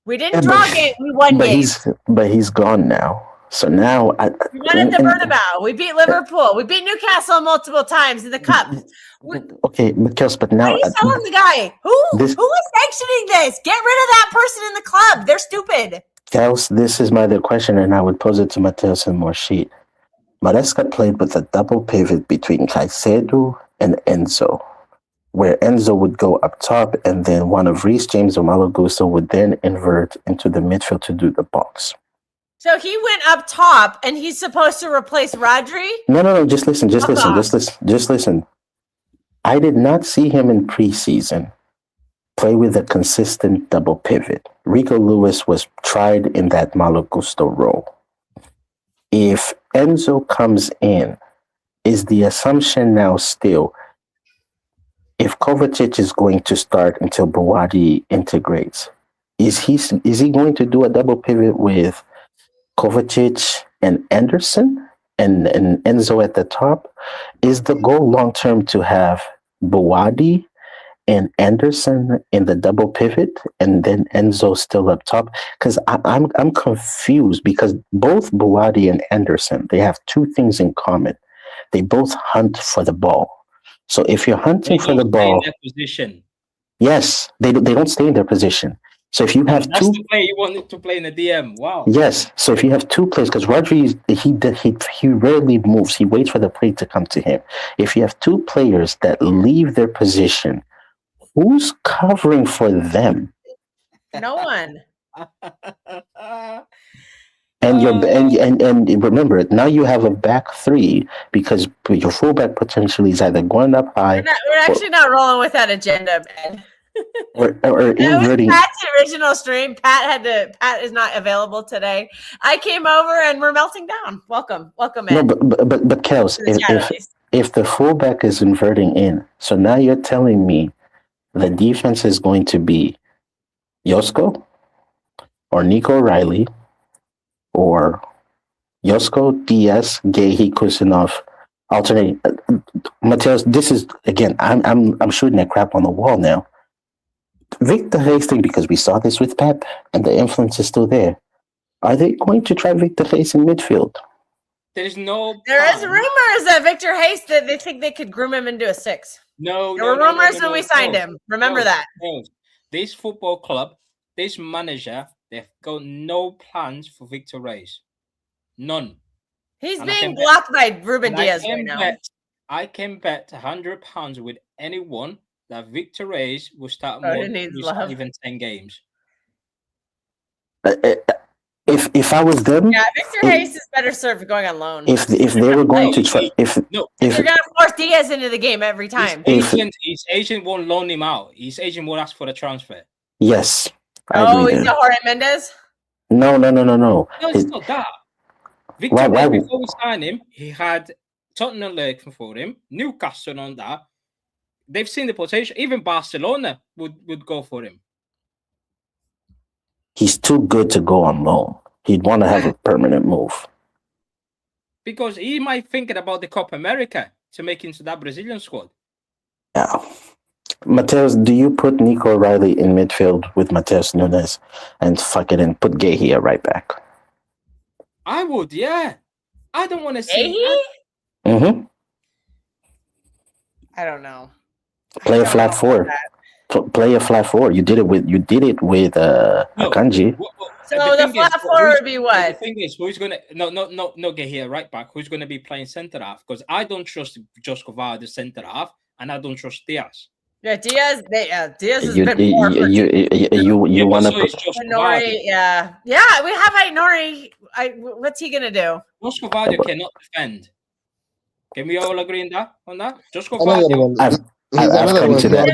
We didn't draw games. We won games.
But he's gone now. So now
we won at the Bernabeu. We beat Liverpool. We beat Newcastle multiple times in the cup.
Okay, Kels, but now
why are you selling the guy? Who is sanctioning this? Get rid of that person in the club. They're stupid.
Kels, this is my other question, and I would pose it to Matheus and Morsheed. Maresca played with a double pivot between Caicedo and Enzo, where Enzo would go up top, and then one of Reece James or Malo Gusto would then invert into the midfield to do the box.
So he went up top, and he's supposed to replace Rodri?
No. Just listen. I did not see him in preseason play with a consistent double pivot. Rico Lewis was tried in that Malo Gusto role. If Enzo comes in, is the assumption now still, if Kovacic is going to start until Buwadi integrates, is he going to do a double pivot with Kovacic and Anderson and Enzo at the top? Is the goal long term to have Buwadi and Anderson in the double pivot and then Enzo still up top? Because I'm confused, because both Buwadi and Anderson, they have 2 things in common. They both hunt for the ball. So if you're hunting for the ball, yes, they don't stay in their position. So if you have
that's the play you wanted to play in the DM. Wow.
Yes. So if you have 2 players, because Rodri he rarely moves. He waits for the play to come to him. If you have 2 players that leave their position, who's covering for them?
No one.
And and remember, now you have a back three because your fullback potentially is either going up high.
We're actually not rolling with that agenda, Ben.
or
That
inverting.
was Pat's original stream. Pat is not available today. I came over and we're melting down. Welcome,
No,
Ed.
but Kels, if the fullback is inverting in, so now you're telling me the defense is going to be Yosko or Nico Riley or Yosko, Diaz, Gahey, Kusinov, alternate. Mateos, this is again. I'm shooting that crap on the wall now. Victor Hastings, because we saw this with Pep, and the influence is still there. Are they going to try Victor Hastings in midfield?
There is rumors that Victor Hastings that they think they could groom him into a 6. There were rumors when we signed him. Remember that.
This football club, this manager, they've got no plans for Victor Reis. None.
He's being blocked by Ruben Diaz right now.
I can bet £100 with anyone that Victor Reis will start more than even 10 games.
If I was them,
Victor Hayes is better served going on loan.
If they were going to try, if
they're going to force Diaz into the game every time.
His agent won't loan him out. His agent will ask for a transfer.
Yes.
He's a Jorge Mendes?
No.
No, it's not that. Victor Reis, before we signed him, he had Tottenham looking for him, Newcastle on that. They've seen the potential. Even Barcelona would go for him.
He's too good to go on loan. He'd want to have a permanent move.
Because he might thinking about the Copa America to make into that Brazilian squad.
Yeah. Mateus, do you put Nico Riley in midfield with Mateus Nunes and put Gahey right back?
I would, yeah. I don't want to see.
Mm-hmm.
I don't know.
Play a flat four. Play a flat four. You did it with Akanji.
So the flat four would be what?
The thing is, who's gonna not get here right back? Who's gonna be playing centre half? Because I don't trust Josko Vardy centre half, and I don't trust Diaz.
Yeah, Diaz has been
more. You want to put
Nori? Yeah. We have Nori. What's he gonna do?
Josko Vardy cannot defend. Can we all agree on that? Josko Vardy.
I've come to that.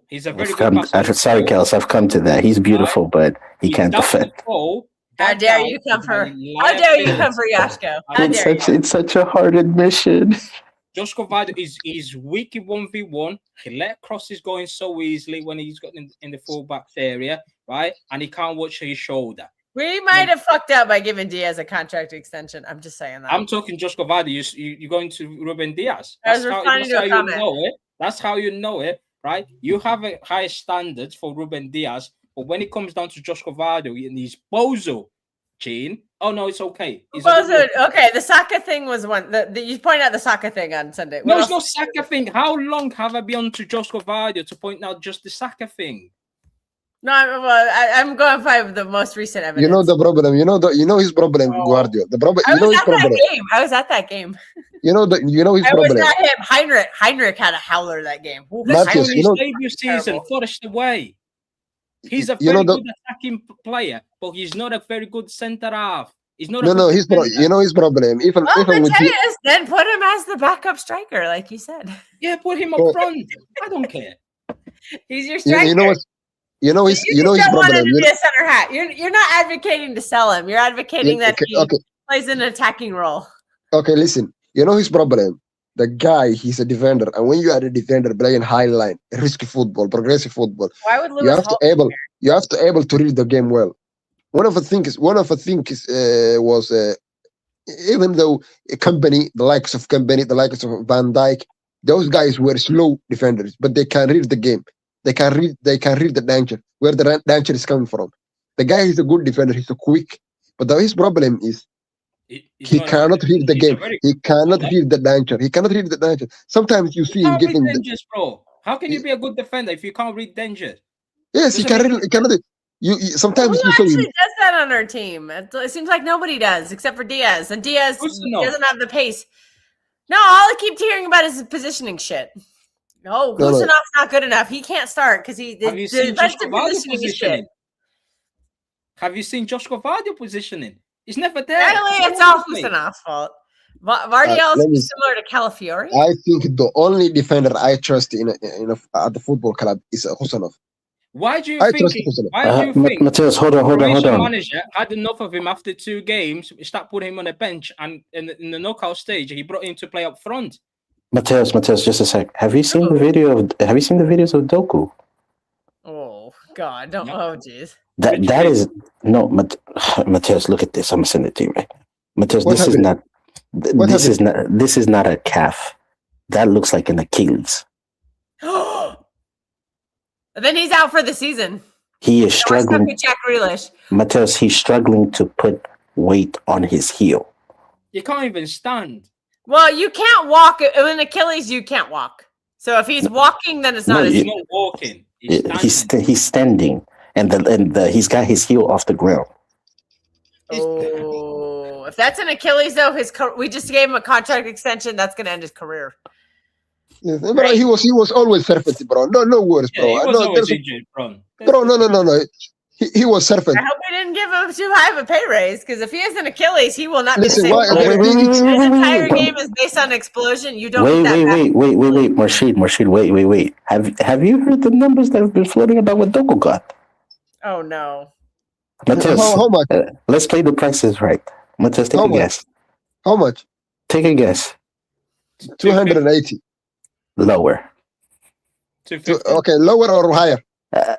He's a very good passer.
Sorry, Kels, I've come to that. He's beautiful, but he can't defend.
How dare you come for Yashko?
It's such a hard admission.
Josko Vardy is weak in 1v1. He let crosses going so easily when he's got in the fullback area, right? And he can't watch his shoulder.
We might have fucked up by giving Diaz a contract extension. I'm just saying that.
I'm talking Josko Vardy. You're going to Ruben Diaz.
That's how you
know it. That's how you know it, right? You have a high standards for Ruben Diaz, but when it comes down to Josko Vardy and his bozo gene, oh no, it's okay.
Okay, the Saka thing was one. You pointed out the Saka thing on Sunday.
No, it's not Saka thing. How long have I been on to Josko Vardy to point out just the Saka thing?
No, I'm going by the most recent evidence.
You know the problem. You know his problem, Guardiola. The problem.
I was at that game.
You know his problem.
I was not him. Heinrich had a howler that game.
Matthews, debut season flourished away. He's a very good attacking player, but he's not a very good centre half. He's not.
No, his problem. You know his problem.
Then put him as the backup striker, like you said.
Yeah, put him up front. I don't care.
He's your striker.
You know his problem.
To be a center hat. You're not advocating to sell him. You're advocating that he plays an attacking role.
Okay, listen. You know his problem. The guy, he's a defender, and when you are a defender playing high line, risky football, progressive football,
why would Lewis
you have to able to read the game well. One of the things was even though the likes of Van Dijk, those guys were slow defenders, but they can read the game. They can read the danger, where the danger is coming from. The guy is a good defender. He's a quick, but his problem is he cannot read the game. He cannot read the danger. He cannot read the danger. Sometimes you see him getting
dangers, bro. How can you be a good defender if you can't read danger?
Yes, he can read. He cannot. Sometimes
who actually does that on our team? It seems like nobody does except for Diaz, and Diaz doesn't have the pace. No, all I keep hearing about is positioning shit. No, Gustanov's not good enough. He can't start because the defensive positioning is shit.
Have you seen Joshua Vardy positioning? He's never there.
Apparently, it's all Husanav's fault. Vardy is similar to Calafiori.
I think the only defender I trust at the football club is Husanov.
Why do you think?
Matthias, hold on.
Manager had enough of him after 2 games. Start putting him on a bench, and in the knockout stage, he brought him to play up front.
Matthias, just a sec. Have you seen the videos of Doku?
Oh God! Don't. Oh jeez.
That is no, Matthias. Look at this. I'm gonna send it to you, right? Matthias, this is not a calf. That looks like an Achilles.
Then he's out for the season.
He is struggling.
With Jack Grealish.
Matthias, he's struggling to put weight on his heel.
You can't even stand.
Well, you can't walk. In Achilles, you can't walk. So if he's walking, then it's not.
He's not walking.
He's standing, and he's got his heel off the ground.
Oh, if that's an Achilles, though, we just gave him a contract extension. That's going to end his career.
Yes, but he was always perfect, bro. No worries, bro.
Yeah, he was always injured, bro.
Bro, no. He was perfect.
I hope we didn't give him too high of a pay raise, because if he has an Achilles, he will not be the same. His entire game is based on explosion. You don't
wait, Marshid, wait. Have you heard the numbers that have been floating about what Doku got?
Oh no.
Matthias,
how much?
Let's play the prices right. Matthias, take a guess.
How much?
Take a guess.
280.
Lower.
250.
Okay, lower or higher?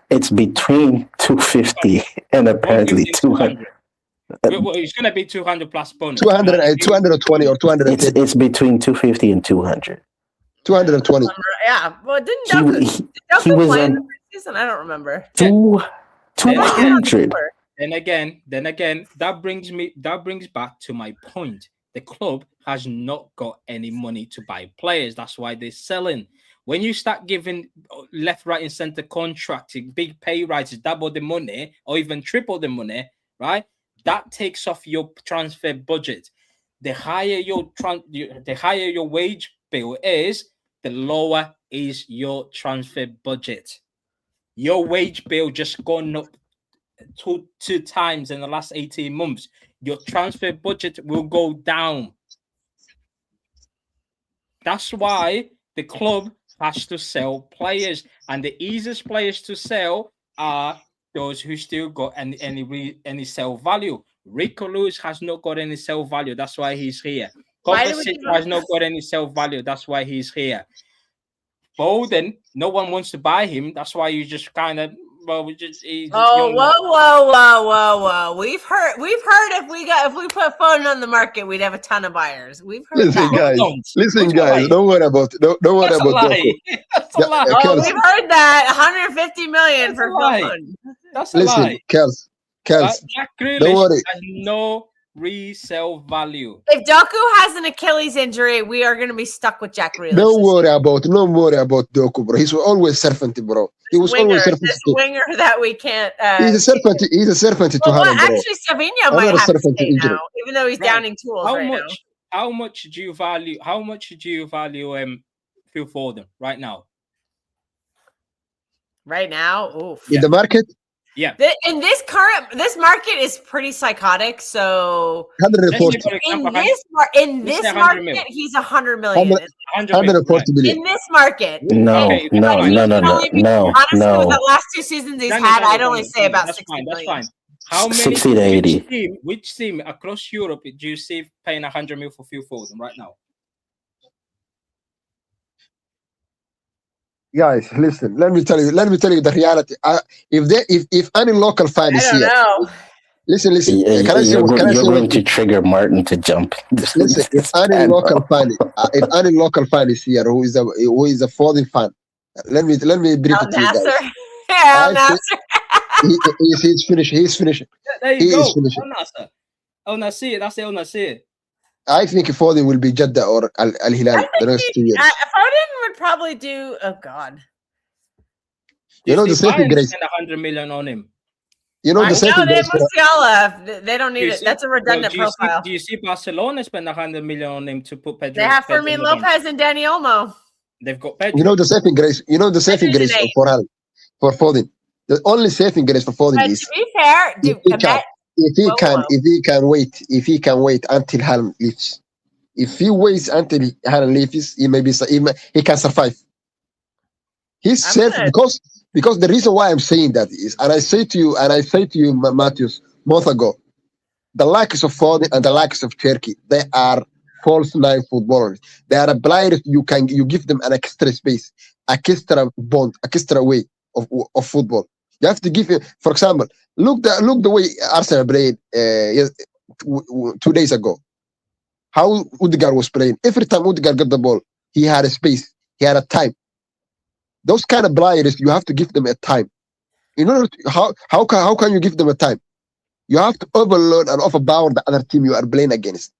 It's between 250 and apparently 200.
Well, it's going to be 200 plus bonus.
220 or 230.
It's between 250 and 200.
220.
Yeah. Well, didn't Doku play in the season? I don't remember.
200.
Then again, that brings back to my point. The club has not got any money to buy players. That's why they're selling. When you start giving left, right, and center contracting, big pay rises, double the money, or even triple the money, right? That takes off your transfer budget. The higher your wage bill is, the lower is your transfer budget. Your wage bill just gone up two times in the last 18 months. Your transfer budget will go down. That's why the club has to sell players, and the easiest players to sell are those who still got any sell value. Rico Lewis has not got any sell value. That's why he's here. Kovacic has not got any sell value. That's why he's here. Foden, no one wants to buy him. That's why you just kind of whoa. We've
heard if we put Foden on the market, we'd have a ton of buyers. We've heard
Listen, guys, don't worry about Doku.
That's a lie.
We've heard that 150 million for Foden.
That's a lie.
Kels,
Jack Grealish
don't worry.
has no resale value.
If Doku has an Achilles injury, we are going to be stuck with Jack Grealish.
Don't worry about Doku, bro. He's always serpent, bro. He was always serpent.
This winger that we can't.
He's a serpent. He's a serpent to Haaland, bro.
Actually, Savinho might have to stay now, even though he's downing tools now.
How much do you value? How much do you value Phil Foden right now?
Right now, oof.
In the market.
Yeah. In this market is pretty psychotic. So
140.
In this market, he's 100 million.
140 million.
In this market.
No.
Honestly, with the last 2 seasons he's had, I'd only say about 60 million.
That's fine. How many
60 to 80.
Which team across Europe do you see paying 100 million for Phil Foden right now?
Guys, listen. Let me tell you the reality. If any local fan is here, listen.
You're going to trigger Martin to jump.
Listen, if any local fan is here who is a Foden fan, let me brief it to you guys.
Yeah,
he's finishing.
There you go. El Nasir. That's El Nasir.
I think Foden will be Jeddah or Al Hilal the next 2 years.
Foden would probably do. Oh God!
You know the saving grace.
Spend 100 million on him.
You know the saving grace.
Musiala. They don't need it. That's a redundant profile.
Do you see Barcelona spend 100 million on him to put Pedro?
They have Fermin Lopez and Dani Olmo.
They've got Pedro.
You know the saving grace. For Foden. The only saving grace for Foden
But
is
to be fair, dude,
if he can wait until Haaland leaves. If he waits until Haaland leaves, he can survive. He's safe because the reason why I'm saying that is, and I say to you, Matthews, month ago, the likes of Foden and the likes of Turkey, they are false nine footballers. They are players you give them an extra space, an extra bond, an extra way of football. You have to give him, for example, look the way Arsenal played 2 days ago. How Odegaard was playing. Every time Odegaard got the ball, he had a space, he had a time. Those kind of players, you have to give them a time. In order to, how can you give them a time? You have to overload and overpower the other team you are playing against.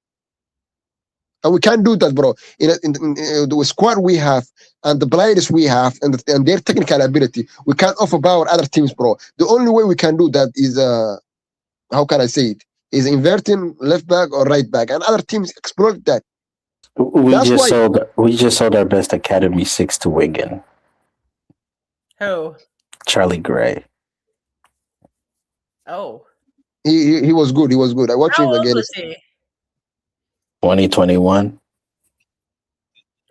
And we can't do that, bro. In the squad we have and the players we have and their technical ability, we can't overpower other teams, bro. The only way we can do that is, how can I say it? Is inverting left back or right back. And other teams exploit that.
We just sold our best Academy 6 to Wigan.
Who?
Charlie Gray.
Oh.
He was good. He was good. I watched him again.
Was he?
2021.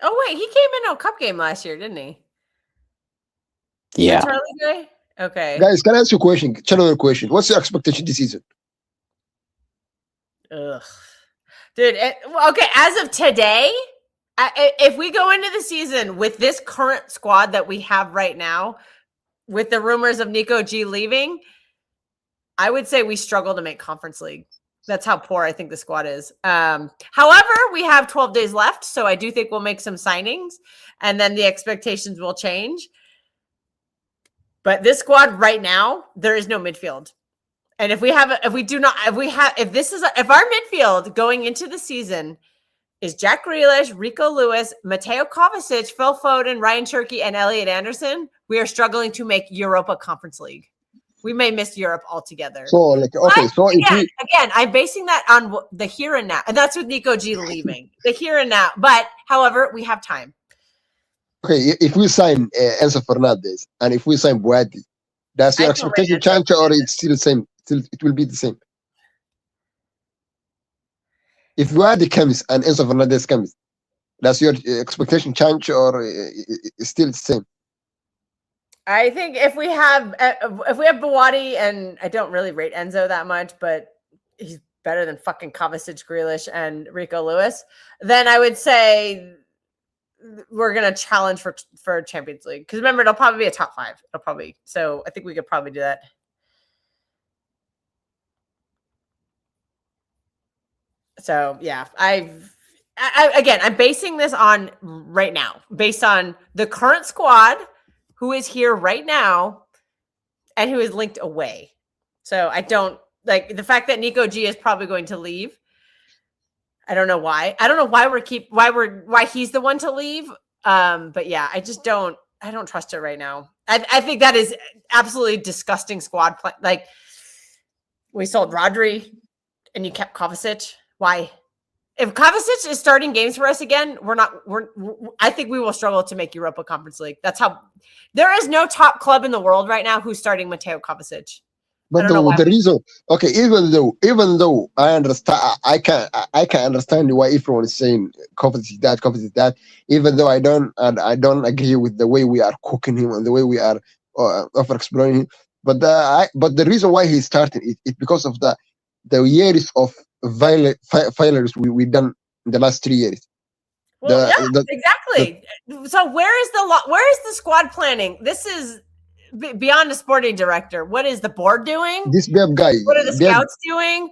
Oh wait, he came in a cup game last year, didn't he?
Yeah.
Charlie Gray? Okay.
Guys, can I ask you a question? Another question. What's your expectation this season?
Ugh. Dude, okay, as of today, if we go into the season with this current squad that we have right now, with the rumors of Nico G leaving, I would say we struggle to make Conference League. That's how poor I think the squad is. However, we have 12 days left, so I do think we'll make some signings, and then the expectations will change. But this squad right now, there is no midfield. And if our midfield going into the season is Jack Grealish, Rico Lewis, Mateo Kovacic, Phil Foden, Ryan Cherky, and Elliot Anderson, we are struggling to make Europa Conference League. We may miss Europe altogether.
So,
again, I'm basing that on the here and now, and that's with Nico G leaving. The here and now. But, however, we have time.
Okay, if we sign Enzo Fernandez and if we sign Boadi, does your expectation change or it's still the same? It will be the same. If Boadi comes and Enzo Fernandez comes, does your expectation change or it's still the same?
I think if we have Boadi, and I don't really rate Enzo that much, but he's better than fucking Kovacic, Grealish, and Rico Lewis, then I would say we're gonna challenge for Champions League. Because remember, it'll probably be a top 5. So I think we could probably do that. So yeah, I'm basing this on right now, based on the current squad, who is here right now, and who is linked away. So I don't like the fact that Nico G is probably going to leave. I don't know why. I don't know why he's the one to leave. But yeah, I don't trust it right now. I think that is absolutely disgusting squad play. Like, we sold Rodri and you kept Kovacic. Why? If Kovacic is starting games for us again, I think we will struggle to make Europa Conference League. That's how. There is no top club in the world right now who's starting Mateo Kovacic.
But the reason, okay, even though I understand, I can understand why everyone is saying Kovacic that. Even though I don't agree with the way we are cooking him and the way we are over exploring him. But the reason why he's starting is because of the years of failures we done in the last 3 years.
Well, exactly. So where is the squad planning? This is beyond a sporting director. What is the board doing?
This Beb guy.
What are the scouts doing?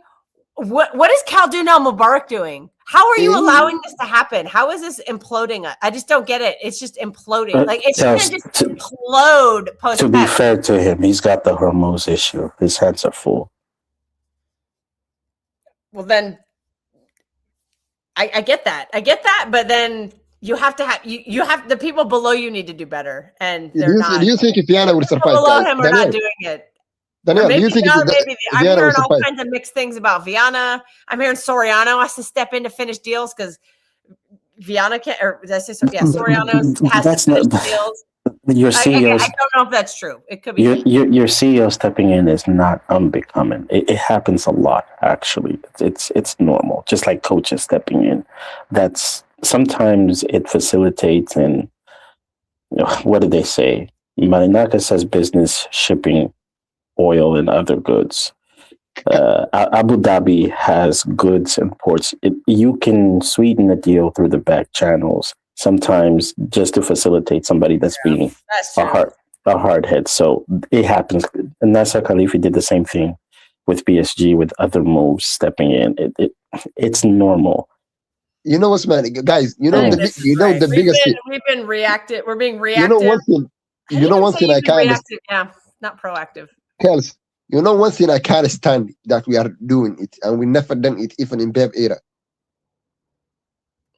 What is Khaldun Al-Mubarak doing? How are you allowing this to happen? How is this imploding? I just don't get it. It's just imploding. Like, it's going to just implode post.
To be fair to him, he's got the Hormuz issue. His hands are full.
Well, then I get that. But then you have to have the people below you need to do better, and they're not.
Do you think if Viana would surprise
below him are not doing it?
Daniel, do you think
I'm hearing all kinds of mixed things about Viana. I'm hearing Soriano has to step in to finish deals because Viana can't. Or did I say so? Yeah, Soriano has to finish deals.
Your CEO,
I don't know if that's true. It could be.
Your CEO stepping in is not unbecoming. It happens a lot, actually. It's normal. Just like coaches stepping in, that's sometimes it facilitates. And what do they say? Marinaka says business shipping oil and other goods. Abu Dhabi has goods and ports. You can sweeten a deal through the back channels sometimes just to facilitate somebody that's being a hard head. So it happens. And Nasser Khalifi did the same thing with PSG with other moves stepping in. It's normal.
You know what's man, guys? You know the biggest thing.
We've been reactive. We're being reactive.
You know one thing. You know one thing I can't.
Yeah, not proactive.
Kels, you know one thing I can't stand that we are doing it, and we never done it even in Bev era.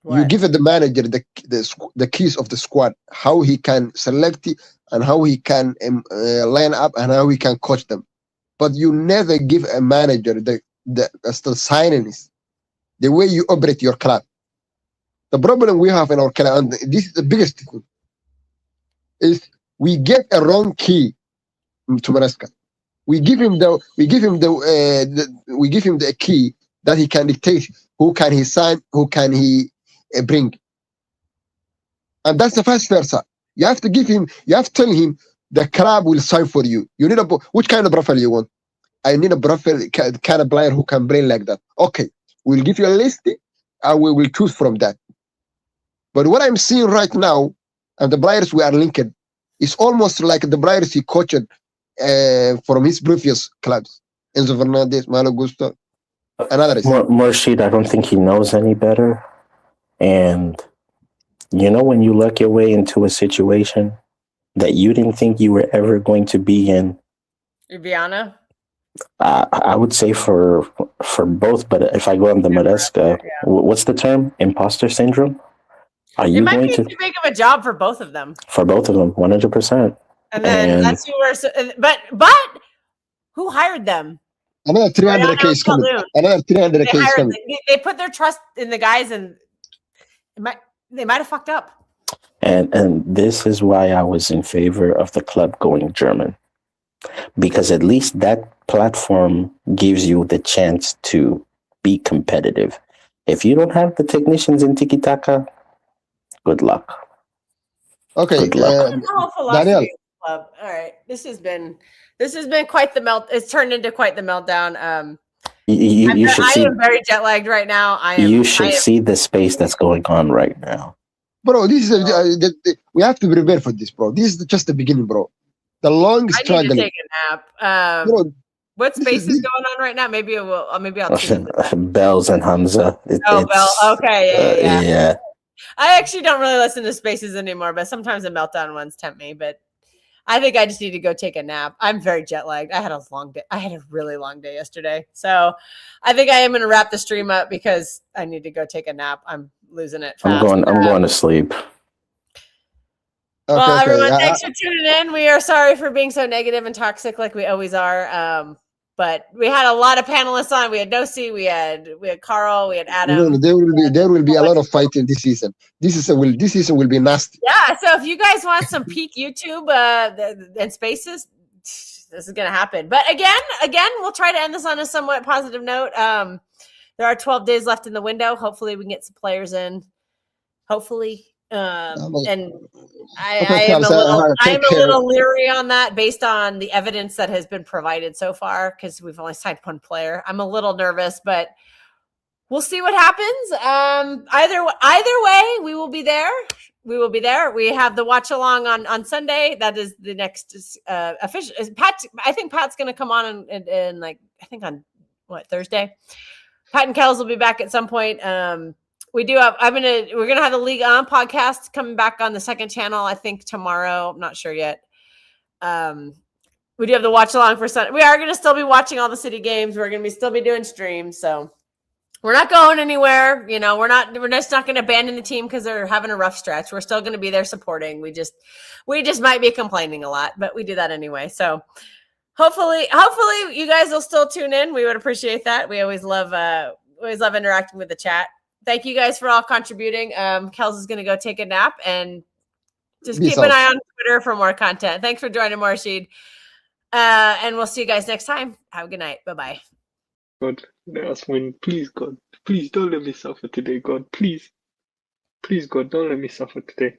What? You give the manager the keys of the squad, how he can select it and how he can line up and how he can coach them, but you never give a manager the signings, the way you operate your club. The problem we have in our club, and this is the biggest thing, is we get a wrong key to Maresca. We give him the key that he can dictate who can he sign, who can he bring, and that's the vice versa. You have to give him. You have to tell him the club will sign for you. You need which kind of profile you want. I need a profile kind of player who can bring like that. Okay, we'll give you a list, and we will choose from that. But what I'm seeing right now, and the players we are linked, is almost like the players he coached from his previous clubs. Enzo Fernandez, Malo Gusto, and others.
Murshid, I don't think he knows any better. And when you luck your way into a situation that you didn't think you were ever going to be in.
Ibiana?
I would say for both, but if I go on the Maresca, what's the term? Imposter syndrome?
It might be too big of a job for both of them.
For both of them, 100%.
And then that's who but who hired them?
Another 300K is coming. Another 300K is coming.
They put their trust in the guys, and they might have fucked up.
And this is why I was in favor of the club going German, because at least that platform gives you the chance to be competitive. If you don't have the technicians in Tiki Taka, good luck.
Okay,
Daniel. All right, this has been quite the melt. It's turned into quite the meltdown. I am very jet lagged right now.
You should see the space that's going on right now,
bro. This is we have to be prepared for this, bro. This is just the beginning, bro. The long struggle.
I need to take a nap. What space is going on right now? Maybe I'll tune in.
Bells and Hamza.
Bell. Okay,
yeah.
I actually don't really listen to spaces anymore, but sometimes the meltdown ones tempt me. But I think I just need to go take a nap. I'm very jet lagged. I had a long day. I had a really long day yesterday. So I think I am going to wrap the stream up because I need to go take a nap. I'm losing it fast.
I'm going to sleep.
Well, everyone, thanks for tuning in. We are sorry for being so negative and toxic like we always are. But we had a lot of panelists on. We had Nossi, we had Carl, we had Adam.
There will be a lot of fighting this season. This season will be nasty.
Yeah. So if you guys want some peak YouTube and spaces, this is gonna happen. But again, we'll try to end this on a somewhat positive note. There are 12 days left in the window. Hopefully, we can get some players in. Hopefully. And I am a little leery on that based on the evidence that has been provided so far, because we've only signed one player. I'm a little nervous, but we'll see what happens. Either way, we will be there. We have the watch along on Sunday. That is the next official. Pat, I think Pat's going to come on in like I think on Thursday. Pat and Kels will be back at some point. We're gonna have the League On podcast coming back on the second channel, I think tomorrow. I'm not sure yet. We do have the watch along for Sunday. We are gonna still be watching all the city games. We're gonna still be doing streams, so we're not going anywhere. We're just not gonna abandon the team because they're having a rough stretch. We're still gonna be there supporting. We just might be complaining a lot, but we do that anyway. So hopefully you guys will still tune in. We would appreciate that. We always love interacting with the chat. Thank you guys for all contributing. Kels is going to go take a nap, and Just keep an eye on Twitter for more content. Thanks for joining, Morshid. And we'll see you guys next time. Have a good night. Bye-bye.
God, let us win. Please, God. Please don't let me suffer today, God. Please. Please, God, don't let me suffer today.